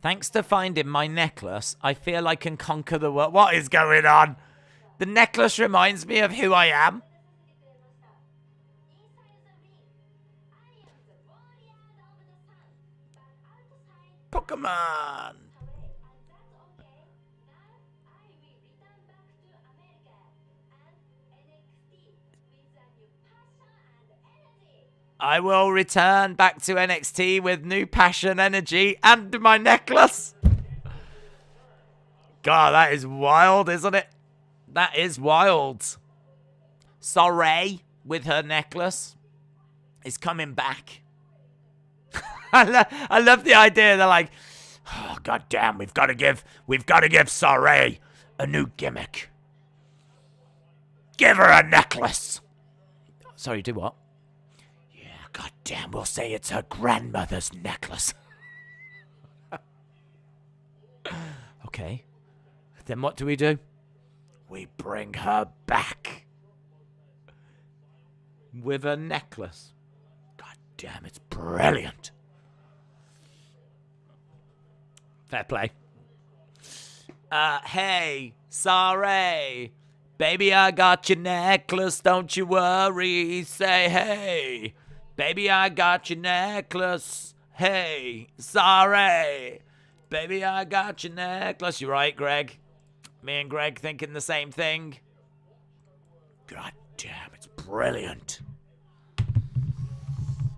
Thanks to finding my necklace, I feel I can conquer the world. What is going on? The necklace reminds me of who I am. Pokemon. I will return back to NXT with new passion, energy, and my necklace. God, that is wild, isn't it? That is wild. Saray, with her necklace, is coming back. I love the idea. They're like, oh, God damn, we've got to give Saray a new gimmick. Give her a necklace. Sorry, do what? God damn, we'll say it's her grandmother's necklace. Okay. Then what do? We bring her back. With a necklace. God damn, it's brilliant. Fair play. Hey, Saray. Baby, I got your necklace, don't you worry. Say hey. Baby, I got your necklace. Hey, sorry. Baby, I got your necklace. You right, Greg? Me and Greg thinking the same thing. God damn, it's brilliant.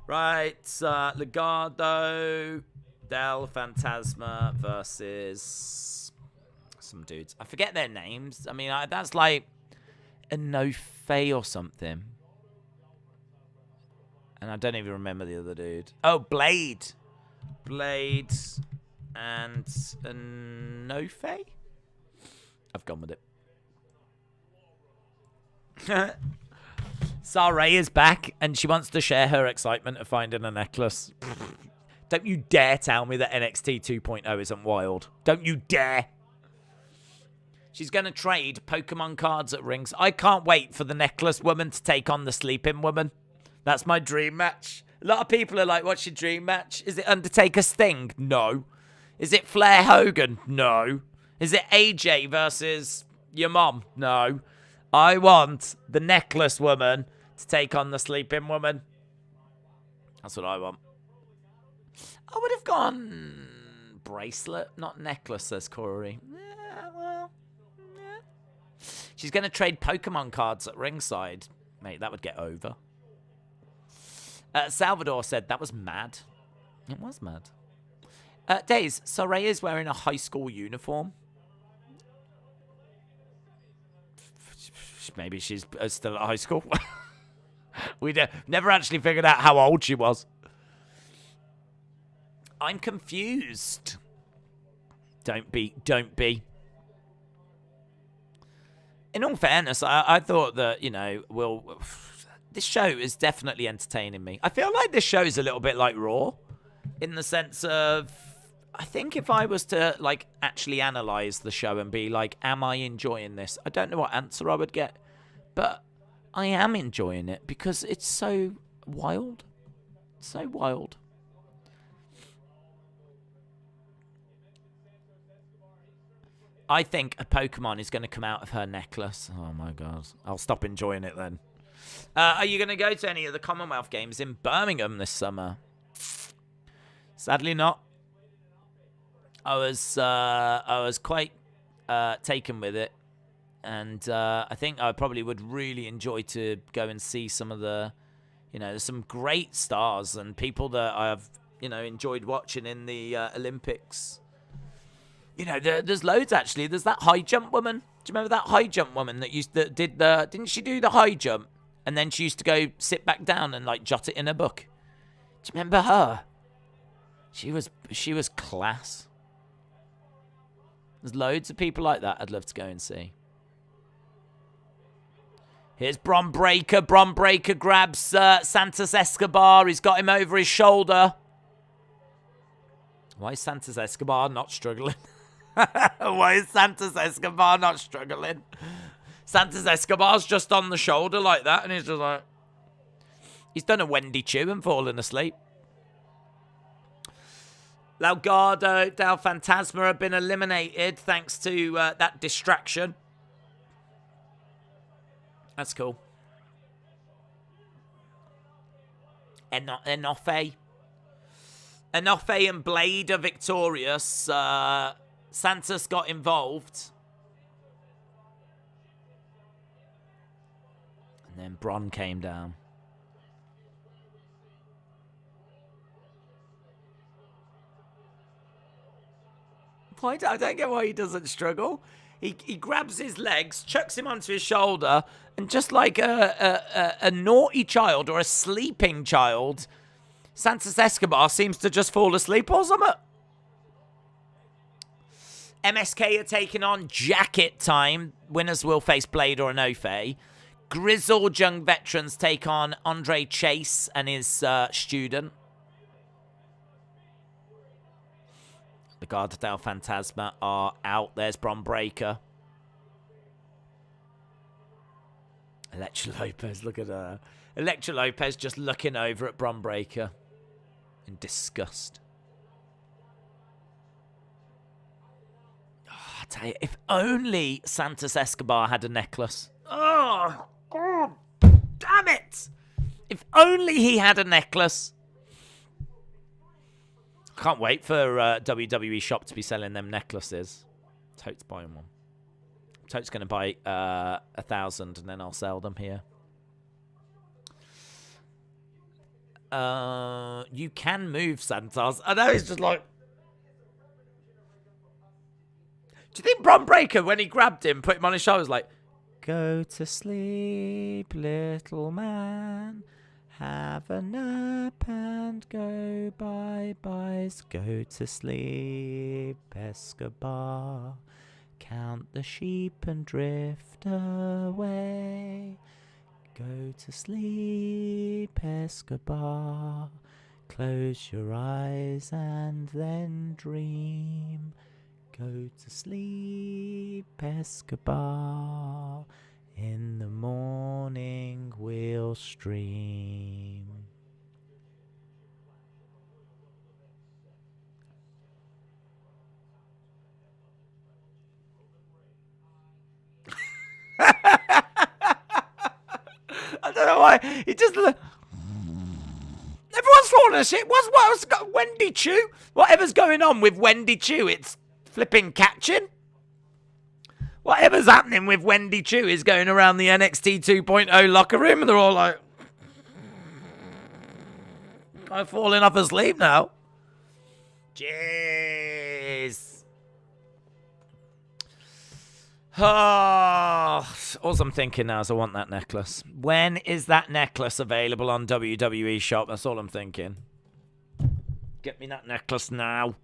Right, Legado, Del Fantasma versus some dudes. I forget their names. I mean, that's like a no-fay or something. And I don't even remember the other dude. Oh, Blade. Blade and No-Fay? I've gone with it. Saray is back, and she wants to share her excitement of finding a necklace. Don't you dare tell me that NXT 2.0 isn't wild. Don't you dare. She's going to trade Pokemon cards at rings. I can't wait for the necklace woman to take on the sleeping woman. That's my dream match. A lot of people are like, what's your dream match? Is it Undertaker Sting? No. Is it Flair Hogan? No. Is it AJ versus your mom? No. I want the necklace woman to take on the sleeping woman. That's what I want. I would have gone bracelet, not necklace, says Corey. Yeah, well, yeah. She's going to trade Pokemon cards at ringside. Mate, that would get over. Salvador said that was mad. It was mad. Days, Saray is wearing a high school uniform. Maybe she's still at high school. We never actually figured out how old she was. I'm confused. Don't be. In all fairness, I thought that, this show is definitely entertaining me. I feel like this show is a little bit like Raw, in the sense of, I think if I was to, actually analyze the show and be like, am I enjoying this? I don't know what answer I would get, but I am enjoying it because it's so wild. So wild. I think a Pokemon is going to come out of her necklace. Oh, my God. I'll stop enjoying it then. Are you going to go to any of the Commonwealth Games in Birmingham this summer? Sadly not. I was quite taken with it. And I think I probably would really enjoy to go and see some of the, there's some great stars and people that I've, enjoyed watching in the Olympics. There's loads actually. There's that high jump woman. Do you remember that high jump woman didn't she do the high jump? And then she used to go sit back down and jot it in a book. Do you remember her? She was class. There's loads of people like that I'd love to go and see. Here's Bron Breakker. Bron Breakker grabs Santos Escobar. He's got him over his shoulder. Why is Santos Escobar not struggling? Why is Santos Escobar not struggling? Santos Escobar's just on the shoulder like that, and he's just like... He's done a Wendy Chu and fallen asleep. Legado del Fantasma have been eliminated thanks to that distraction. That's cool. Enofe and Blade are victorious. Santos got involved. And then Bron came down. I don't get why he doesn't struggle. He grabs his legs, chucks him onto his shoulder, and just like a naughty child or a sleeping child, Santos Escobar seems to just fall asleep or something. MSK are taking on Jacket Time. Winners will face Blade or Enofe. Grizzled young veterans take on Andre Chase and his student. The Legado del Fantasma are out. There's Bron Breakker. Elektra Lopez, look at her. Elektra Lopez just looking over at Bron Breakker in disgust. Oh, I tell you, if only Santos Escobar had a necklace. Oh, God, damn it! If only he had a necklace. Can't wait for WWE Shop to be selling them necklaces. Tote's buying one. Tote's going to buy 1,000 and then I'll sell them here. You can move, Santos. I know, it's just like... Do you think Bron Breakker, when he grabbed him, put him on his shoulders, like, go to sleep, little man. Have a nap and go bye-byes. Go to sleep, Escobar. Count the sheep and drift away. Go to sleep, Escobar. Close your eyes and then dream. Go to sleep, Escobar. In the morning we'll stream. I don't know why. He just... Everyone's falling asleep. What's Wendy Chu? Whatever's going on with Wendy Chu, it's flipping catching. Whatever's happening with Wendy Chu is going around the NXT 2.0 locker room, and they're all like, I'm falling off asleep now. Jeez. All I'm thinking now is I want that necklace. When is that necklace available on WWE Shop? That's all I'm thinking. Get me that necklace now.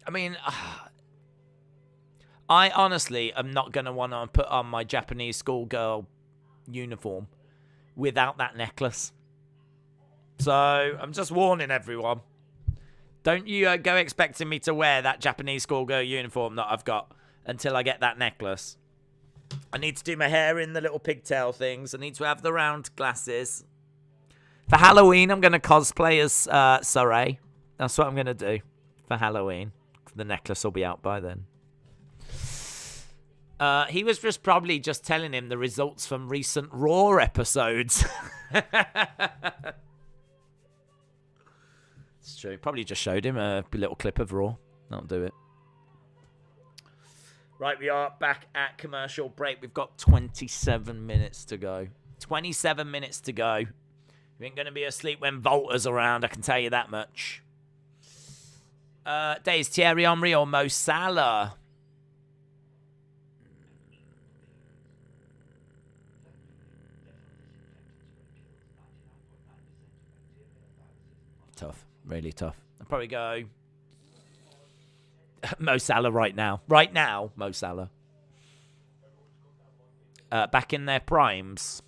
I mean, I honestly am not going to want to put on my Japanese schoolgirl uniform without that necklace. So, I'm just warning everyone. Don't you go expecting me to wear that Japanese schoolgirl uniform that I've got until I get that necklace. I need to do my hair in the little pigtail things. I need to have the round glasses. For Halloween, I'm going to cosplay as Shirai. That's what I'm going to do for Halloween. The necklace will be out by then. He was just probably just telling him the results from recent Raw episodes. It's true. Probably just showed him a little clip of Raw. That'll do it. Right, we are back at commercial break. We've got 27 minutes to go. 27 minutes to go. You ain't going to be asleep when Volta's around, I can tell you that much. Days Thierry Henry or Mo Salah? Tough. Really tough. I'll probably go Mo Salah right now. Right now, Mo Salah. Back in their primes.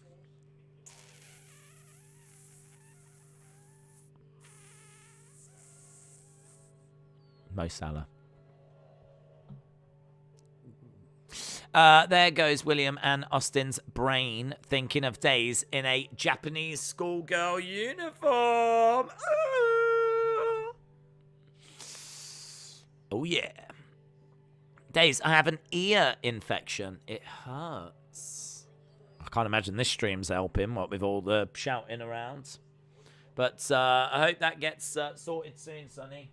Mo Salah. There goes William and Austin's brain thinking of Days in a Japanese schoolgirl uniform. Oh, yeah. Days, I have an ear infection. It hurts. I can't imagine this stream's helping, what with all the shouting around. But I hope that gets sorted soon, Sonny.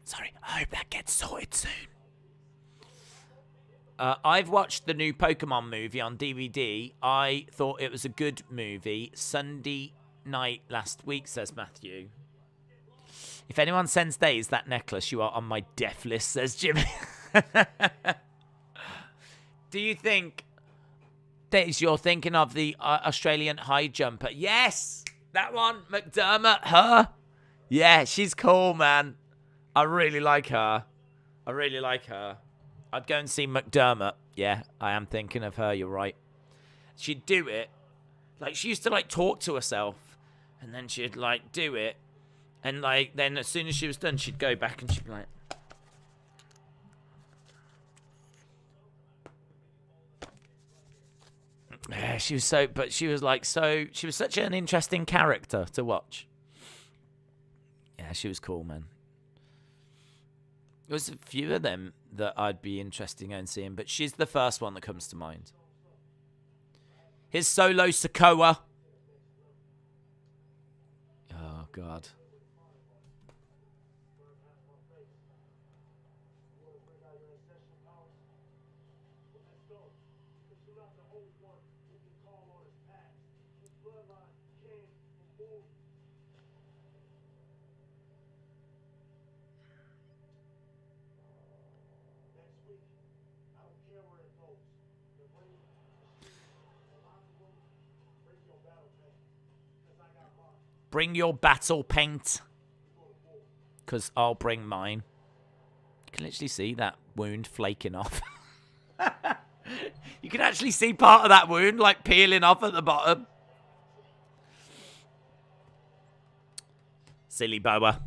Sorry, I hope that gets sorted soon. I've watched the new Pokemon movie on DVD. I thought it was a good movie. Sunday night last week, says Matthew. If anyone sends Days that necklace, you are on my death list, says Jimmy. Do you think, Days, you're thinking of the Australian high jumper? Yes! That one, McDermott, her. Yeah, she's cool, man. I really like her. I really like her. I'd go and see McDermott. Yeah, I am thinking of her. You're right. She'd do it. Like, she used to, like, talk to herself. And then she'd, like, do it. And, like, then as soon as she was done, she'd go back and she'd be like... Yeah, she was so... But she was, like, so... She was such an interesting character to watch. Yeah, she was cool, man. There's a few of them that I'd be interested in seeing, but she's the first one that comes to mind. Here's Solo Sikoa. Oh, God. Bring your battle paint. Because I'll bring mine. You can literally see that wound flaking off. You can actually see part of that wound, like, peeling off at the bottom. Silly boa.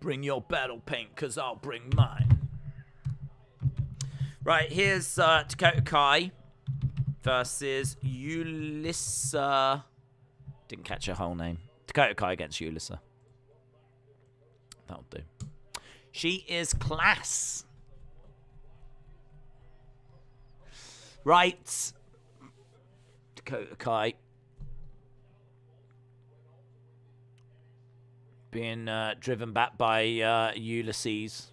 Bring your battle paint, because I'll bring mine. Right, here's Dakota Kai versus Ulissa. Didn't catch her whole name. Dakota Kai against Ulissa. That'll do. She is class. Right. Dakota Kai. Being driven back by Ulysses.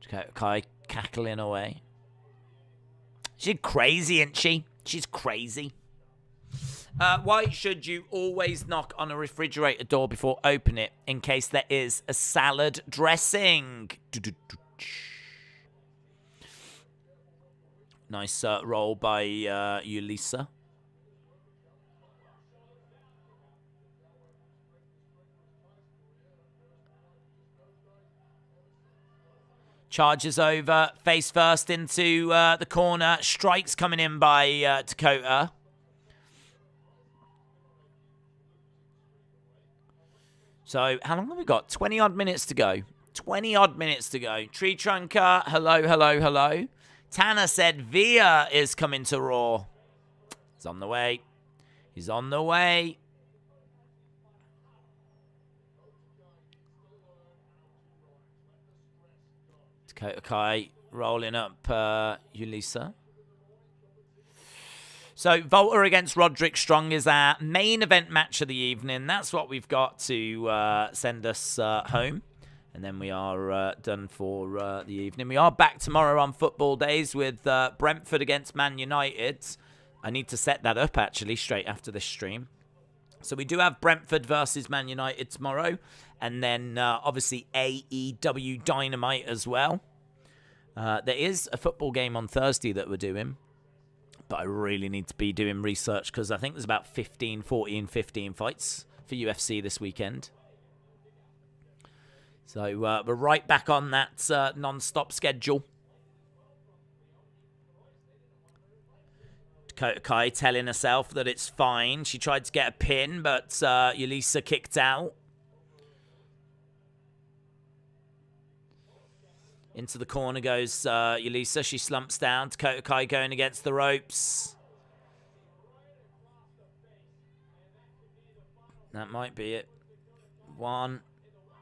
Dakota Kai cackling away. She's crazy, isn't she? She's crazy. Why should you always knock on a refrigerator door before opening it in case there is a salad dressing? Nice roll by Ulisa. Charges over, face first into the corner. Strikes coming in by Dakota. So, how long have we got? 20-odd minutes to go. 20-odd minutes to go. Tree Trunker, hello, hello, hello. Tanner said Veer is coming to Raw. He's on the way. He's on the way. Dakota Kai rolling up Ulisa. So, Volta against Roderick Strong is our main event match of the evening. That's what we've got to send us home. And then we are done for the evening. We are back tomorrow on Football Days with Brentford against Man United. I need to set that up, actually, straight after this stream. So we do have Brentford versus Man United tomorrow. And then, obviously, AEW Dynamite as well. There is a football game on Thursday that we're doing. But I really need to be doing research because I think there's about 15 fights for UFC this weekend. So we're right back on that non-stop schedule. Dakota Kai telling herself that it's fine. She tried to get a pin, but Ulisa kicked out. Into the corner goes Ulisa. She slumps down. Dakota Kai going against the ropes. That might be it. One.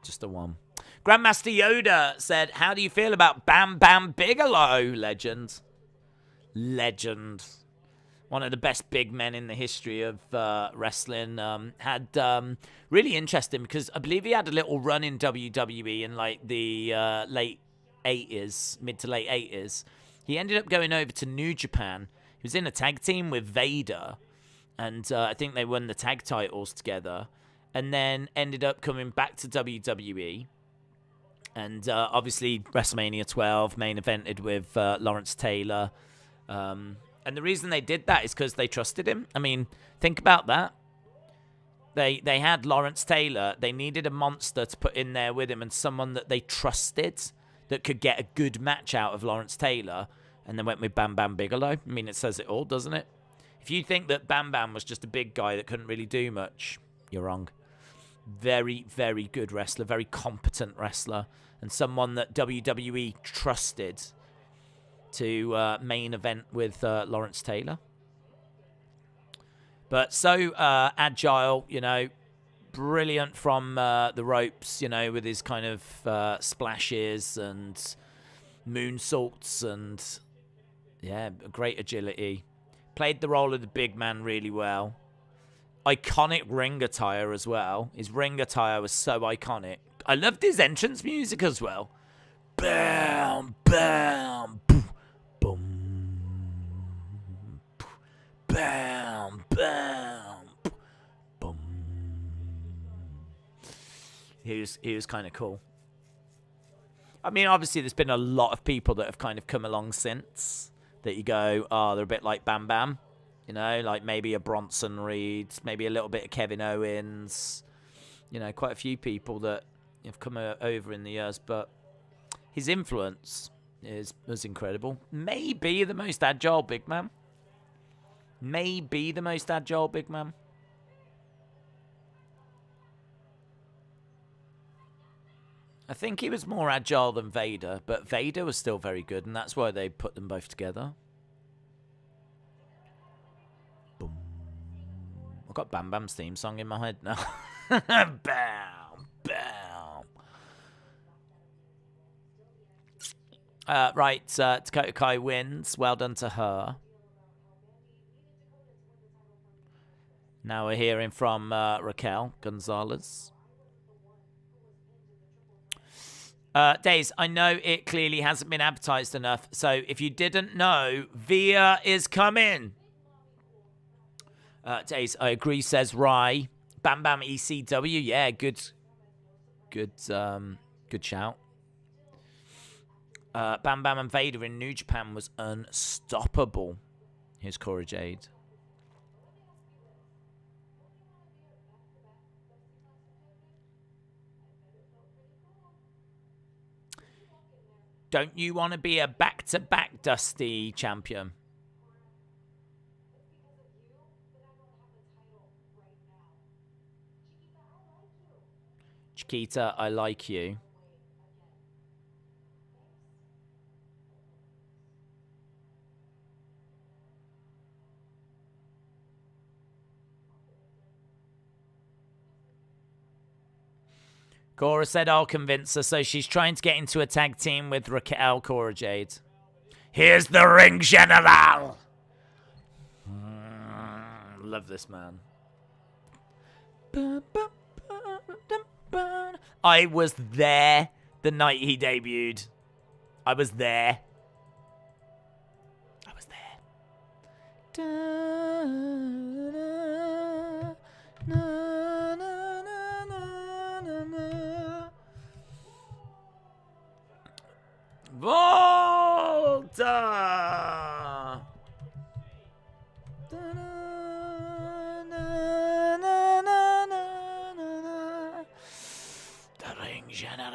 Just a one. Grandmaster Yoda said, how do you feel about Bam Bam Bigelow? Legend. Legend. One of the best big men in the history of wrestling. Had really interesting because I believe he had a little run in WWE in like the late 80s, mid to late 80s. He ended up going over to New Japan. He was in a tag team with Vader, and I think they won the tag titles together, and then ended up coming back to WWE, and obviously WrestleMania 12 main evented with Lawrence Taylor, and the reason they did that is because they trusted him. I mean, think about that. They had Lawrence Taylor. They needed a monster to put in there with him and someone that they trusted that could get a good match out of Lawrence Taylor, and then went with Bam Bam Bigelow. I mean, it says it all, doesn't it? If you think that Bam Bam was just a big guy that couldn't really do much, you're wrong. Very, very good wrestler, very competent wrestler, and someone that WWE trusted to main event with Lawrence Taylor. But so agile, you know, brilliant from the ropes, you know, with his kind of splashes and moonsaults and, yeah, great agility. Played the role of the big man really well. Iconic ring attire as well. His ring attire was so iconic. I loved his entrance music as well. Bam, bam, boom, boom, bam, bam. He was kind of cool. I mean, obviously, there's been a lot of people that have kind of come along since that you go, oh, they're a bit like Bam Bam. You know, like maybe a Bronson Reed, maybe a little bit of Kevin Owens. You know, quite a few people that have come over in the years. But his influence was incredible. Maybe the most agile big man. Maybe the most agile big man. I think he was more agile than Vader, but Vader was still very good, and that's why they put them both together. Boom. I've got Bam Bam's theme song in my head now. Bam, bam. Right, Dakota Kai wins. Well done to her. Now we're hearing from Raquel Gonzalez. Days, I know it clearly hasn't been advertised enough, so if you didn't know, Veer is coming. Days, I agree, says Rye. Bam Bam ECW, yeah, good shout. Bam Bam and Vader in New Japan was unstoppable. Here's Cora Jade. Don't you want to be a back-to-back Dusty champion? Chiquita, I like you. Cora said I'll convince her, so she's trying to get into a tag team with Raquel, Cora Jade. Here's the ring general! Love this man. I was there the night he debuted. I was there. Volta! The ring general.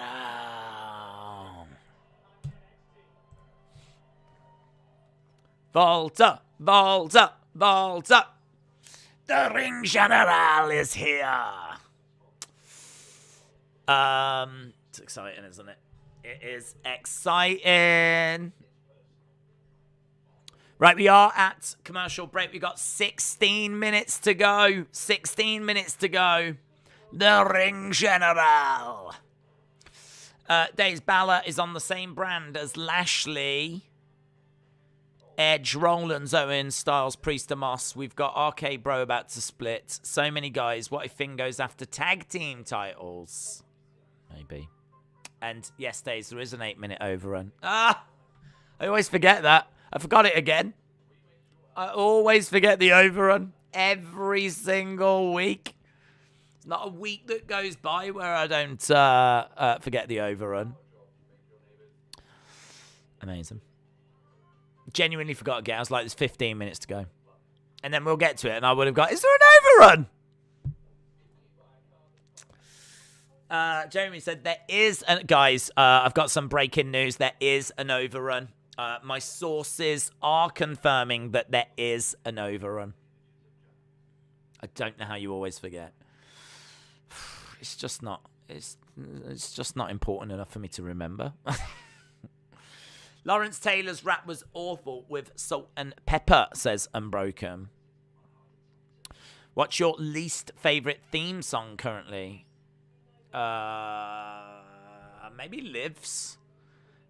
Volta! Volta! Volta! The ring general is here. It's exciting, isn't it? It is exciting. Right, we are at commercial break. We've got 16 minutes to go. 16 minutes to go. The Ring General. Days Balor is on the same brand as Lashley, Edge, Rollins, Owens, Styles, Priest, and Moss. We've got RK Bro about to split. So many guys. What if Finn goes after tag team titles? Maybe. And yes, Days, there is an 8-minute overrun. I always forget that. I forgot it again. I always forget the overrun. Every single week. It's not a week that goes by where I don't forget the overrun. Amazing. Genuinely forgot again. I was like, there's 15 minutes to go. And then we'll get to it, and I would have got, is there an overrun? Jeremy said there is, guys, I've got some breaking news. There is an overrun. My sources are confirming that there is an overrun. I don't know how you always forget. It's just not. It's just not important enough for me to remember. Lawrence Taylor's rap was awful with salt and pepper, says Unbroken. What's your least favorite theme song currently? Maybe Liv's.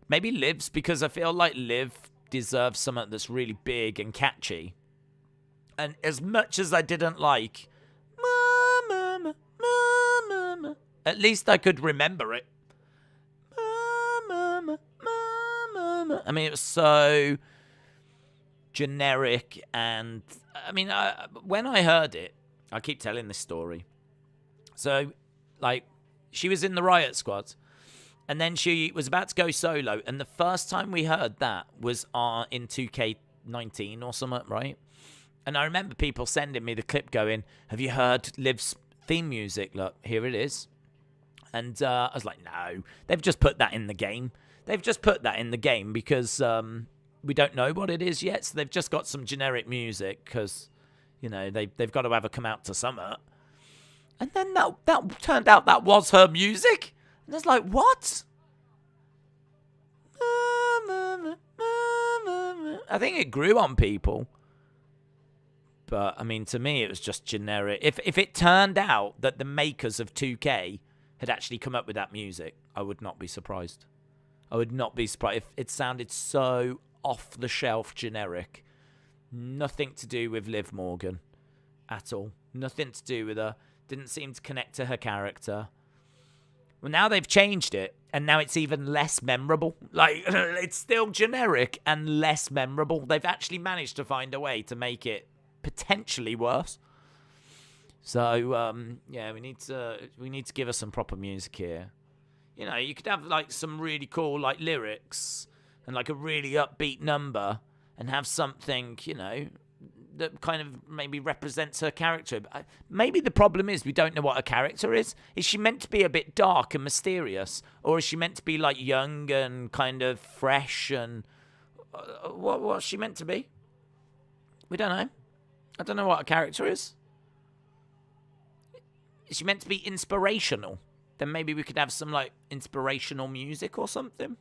Maybe Liv's, because I feel like Liv deserves something that's really big and catchy. And as much as I didn't like, at least I could remember it. I mean, it was so generic, and I mean, when I heard it, I keep telling this story. So, like, she was in the Riot Squad, and then she was about to go solo, and the first time we heard that was in 2K19 or something, right? And I remember people sending me the clip going, have you heard Liv's theme music? Look, here it is. And I was like, no, they've just put that in the game. They've just put that in the game because we don't know what it is yet, so they've just got some generic music because, you know, they've got to have her come out to Summit. And then that turned out that was her music. And I was like, what? I think it grew on people. But, I mean, to me, it was just generic. If it turned out that the makers of 2K had actually come up with that music, I would not be surprised. I would not be surprised if it sounded so off-the-shelf generic. Nothing to do with Liv Morgan at all. Nothing to do with her. Didn't seem to connect to her character. Well, now they've changed it, and now it's even less memorable. Like, it's still generic and less memorable. They've actually managed to find a way to make it potentially worse. So yeah, we need to give us some proper music here. You know, you could have like some really cool like lyrics and like a really upbeat number, and have something, you know, that kind of maybe represents her character. Maybe the problem is we don't know what her character is. Is she meant to be a bit dark and mysterious, or is she meant to be like young and kind of fresh? And what's she meant to be? We don't know. I don't know what her character is. Is she meant to be inspirational? Then maybe we could have some like inspirational music or something.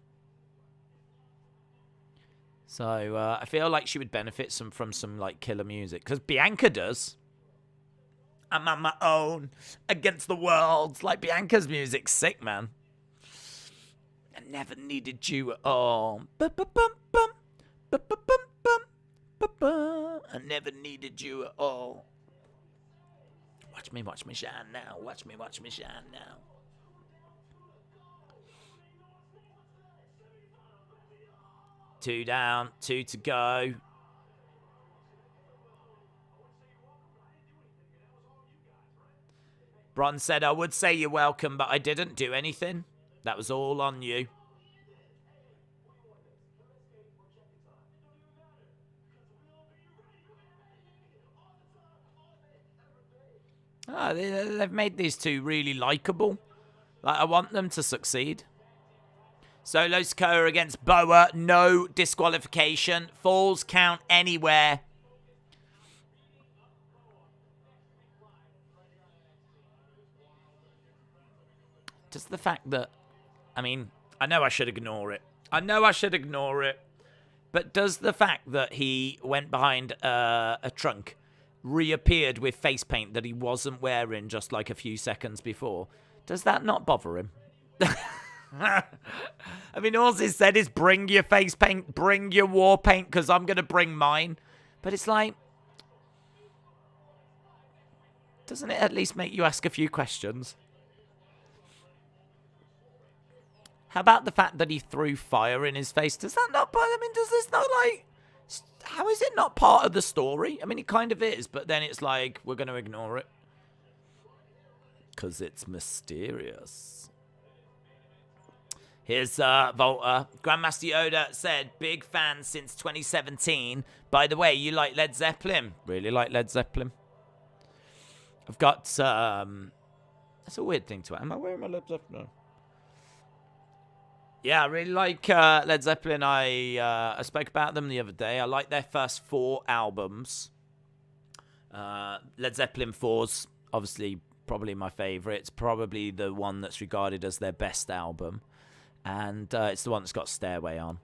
So I feel like she would benefit from some like killer music, because Bianca does. I'm on my own against the world. Like, Bianca's music's sick, man. I never needed you at all. I never needed you at all. Watch me shine now. Watch me shine now. Two down, 2 to go. Bron said, I would say you're welcome, but I didn't do anything. That was all on you. Oh, they've made these two really likable. Like, I want them to succeed. Solo Sikoa against Boa. No disqualification. Falls count anywhere. Just the fact that, I mean, I know I should ignore it. But does the fact that he went behind a trunk, reappeared with face paint that he wasn't wearing just like a few seconds before, does that not bother him? I mean, all he said is bring your face paint, bring your war paint, because I'm going to bring mine. But it's like, doesn't it at least make you ask a few questions? How about the fact that he threw fire in his face? Does that not, I mean, does this not like, how is it not part of the story? I mean, it kind of is, but then it's like, we're going to ignore it. Because it's mysterious. Here's Volta. Grandmaster Yoda said, big fan since 2017. By the way, you like Led Zeppelin? Really like Led Zeppelin. I've got, that's a weird thing to add. Am I wearing my Led Zeppelin? Yeah, I really like Led Zeppelin. I spoke about them the other day. I like their first 4 albums. Led Zeppelin 4's obviously probably my favourite. It's probably the one that's regarded as their best album. And it's the one that's got Stairway on.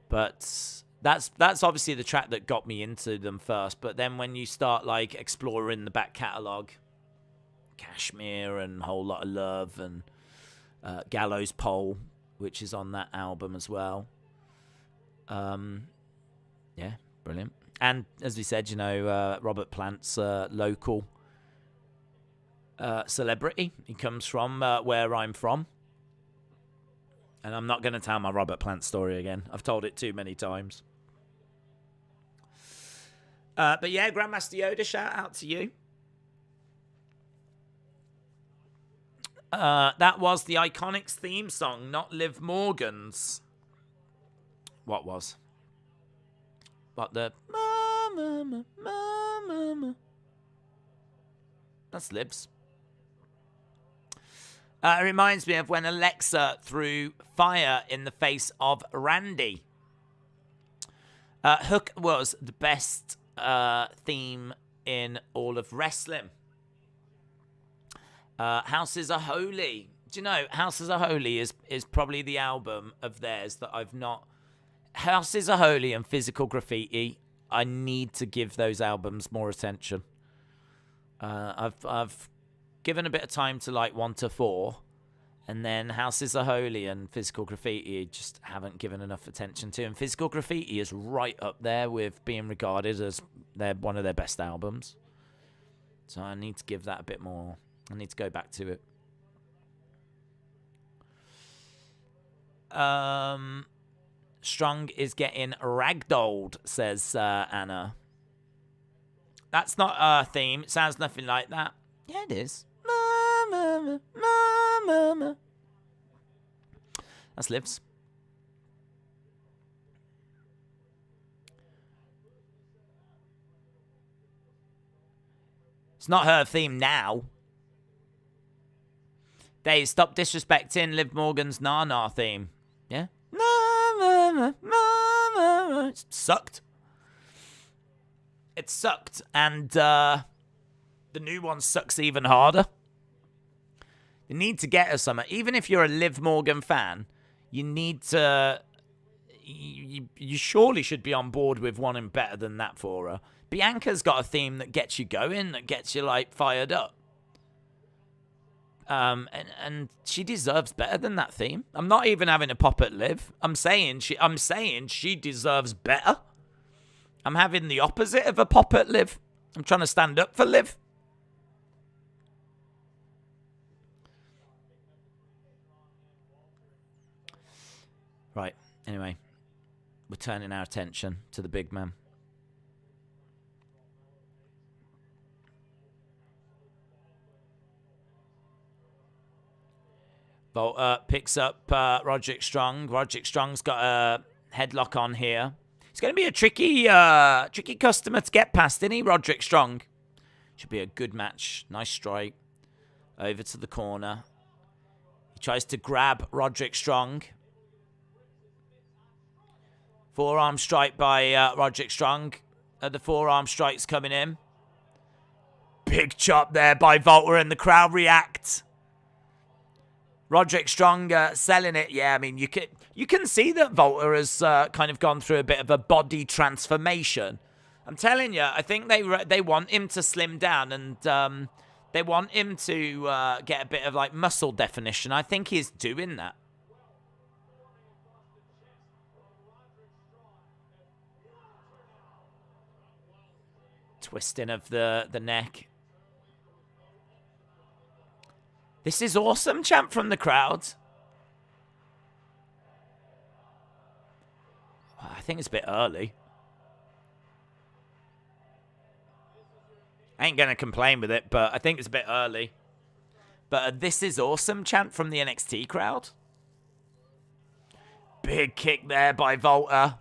But that's obviously the track that got me into them first. But then when you start like exploring the back catalogue, Kashmir and Whole Lot of Love and Gallows Pole, which is on that album as well. Yeah, brilliant. And as we said, you know, Robert Plant's local celebrity. He comes from where I'm from. And I'm not going to tell my Robert Plant story again. I've told it too many times. But yeah, Grandmaster Yoda, shout out to you. That was the Iconics theme song, not Liv Morgan's. What was? What the... That's Liv's. It reminds me of when Alexa threw fire in the face of Randy. Hook was the best theme in all of wrestling. Houses Are Holy. Do you know, Houses Are Holy is probably the album of theirs that I've not... Houses Are Holy and Physical Graffiti, I need to give those albums more attention. I've given a bit of time to like 1 to 4, and then Houses Are Holy and Physical Graffiti just haven't given enough attention to. And Physical Graffiti is right up there with being regarded as one of their best albums. So I need to give that a bit more... I need to go back to it. Strong is getting ragdolled, says Anna. That's not a theme. It sounds nothing like that. Yeah, it is. That's Liv's. It's not her theme now. They stop disrespecting Liv Morgan's Nana theme. Yeah? It sucked. It sucked. And the new one sucks even harder. You need to get her somewhere. Even if you're a Liv Morgan fan, you need to... You surely should be on board with one better than that for her. Bianca's got a theme that gets you going, that gets you, like, fired up. And she deserves better than that theme. I'm not even having a pop at Liv. I'm saying she deserves better. I'm having the opposite of a pop at Liv. I'm trying to stand up for Liv. Right, anyway. We're turning our attention to the big man. Volta picks up Roderick Strong. Roderick Strong's got a headlock on here. It's going to be a tricky customer to get past, isn't he, Roderick Strong? Should be a good match. Nice strike. Over to the corner. He tries to grab Roderick Strong. Forearm strike by Roderick Strong. The forearm strike's coming in. Big chop there by Volta, and the crowd react. Roderick Strong selling it. Yeah, I mean, you can see that Volta has kind of gone through a bit of a body transformation. I'm telling you, I think they want him to slim down, and they want him to get a bit of like muscle definition. I think he's doing that. Twisting of the neck. This is awesome, chant from the crowd. I think it's a bit early. I ain't going to complain with it, but I think it's a bit early. But this is awesome, chant from the NXT crowd. Big kick there by Volta.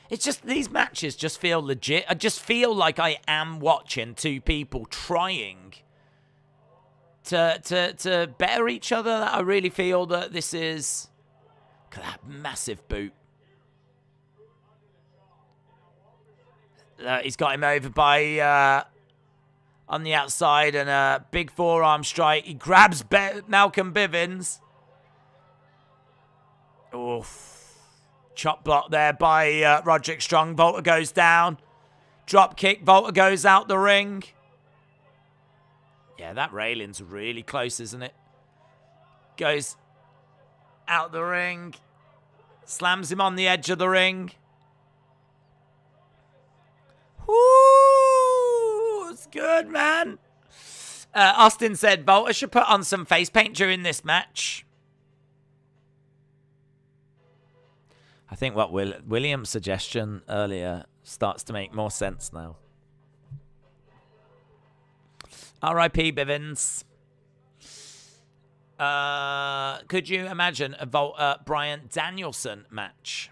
It's just, these matches just feel legit. I just feel like I am watching two people trying to better each other. I really feel that this is... Look at that massive boot. He's got him over by... on the outside, and a big forearm strike. He grabs Malcolm Bivens. Oof. Chop block there by Roderick Strong. Volta goes down. Drop kick. Volta goes out the ring. Yeah, that railing's really close, isn't it? Goes out the ring. Slams him on the edge of the ring. Woo! It's good, man. Austin said Volta should put on some face paint during this match. I think what William's suggestion earlier starts to make more sense now. R.I.P. Bivens. Could you imagine a Volta Bryan Danielson match?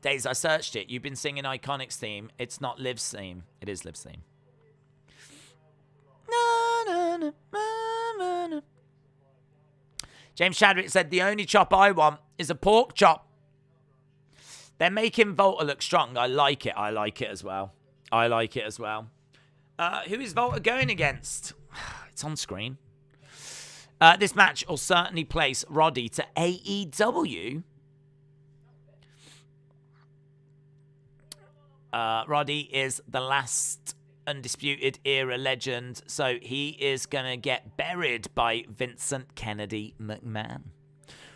Days, I searched it. You've been singing Iconics theme. It's not Liv's theme. It is Liv's theme. James Chadwick said, the only chop I want is a pork chop. They're making Volta look strong. I like it. I like it as well. I like it as well. Who is Volta going against? It's on screen. This match will certainly place Roddy to AEW. Roddy is the last Undisputed Era legend, so he is going to get buried by Vincent Kennedy McMahon.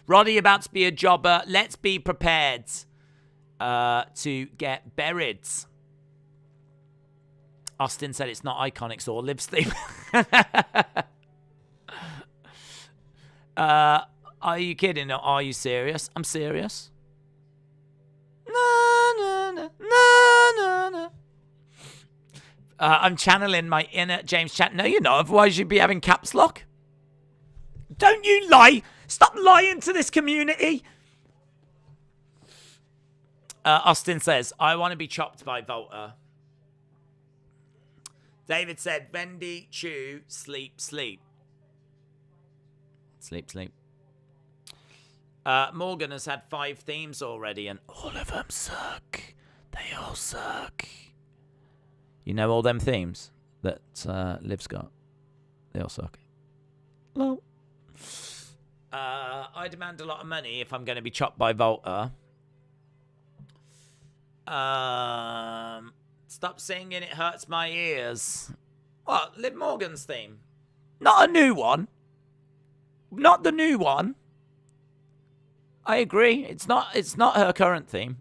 Roddy about to be a jobber. Let's be prepared to get buried. Austin said it's not Iconics or Liv's theme. Are you kidding or are you serious? I'm serious. Na, na, na, na, na, na. I'm channeling my inner James Chat. No, you're not. Otherwise, you'd be having caps lock. Don't you lie. Stop lying to this community. Austin says, I want to be chopped by Volta. David said, Bendy, chew, sleep, sleep. Sleep, sleep. Morgan has had 5 themes already, and all of them suck. They all suck. You know all them themes that Liv's got? They all suck. Well, I demand a lot of money if I'm going to be chopped by Volta. Stop singing, it hurts my ears. What? Liv Morgan's theme? Not a new one. Not the new one. I agree. It's not her current theme.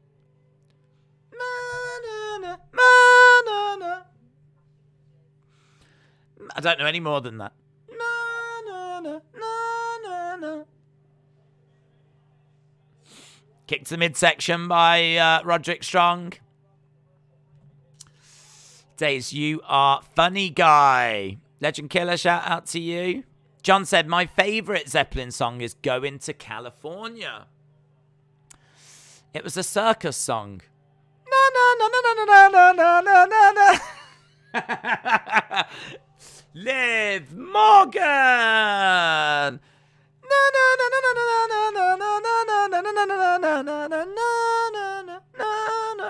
I don't know any more than that. Kick to the midsection by Roderick Strong. Days, you are funny guy. Legend Killer, shout out to you. John said, my favourite Zeppelin song is Going to California. It was a circus song. Liv Morgan.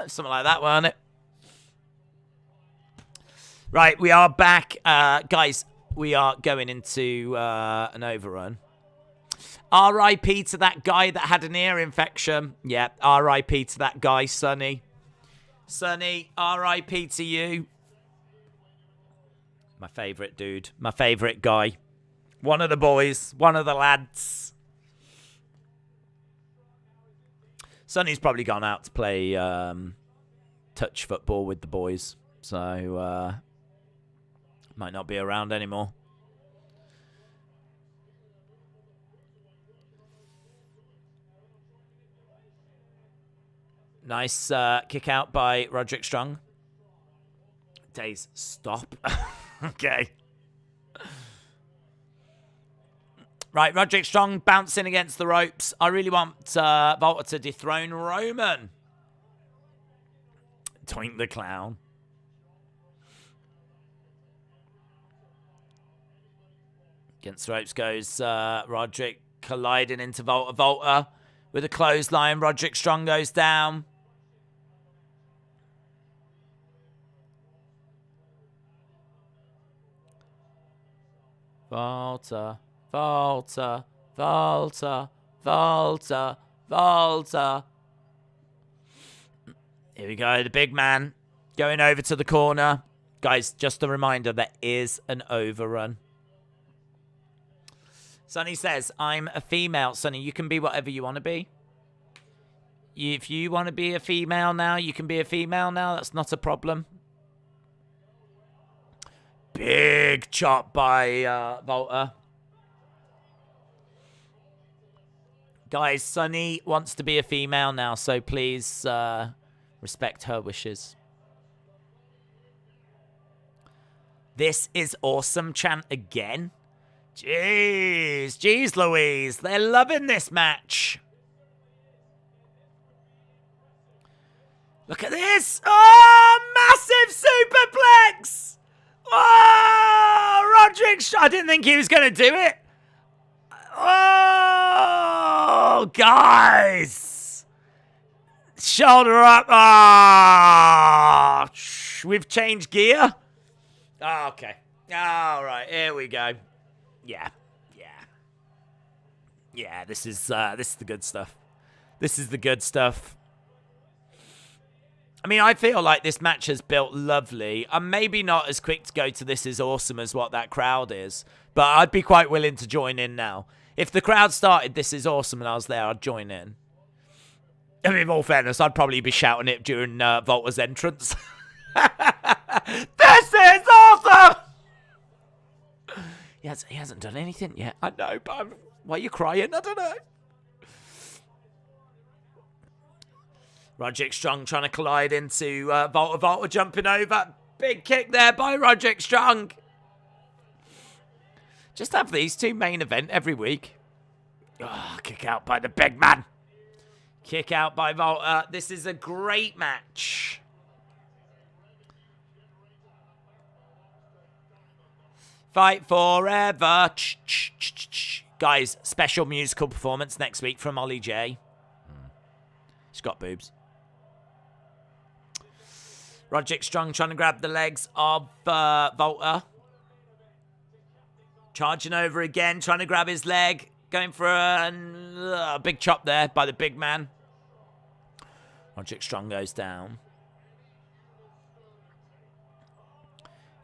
Something like that, wasn't it? Right, we are back. Guys, we are going into an overrun. R.I.P. to that guy that had an ear infection. Yeah, R.I.P. to that guy, Sonny. Sonny, R.I.P. to you. My favourite dude. My favourite guy. One of the boys. One of the lads. Sonny's probably gone out to play touch football with the boys. So, might not be around anymore. Nice kick out by Roderick Strong. Days, stop. Okay. Right, Roderick Strong bouncing against the ropes. I really want Volta to dethrone Roman. Twink the clown. Against the ropes goes Roderick, colliding into Volta. Volta with a clothesline. Roderick Strong goes down. Volta, Volta, Volta, Volta, Volta. Here we go, the big man going over to the corner. Guys, just a reminder, there is an overrun. Sonny says, I'm a female. Sonny, you can be whatever you want to be. If you want to be a female now, you can be a female now. That's not a problem. Big chop by Volta. Guys, Sonny wants to be a female now, so please respect her wishes. This is awesome chant again. Jeez, jeez Louise, they're loving this match. Look at this. Oh, massive superplex. Oh, Roderick. I didn't think he was going to do it. Oh, guys. Shoulder up. Ah, oh, we've changed gear. Oh, okay. All right, here we go. Yeah. This is the good stuff. This is the good stuff. I mean, I feel like this match has built lovely. I'm maybe not as quick to go to This Is Awesome as what that crowd is, but I'd be quite willing to join in now. If the crowd started This Is Awesome and I was there, I'd join in. I mean, in all fairness, I'd probably be shouting it during Volta's entrance. This is awesome! He hasn't done anything yet. I know, but why are you crying? I don't know. Roderick Strong trying to collide into Volta. Volta jumping over. Big kick there by Roderick Strong. Just have these two main event every week. Oh, kick out by the big man. Kick out by Volta. This is a great match. Fight forever. Guys, special musical performance next week from Ollie J. She's got boobs. Roderick Strong trying to grab the legs of Volta. Charging over again, trying to grab his leg. Going for a big chop there by the big man. Roderick Strong goes down.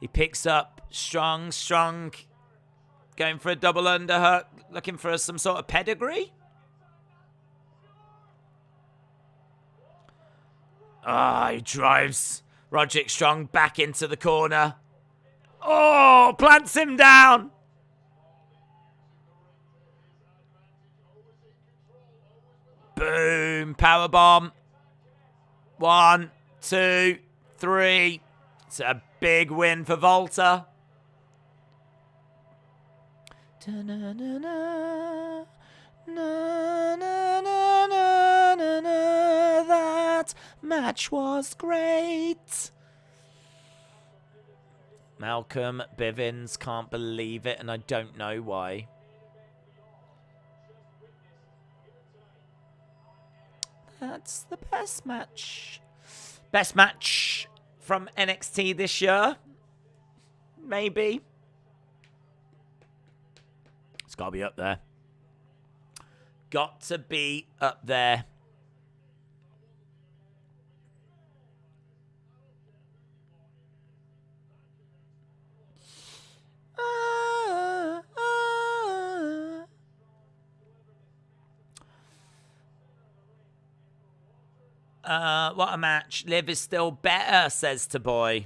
He picks up Strong. Going for a double underhook. Looking for some sort of pedigree. He drives Roderick Strong back into the corner. Oh, plants him down. Boom, powerbomb. 1, 2, 3. It's a big win for Volta. That match was great. Malcolm Bivens can't believe it, and I don't know why. That's the best match. Best match from NXT this year. Maybe. It's got to be up there. Got to be up there. What a match. Liv is still better, says to boy.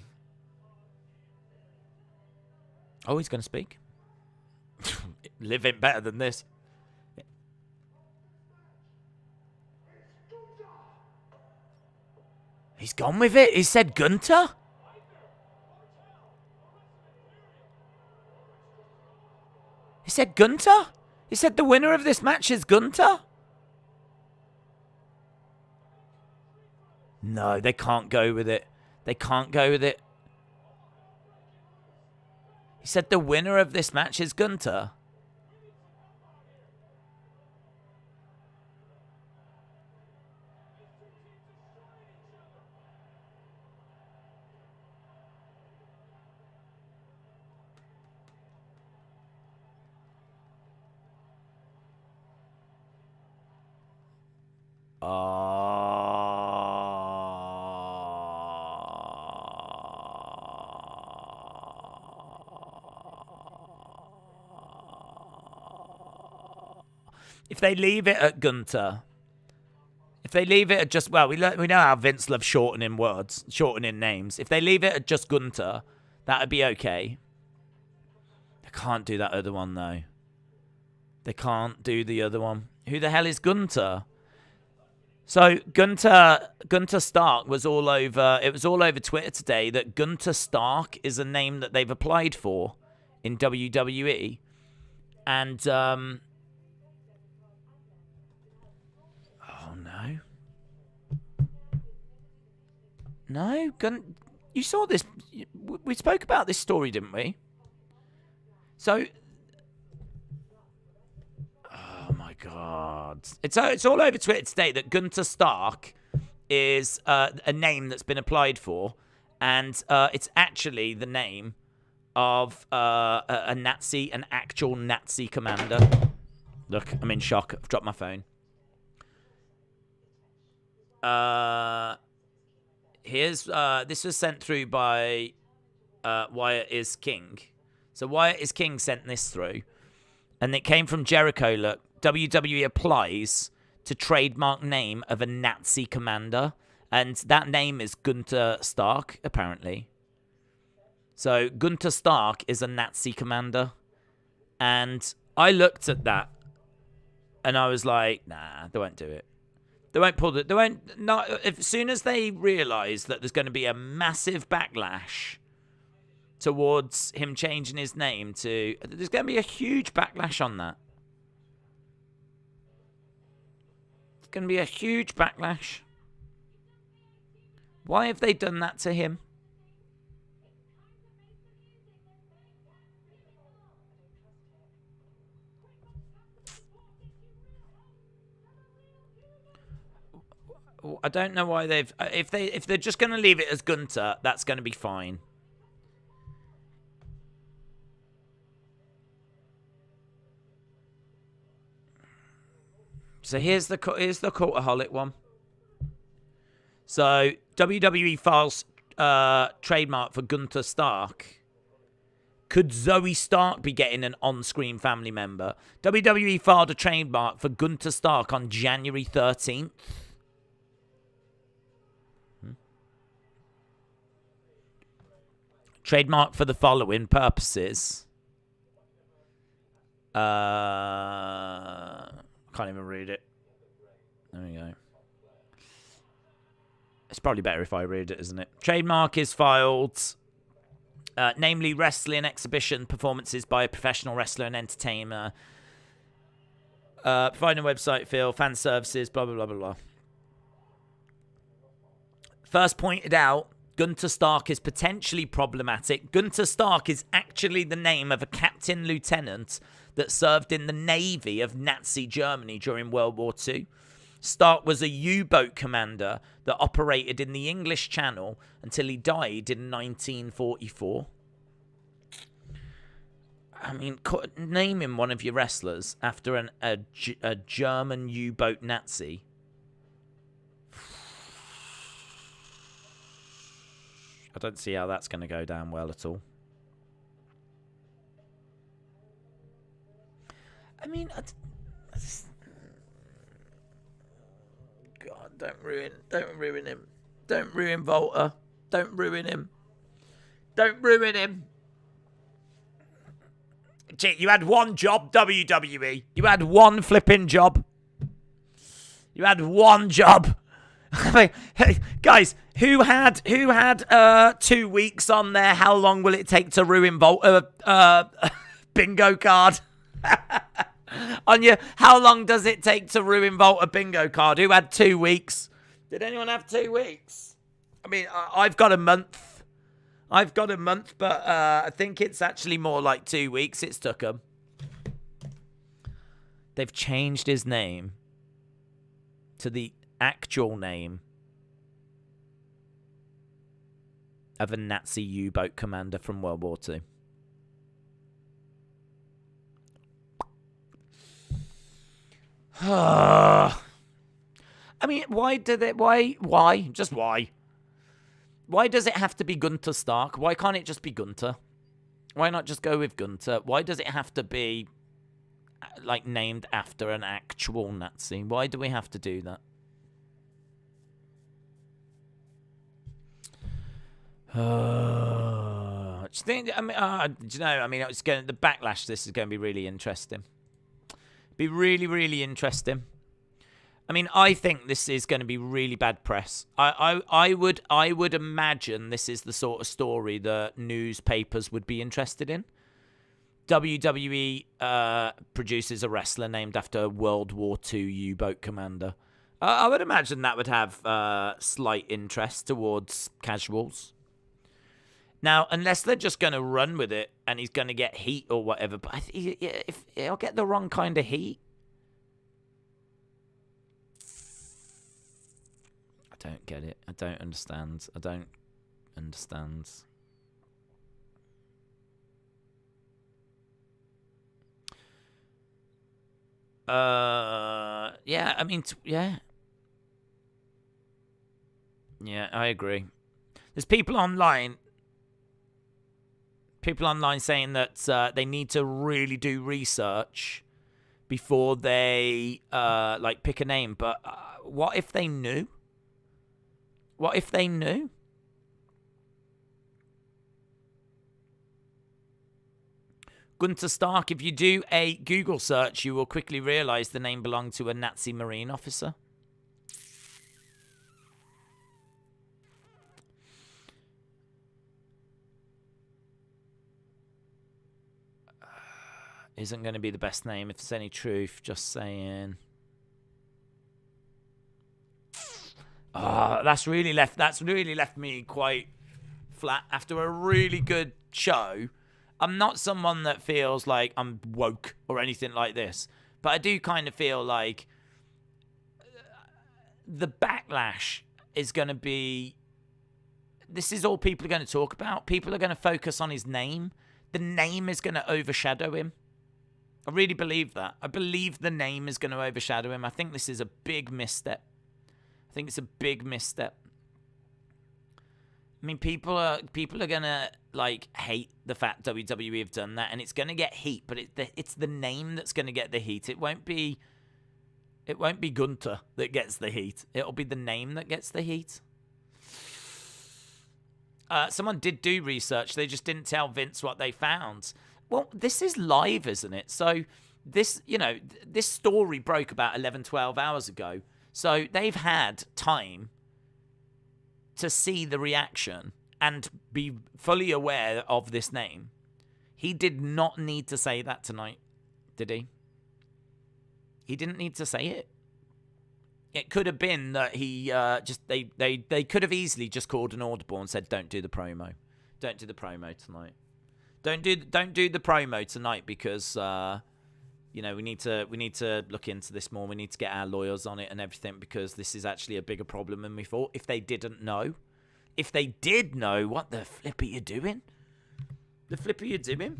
Oh, he's going to speak. Liv ain't better than this. He's gone with it. He said Gunther. He said Gunther. He said the winner of this match is Gunther. No, they can't go with it. They can't go with it. He said the winner of this match is Gunther. If they leave it at Gunther, if they leave it at just, well, we know how Vince loves shortening words, shortening names. If they leave it at just Gunther, that would be okay. They can't do that other one, though. They can't do the other one. Who the hell is Gunther? So Gunther Stark was all over, it was all over Twitter today that Gunther Stark is a name that they've applied for in WWE. And, oh no. No, you saw this, we spoke about this story, didn't we? So, oh my God. It's all over Twitter today that Gunther Stark is a name that's been applied for, and it's actually the name of an actual Nazi commander. Look, I'm in shock. I've dropped my phone. This was sent through by Wyatt is King. So Wyatt is King sent this through, and it came from Jericho. Look, WWE applies to trademark name of a Nazi commander, and that name is Gunther Stark, apparently. So Gunther Stark is a Nazi commander, and I looked at that, and I was like, nah, they won't do it. They won't pull it. They won't. Not as soon as they realise that there's going to be a massive backlash towards him changing his name to. There's going to be a huge backlash on that. It's going to be a huge backlash. Why have they done that to him? I don't know why they've. If they're just going to leave it as Gunther, that's going to be fine. So here's the Cultaholic one. So WWE files trademark for Gunther Stark. Could Zoe Stark be getting an on-screen family member? WWE filed a trademark for Gunther Stark on January 13th. Trademark for the following purposes. Can't even read it. There we go. It's probably better if I read it, isn't it? Trademark is filed, namely wrestling exhibition performances by a professional wrestler and entertainer. Providing a website feel, fan services, blah, blah, blah, blah, blah. First pointed out, Gunther Stark is potentially problematic. Gunther Stark is actually the name of a captain lieutenant that served in the Navy of Nazi Germany during World War II. Stark was a U-boat commander that operated in the English Channel until he died in 1944. I mean, naming one of your wrestlers after a German U-boat Nazi. I don't see how that's going to go down well at all. I mean, God, don't ruin him. Don't ruin Volta. Don't ruin him. Don't ruin him. Gee, you had one job, WWE. You had one flipping job. You had one job. I mean, hey, guys, who had 2 weeks on there? How long will it take to ruin Volta bingo card? On your, how long does it take to ruin Volta bingo card? Who had 2 weeks? Did anyone have 2 weeks? I mean, I've got a month. But I think it's actually more like 2 weeks. It's took them. They've changed his name to the actual name of a Nazi U-boat commander from World War II. I mean, why does it have to be Gunther Stark? Why can't it just be Gunther? Why not just go with Gunther? Why does it have to be like named after an actual Nazi? Why do we have to do that? It's going the backlash. This is going to be really interesting. Be really, really interesting. I mean, I think this is going to be really bad press. I would imagine this is the sort of story that newspapers would be interested in. WWE produces a wrestler named after a World War II U-boat commander. I would imagine that would have slight interest towards casuals. Now, unless they're just going to run with it and he's going to get heat or whatever, but if he'll get the wrong kind of heat. I don't get it. I don't understand. Yeah, I mean, yeah. Yeah, I agree. There's people online saying that they need to really do research before they pick a name. But what if they knew? What if they knew? Gunther Stark, if you do a Google search, you will quickly realize the name belonged to a Nazi Marine officer. isn't going to be the best name if there's any truth. Just saying. That's really left me quite flat after a really good show. I'm not someone that feels like I'm woke or anything like this, but I do kind of feel like the backlash is going to be... This is all people are going to talk about. People are going to focus on his name. The name is going to overshadow him. I really believe that. I believe the name is going to overshadow him. I think this is a big misstep. I think it's a big misstep. I mean, people are gonna like hate the fact WWE have done that, and it's gonna get heat. But it's the name that's gonna get the heat. It won't be Gunther that gets the heat. It'll be the name that gets the heat. Someone did do research. They just didn't tell Vince what they found. Well, this is live, isn't it? So this story broke about 11, 12 hours ago. So they've had time to see the reaction and be fully aware of this name. He did not need to say that tonight, did he? He didn't need to say it. It could have been that he they could have easily just called an audible and said, "Don't do the promo. Don't do the promo tonight. Don't do the promo tonight because we need to look into this more. We need to get our lawyers on it and everything because this is actually a bigger problem than we thought." If they didn't know, if they did know, what the flip are you doing? The flip are you doing?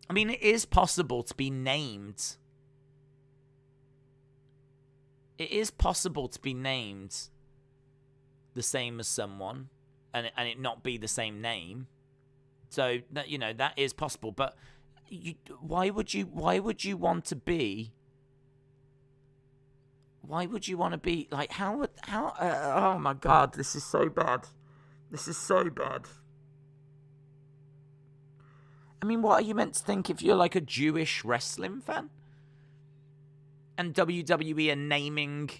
I mean, it is possible to be named. It is possible to be named the same as someone and it not be the same name. So that that is possible. But why would you want to be? Why would you want to be like how? Oh my God, this is so bad. This is so bad. I mean, what are you meant to think if you're like a Jewish wrestling fan? And WWE are naming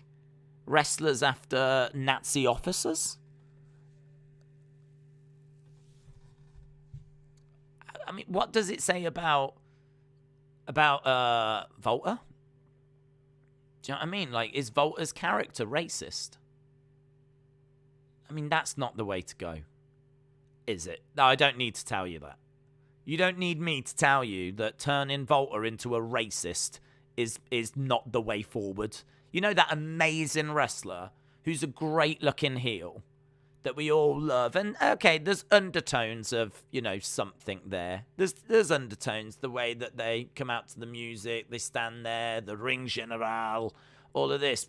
wrestlers after Nazi officers? I mean, what does it say about Volta? Do you know what I mean? Like, is Volta's character racist? I mean, that's not the way to go, is it? No, I don't need to tell you that. You don't need me to tell you that turning Volta into a racist is not the way forward. You know that amazing wrestler who's a great-looking heel that we all love. And, okay, there's undertones of, something there. There's undertones, the way that they come out to the music, they stand there, the ring general, all of this.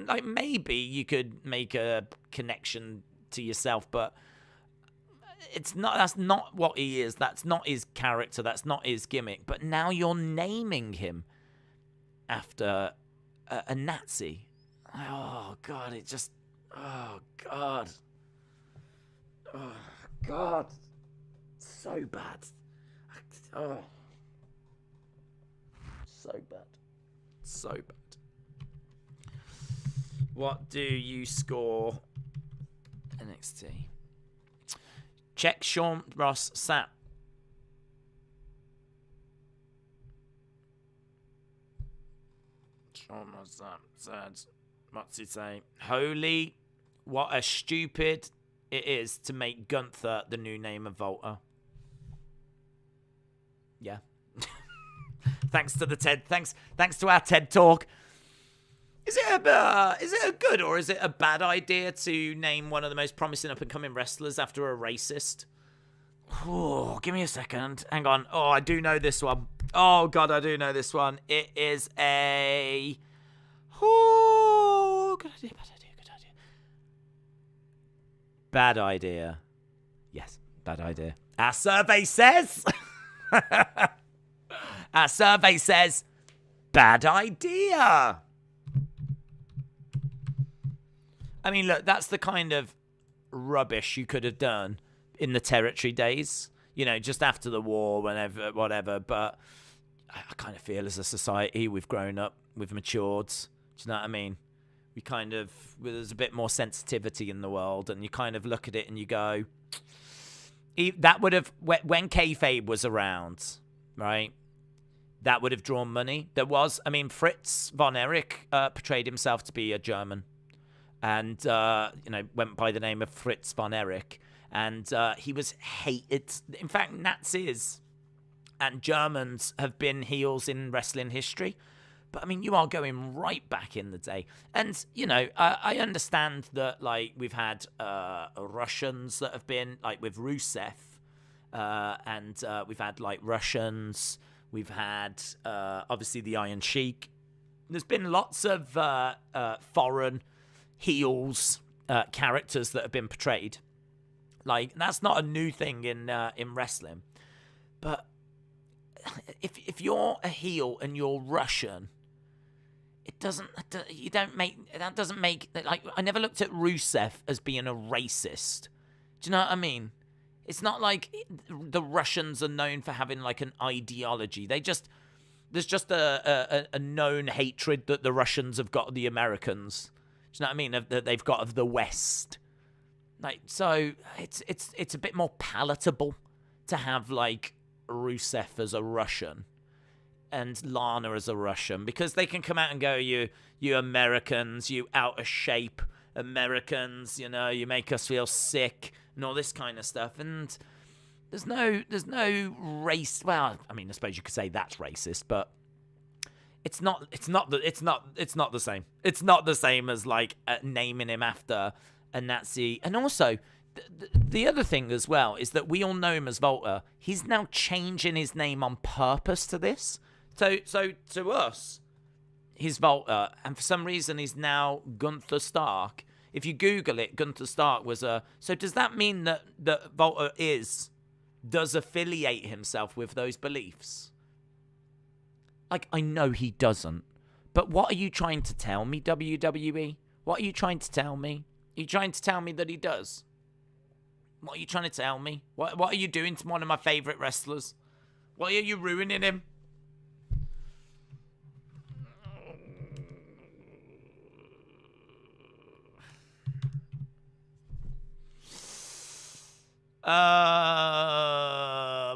Like, maybe you could make a connection to yourself, but... that's not what he is. That's not his character. That's not his gimmick. But now you're naming him after a Nazi. Oh, God. It just... Oh, God. Oh, God. So bad. Oh. So bad. So bad. What do you score NXT? Check Sean Ross Sapp. Sean Ross Sapp said, what's he say? Holy, what a stupid it is to make Gunther the new name of Volta. Yeah. Thanks to the TED. Thanks to our TED talk. Is it a good or is it a bad idea to name one of the most promising up-and-coming wrestlers after a racist? Oh, give me a second. Hang on. Oh, I do know this one. Oh, God, I do know this one. It is a... Oh, good idea. Bad idea. Yes, bad idea. Our survey says... Our survey says... Bad idea. I mean, look, that's the kind of rubbish you could have done in the territory days, just after the war, whatever. But I kind of feel as a society, we've grown up, we've matured. Do you know what I mean? there's a bit more sensitivity in the world, and you kind of look at it and you go, that would have, when kayfabe was around, right? That would have drawn money. Fritz von Erich portrayed himself to be a German, and went by the name of Fritz von Erich, and he was hated. In fact, Nazis and Germans have been heels in wrestling history. But, you are going right back in the day. And, I understand that, we've had Russians that have been, with Rusev, and we've had, Russians. We've had, obviously, the Iron Sheik. There's been lots of foreign heels, characters that have been portrayed. That's not a new thing in wrestling. But if you're a heel and you're Russian, that doesn't make, I never looked at Rusev as being a racist. Do you know what I mean? It's not like the Russians are known for having an ideology. There's just a known hatred that the Russians have got of the Americans. Do you know what I mean? That they've got of the West. So it's a bit more palatable to have Rusev as a Russian and Lana as a Russian, because they can come out and go, you Americans, you out of shape Americans, you make us feel sick and all this kind of stuff. And there's no race. Well, I suppose you could say that's racist, but it's not the same. It's not the same as naming him after a Nazi. And also, the other thing as well is that we all know him as Volta. He's now changing his name on purpose to this. So to us, he's Volta, and for some reason he's now Gunther Stark. If you Google it, Gunther Stark was a... So does that mean that Volta does affiliate himself with those beliefs? I know he doesn't. But what are you trying to tell me, WWE? What are you trying to tell me? Are you trying to tell me that he does? What are you trying to tell me? What are you doing to one of my favourite wrestlers? Why are you ruining him?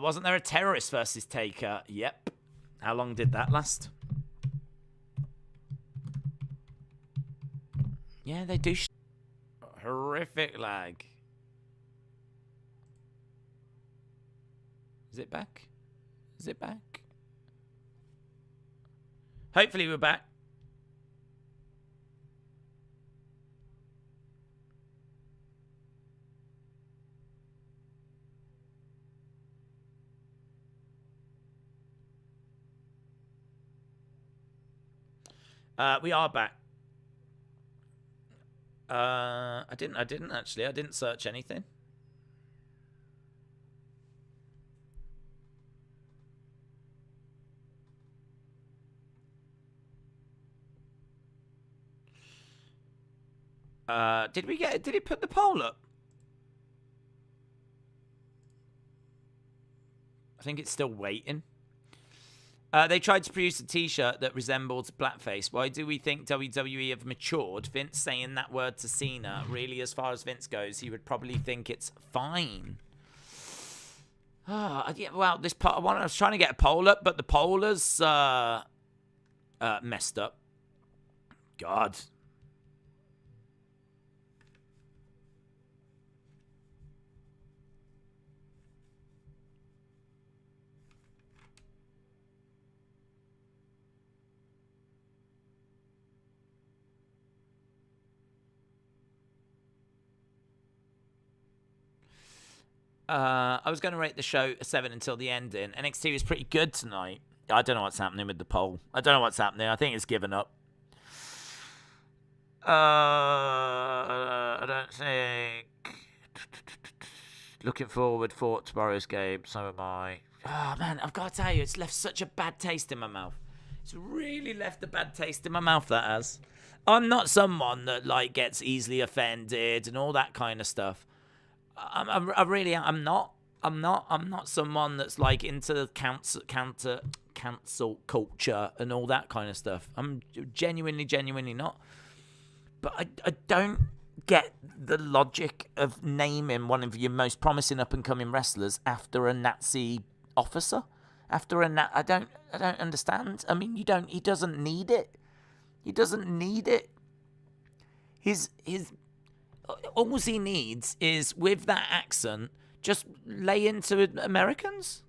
Wasn't there a terrorist versus Taker? Yep. How long did that last? Yeah, they do. Horrific lag. Is it back? Is it back? Hopefully we're back. We are back. I didn't actually. I didn't search anything. Did he put the poll up? I think it's still waiting. They tried to produce a t-shirt that resembled blackface. Why do we think WWE have matured? Vince saying that word to Cena. Really, as far as Vince goes, he would probably think it's fine. Yeah, well, I was trying to get a poll up, but the poll has messed up. God. I was going to rate the show a 7 until the ending. NXT was pretty good tonight. I don't know what's happening with the poll. I don't know what's happening. I think it's given up. I don't think. Looking forward for tomorrow's game. So am I. Oh, man, I've got to tell you, it's left such a bad taste in my mouth. It's really left a bad taste in my mouth, that has. I'm not someone that, gets easily offended and all that kind of stuff. I'm not someone that's into the cancel culture and all that kind of stuff. I'm genuinely not. But I don't get the logic of naming one of your most promising up-and-coming wrestlers after a Nazi officer. After a I don't understand. I mean, he doesn't need it. He doesn't need it. All he needs is, with that accent, just lay into Americans.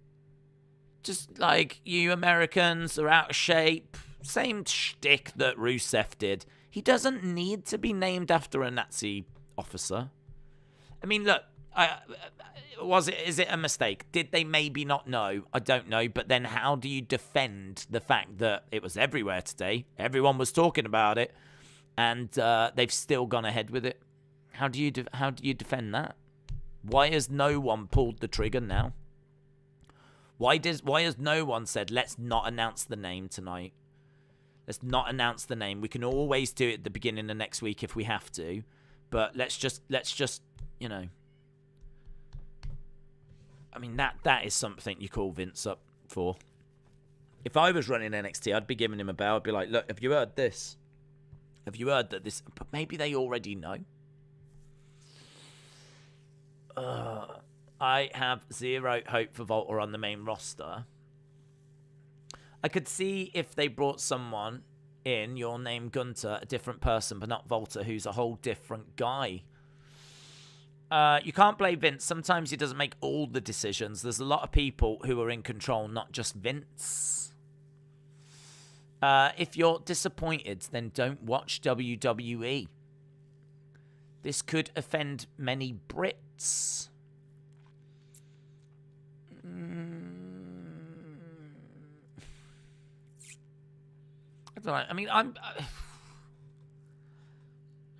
Just like, you Americans are out of shape. Same shtick that Rusev did. He doesn't need to be named after a Nazi officer. I mean, look, is it a mistake? Did they maybe not know? I don't know. But then how do you defend the fact that it was everywhere today? Everyone was talking about it, and they've still gone ahead with it. How do you defend that? Why has no one pulled the trigger now? Why has no one said, let's not announce the name tonight? Let's not announce the name. We can always do it at the beginning of next week if we have to, but let's just you know. I mean, that is something you call Vince up for. If I was running NXT, I'd be giving him a bell. I'd be like, look, have you heard this? Have you heard that this? But maybe they already know. I have zero hope for Volta on the main roster. I could see if they brought someone in, your name Gunther, a different person, but not Volta, who's a whole different guy. You can't blame Vince. Sometimes he doesn't make all the decisions. There's a lot of people who are in control, not just Vince. If you're disappointed, then don't watch WWE. This could offend many Brits. I mean, I'm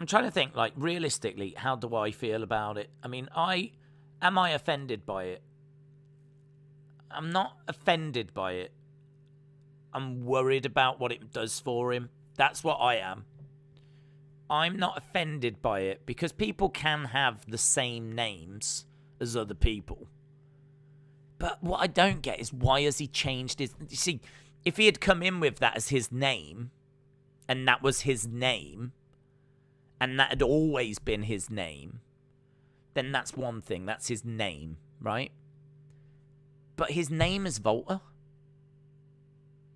trying to think, like, realistically, how do I feel about it? I mean, am I offended by it? I'm not offended by it. I'm worried about what it does for him. That's what I am. I'm not offended by it because people can have the same names as other people. But what I don't get is, why has he changed his... You see, if he had come in with that as his name, and that was his name, and that had always been his name, then that's one thing. That's his name, right? But his name is Volta.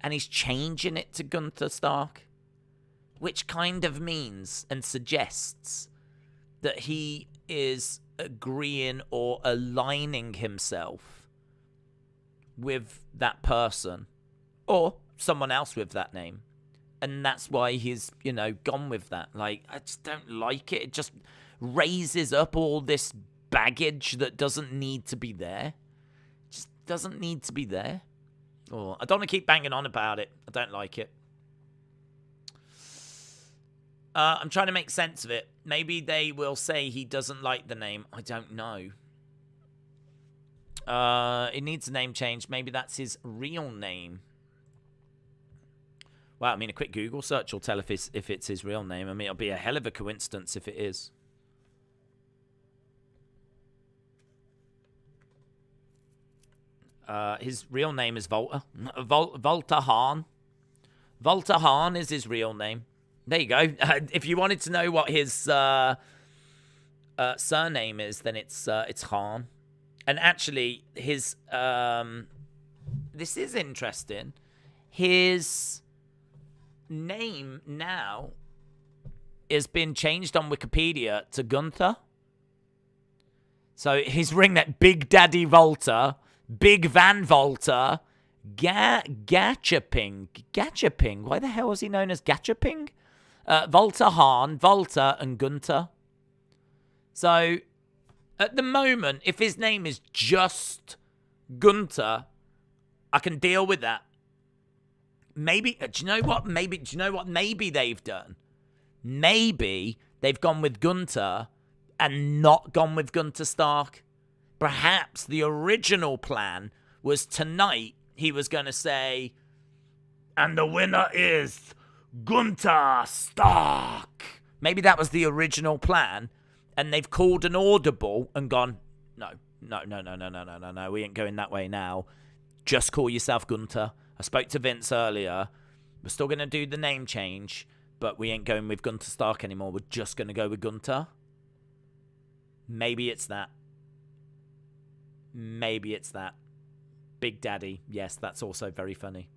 And he's changing it to Gunther Stark, which kind of means and suggests that he is agreeing or aligning himself with that person or someone else with that name. And that's why he's, gone with that. Like, I just don't like it. It just raises up all this baggage that doesn't need to be there. It just doesn't need to be there. Oh, I don't want to keep banging on about it. I don't like it. I'm trying to make sense of it. Maybe they will say he doesn't like the name. I don't know. It needs a name change. Maybe that's his real name. Well, I mean, a quick Google search will tell if it's his real name. I mean, it'll be a hell of a coincidence if it is. His real name is Volta. Volta Hahn. Volta Hahn is his real name. There you go. If you wanted to know what his surname is, then it's Hahn. And actually, his this is interesting. His name now has been changed on Wikipedia to Gunther. So his ring that Big Daddy Volta, Big Van Volta, Gachaping. Why the hell was he known as Gachaping? Volta Hahn, Volta, and Gunther. So at the moment, if his name is just Gunther, I can deal with that. Maybe, do you know what? Maybe they've done. Maybe they've gone with Gunther and not gone with Gunther Stark. Perhaps the original plan was tonight he was going to say, and the winner is Gunther Stark. Maybe that was the original plan, and they've called an audible and gone, no, we ain't going that way now. Just call yourself Gunther. I spoke to Vince earlier. We're still going to do the name change, but we ain't going with Gunther Stark anymore. We're just going to go with Gunther. Maybe it's that. Maybe it's that. Big Daddy. Yes, that's also very funny.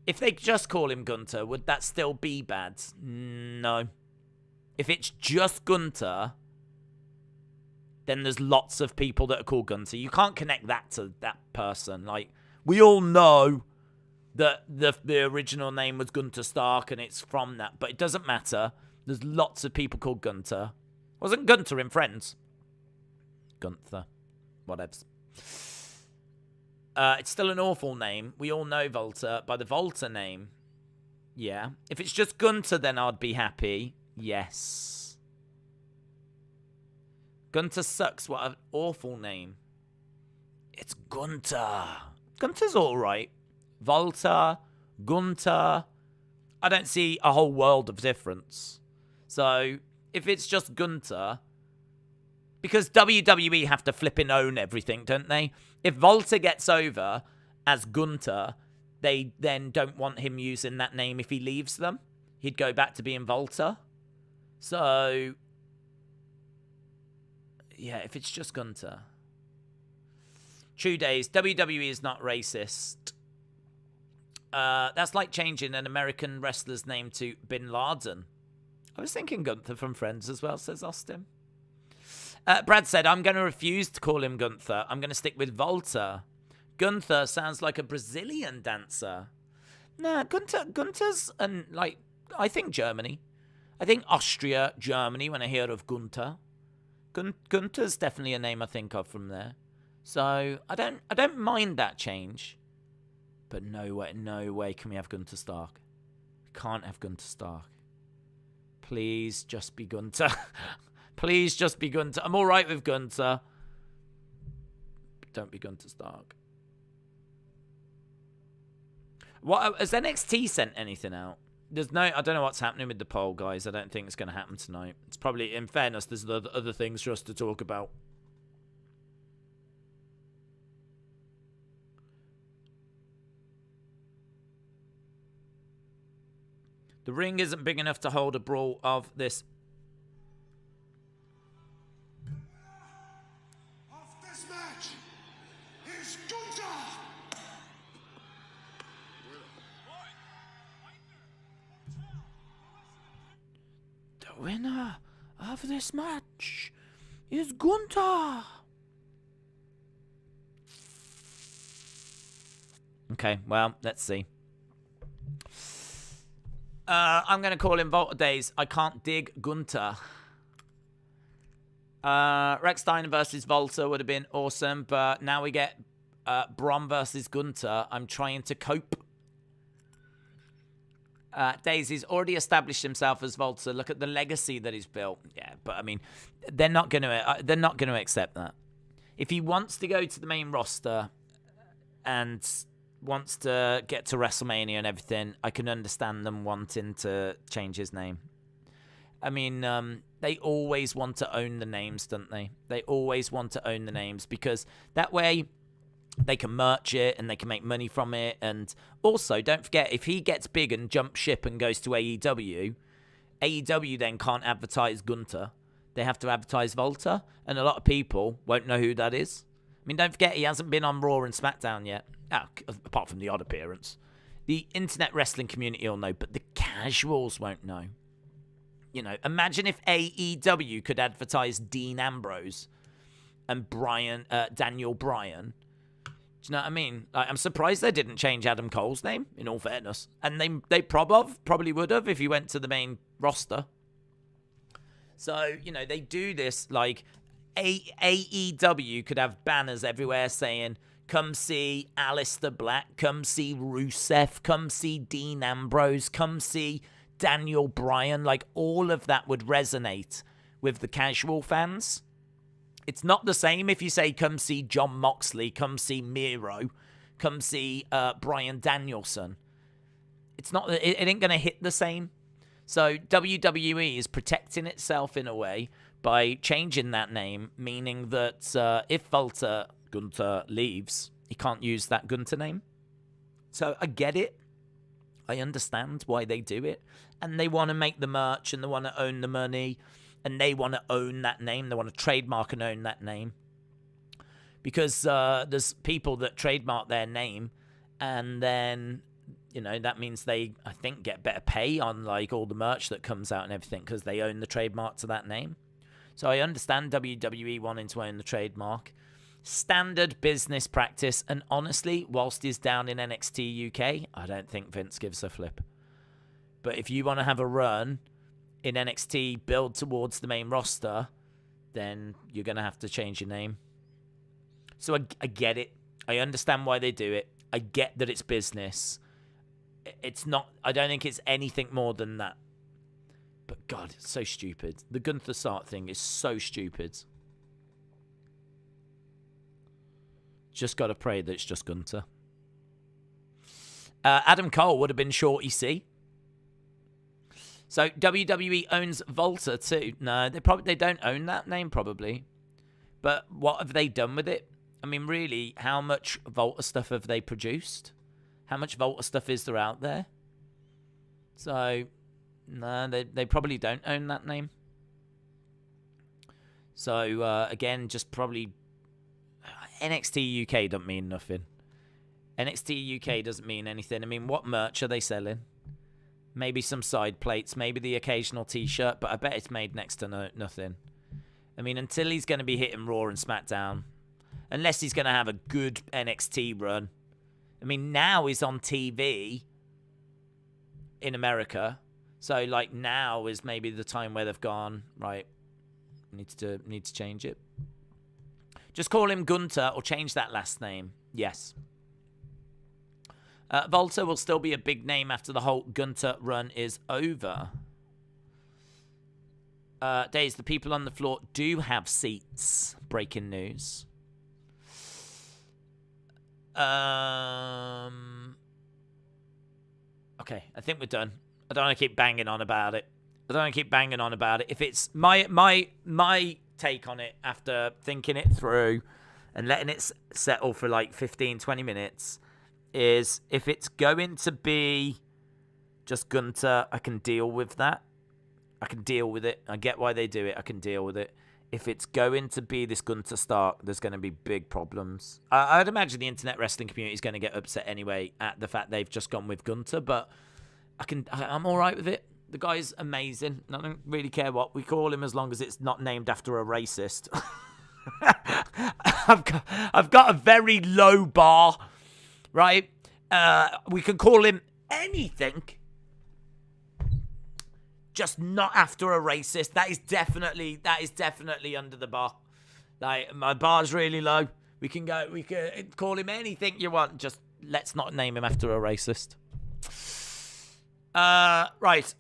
If they just call him Gunther, would that still be bad? No. If it's just Gunther, then there's lots of people that are called Gunther. You can't connect that to that person. Like, we all know that the original name was Gunther Stark and it's from that, but it doesn't matter. There's lots of people called Gunther. Wasn't Gunther in Friends? Gunther. Whatevs. It's still an awful name. We all know Volta by the Volta name. Yeah. If it's just Gunther, then I'd be happy. Yes. Gunther sucks. What an awful name. It's Gunther. Gunther's all right. Volta, Gunther. I don't see a whole world of difference. So, if it's just Gunther, because WWE have to flipping own everything, don't they? If Volta gets over as Gunther, they then don't want him using that name if he leaves them. He'd go back to being Volta. So, yeah, if it's just Gunther. True Days, WWE is not racist. That's like changing an American wrestler's name to Bin Laden. I was thinking Gunther from Friends as well, says Austin. Brad said, I'm going to refuse to call him Gunther. I'm going to stick with Volta. Gunther sounds like a Brazilian dancer. Nah, Gunther's, I think Germany. I think Austria, Germany, when I hear of Gunther. Gunther's definitely a name I think of from there. So, I don't mind that change. But no way can we have Gunther Stark. We can't have Gunther Stark. Please just be Gunther. Please just be Gunther. I'm all right with Gunther. But don't be Gunther Stark. What has NXT sent anything out? I don't know what's happening with the poll, guys. I don't think it's going to happen tonight. It's probably, in fairness, there's other things for us to talk about. The ring isn't big enough to hold a brawl of this. Of this match is Gunther. The winner of this match is Gunther. Okay, well, let's see. I'm going to call him Volta Days. I can't dig Gunther. Rex Steiner versus Volta would have been awesome, but now we get Bron versus Gunther. I'm trying to cope. Daisy's already established himself as Volta. Look at the legacy that he's built. Yeah, but I mean, they're not going to accept that. If he wants to go to the main roster and wants to get to WrestleMania and everything, I can understand them wanting to change his name. I mean, they always want to own the names, don't they? They always want to own the names because that way they can merch it and they can make money from it. And also, don't forget, if he gets big and jumps ship and goes to AEW, AEW then can't advertise Gunther. They have to advertise Volta, and a lot of people won't know who that is. I mean, don't forget, he hasn't been on Raw and SmackDown yet. Apart from the odd appearance. The internet wrestling community will know, but the casuals won't know. You know, imagine if AEW could advertise Dean Ambrose and Daniel Bryan. Do you know what I mean? Like, I'm surprised they didn't change Adam Cole's name, in all fairness. And they probably would have if he went to the main roster. So, you know, they do this, like, AEW could have banners everywhere saying, come see Aleister Black, come see Rusev, come see Dean Ambrose, come see Daniel Bryan. Like, all of that would resonate with the casual fans. It's not the same if you say, come see John Moxley, come see Miro, come see Bryan Danielson. It's not, it ain't going to hit the same. So WWE is protecting itself in a way by changing that name, meaning that if Gunther leaves, he can't use that Gunther name. So I get it. I understand why they do it. And they want to make the merch, and they want to own the money, and they want to own that name. They want to trademark and own that name. Because there's people that trademark their name, and then, that means they, I think, get better pay on, like, all the merch that comes out and everything, because they own the trademark to that name. So I understand WWE wanting to own the trademark. Standard business practice, and honestly, whilst he's down in NXT UK, I don't think Vince gives a flip. But if you want to have a run in NXT, build towards the main roster, then you're going to have to change your name. So I get it. I understand why they do it. I get that it's business. It's not, I don't think it's anything more than that. But God, it's so stupid. The Gunther Stark thing is so stupid. Just got to pray that it's just Gunther. Adam Cole would have been Shorty C. So WWE owns Volta too. No, they don't own that name probably. But what have they done with it? I mean, really, how much Volta stuff have they produced? How much Volta stuff is there out there? So, no, they probably don't own that name. So, again, just probably NXT UK don't mean nothing. NXT UK doesn't mean anything. I mean, what merch are they selling? Maybe some side plates, maybe the occasional T-shirt, but I bet it's made next to nothing. I mean, until he's going to be hitting Raw and SmackDown, unless he's going to have a good NXT run. I mean, now he's on TV in America, so like now is maybe the time where they've gone, right, need to change it. Just call him Gunther or change that last name. Yes. Volta will still be a big name after the whole Gunther run is over. Days, the people on the floor do have seats. Breaking news. Okay, I think we're done. I don't want to keep banging on about it. If it's my take on it after thinking it through and letting it settle for like 15, 20 minutes is if it's going to be just Gunther, I can deal with that. I can deal with it. I get why they do it. I can deal with it. If it's going to be this Gunther Stark, there's going to be big problems. I'd imagine the internet wrestling community is going to get upset anyway at the fact they've just gone with Gunther, but I'm all right with it. The guy's amazing. I don't really care what we call him as long as it's not named after a racist. I've got a very low bar, right? We can call him anything, just not after a racist. That is definitely under the bar. Like, my bar's really low. We can call him anything you want. Just let's not name him after a racist. Right.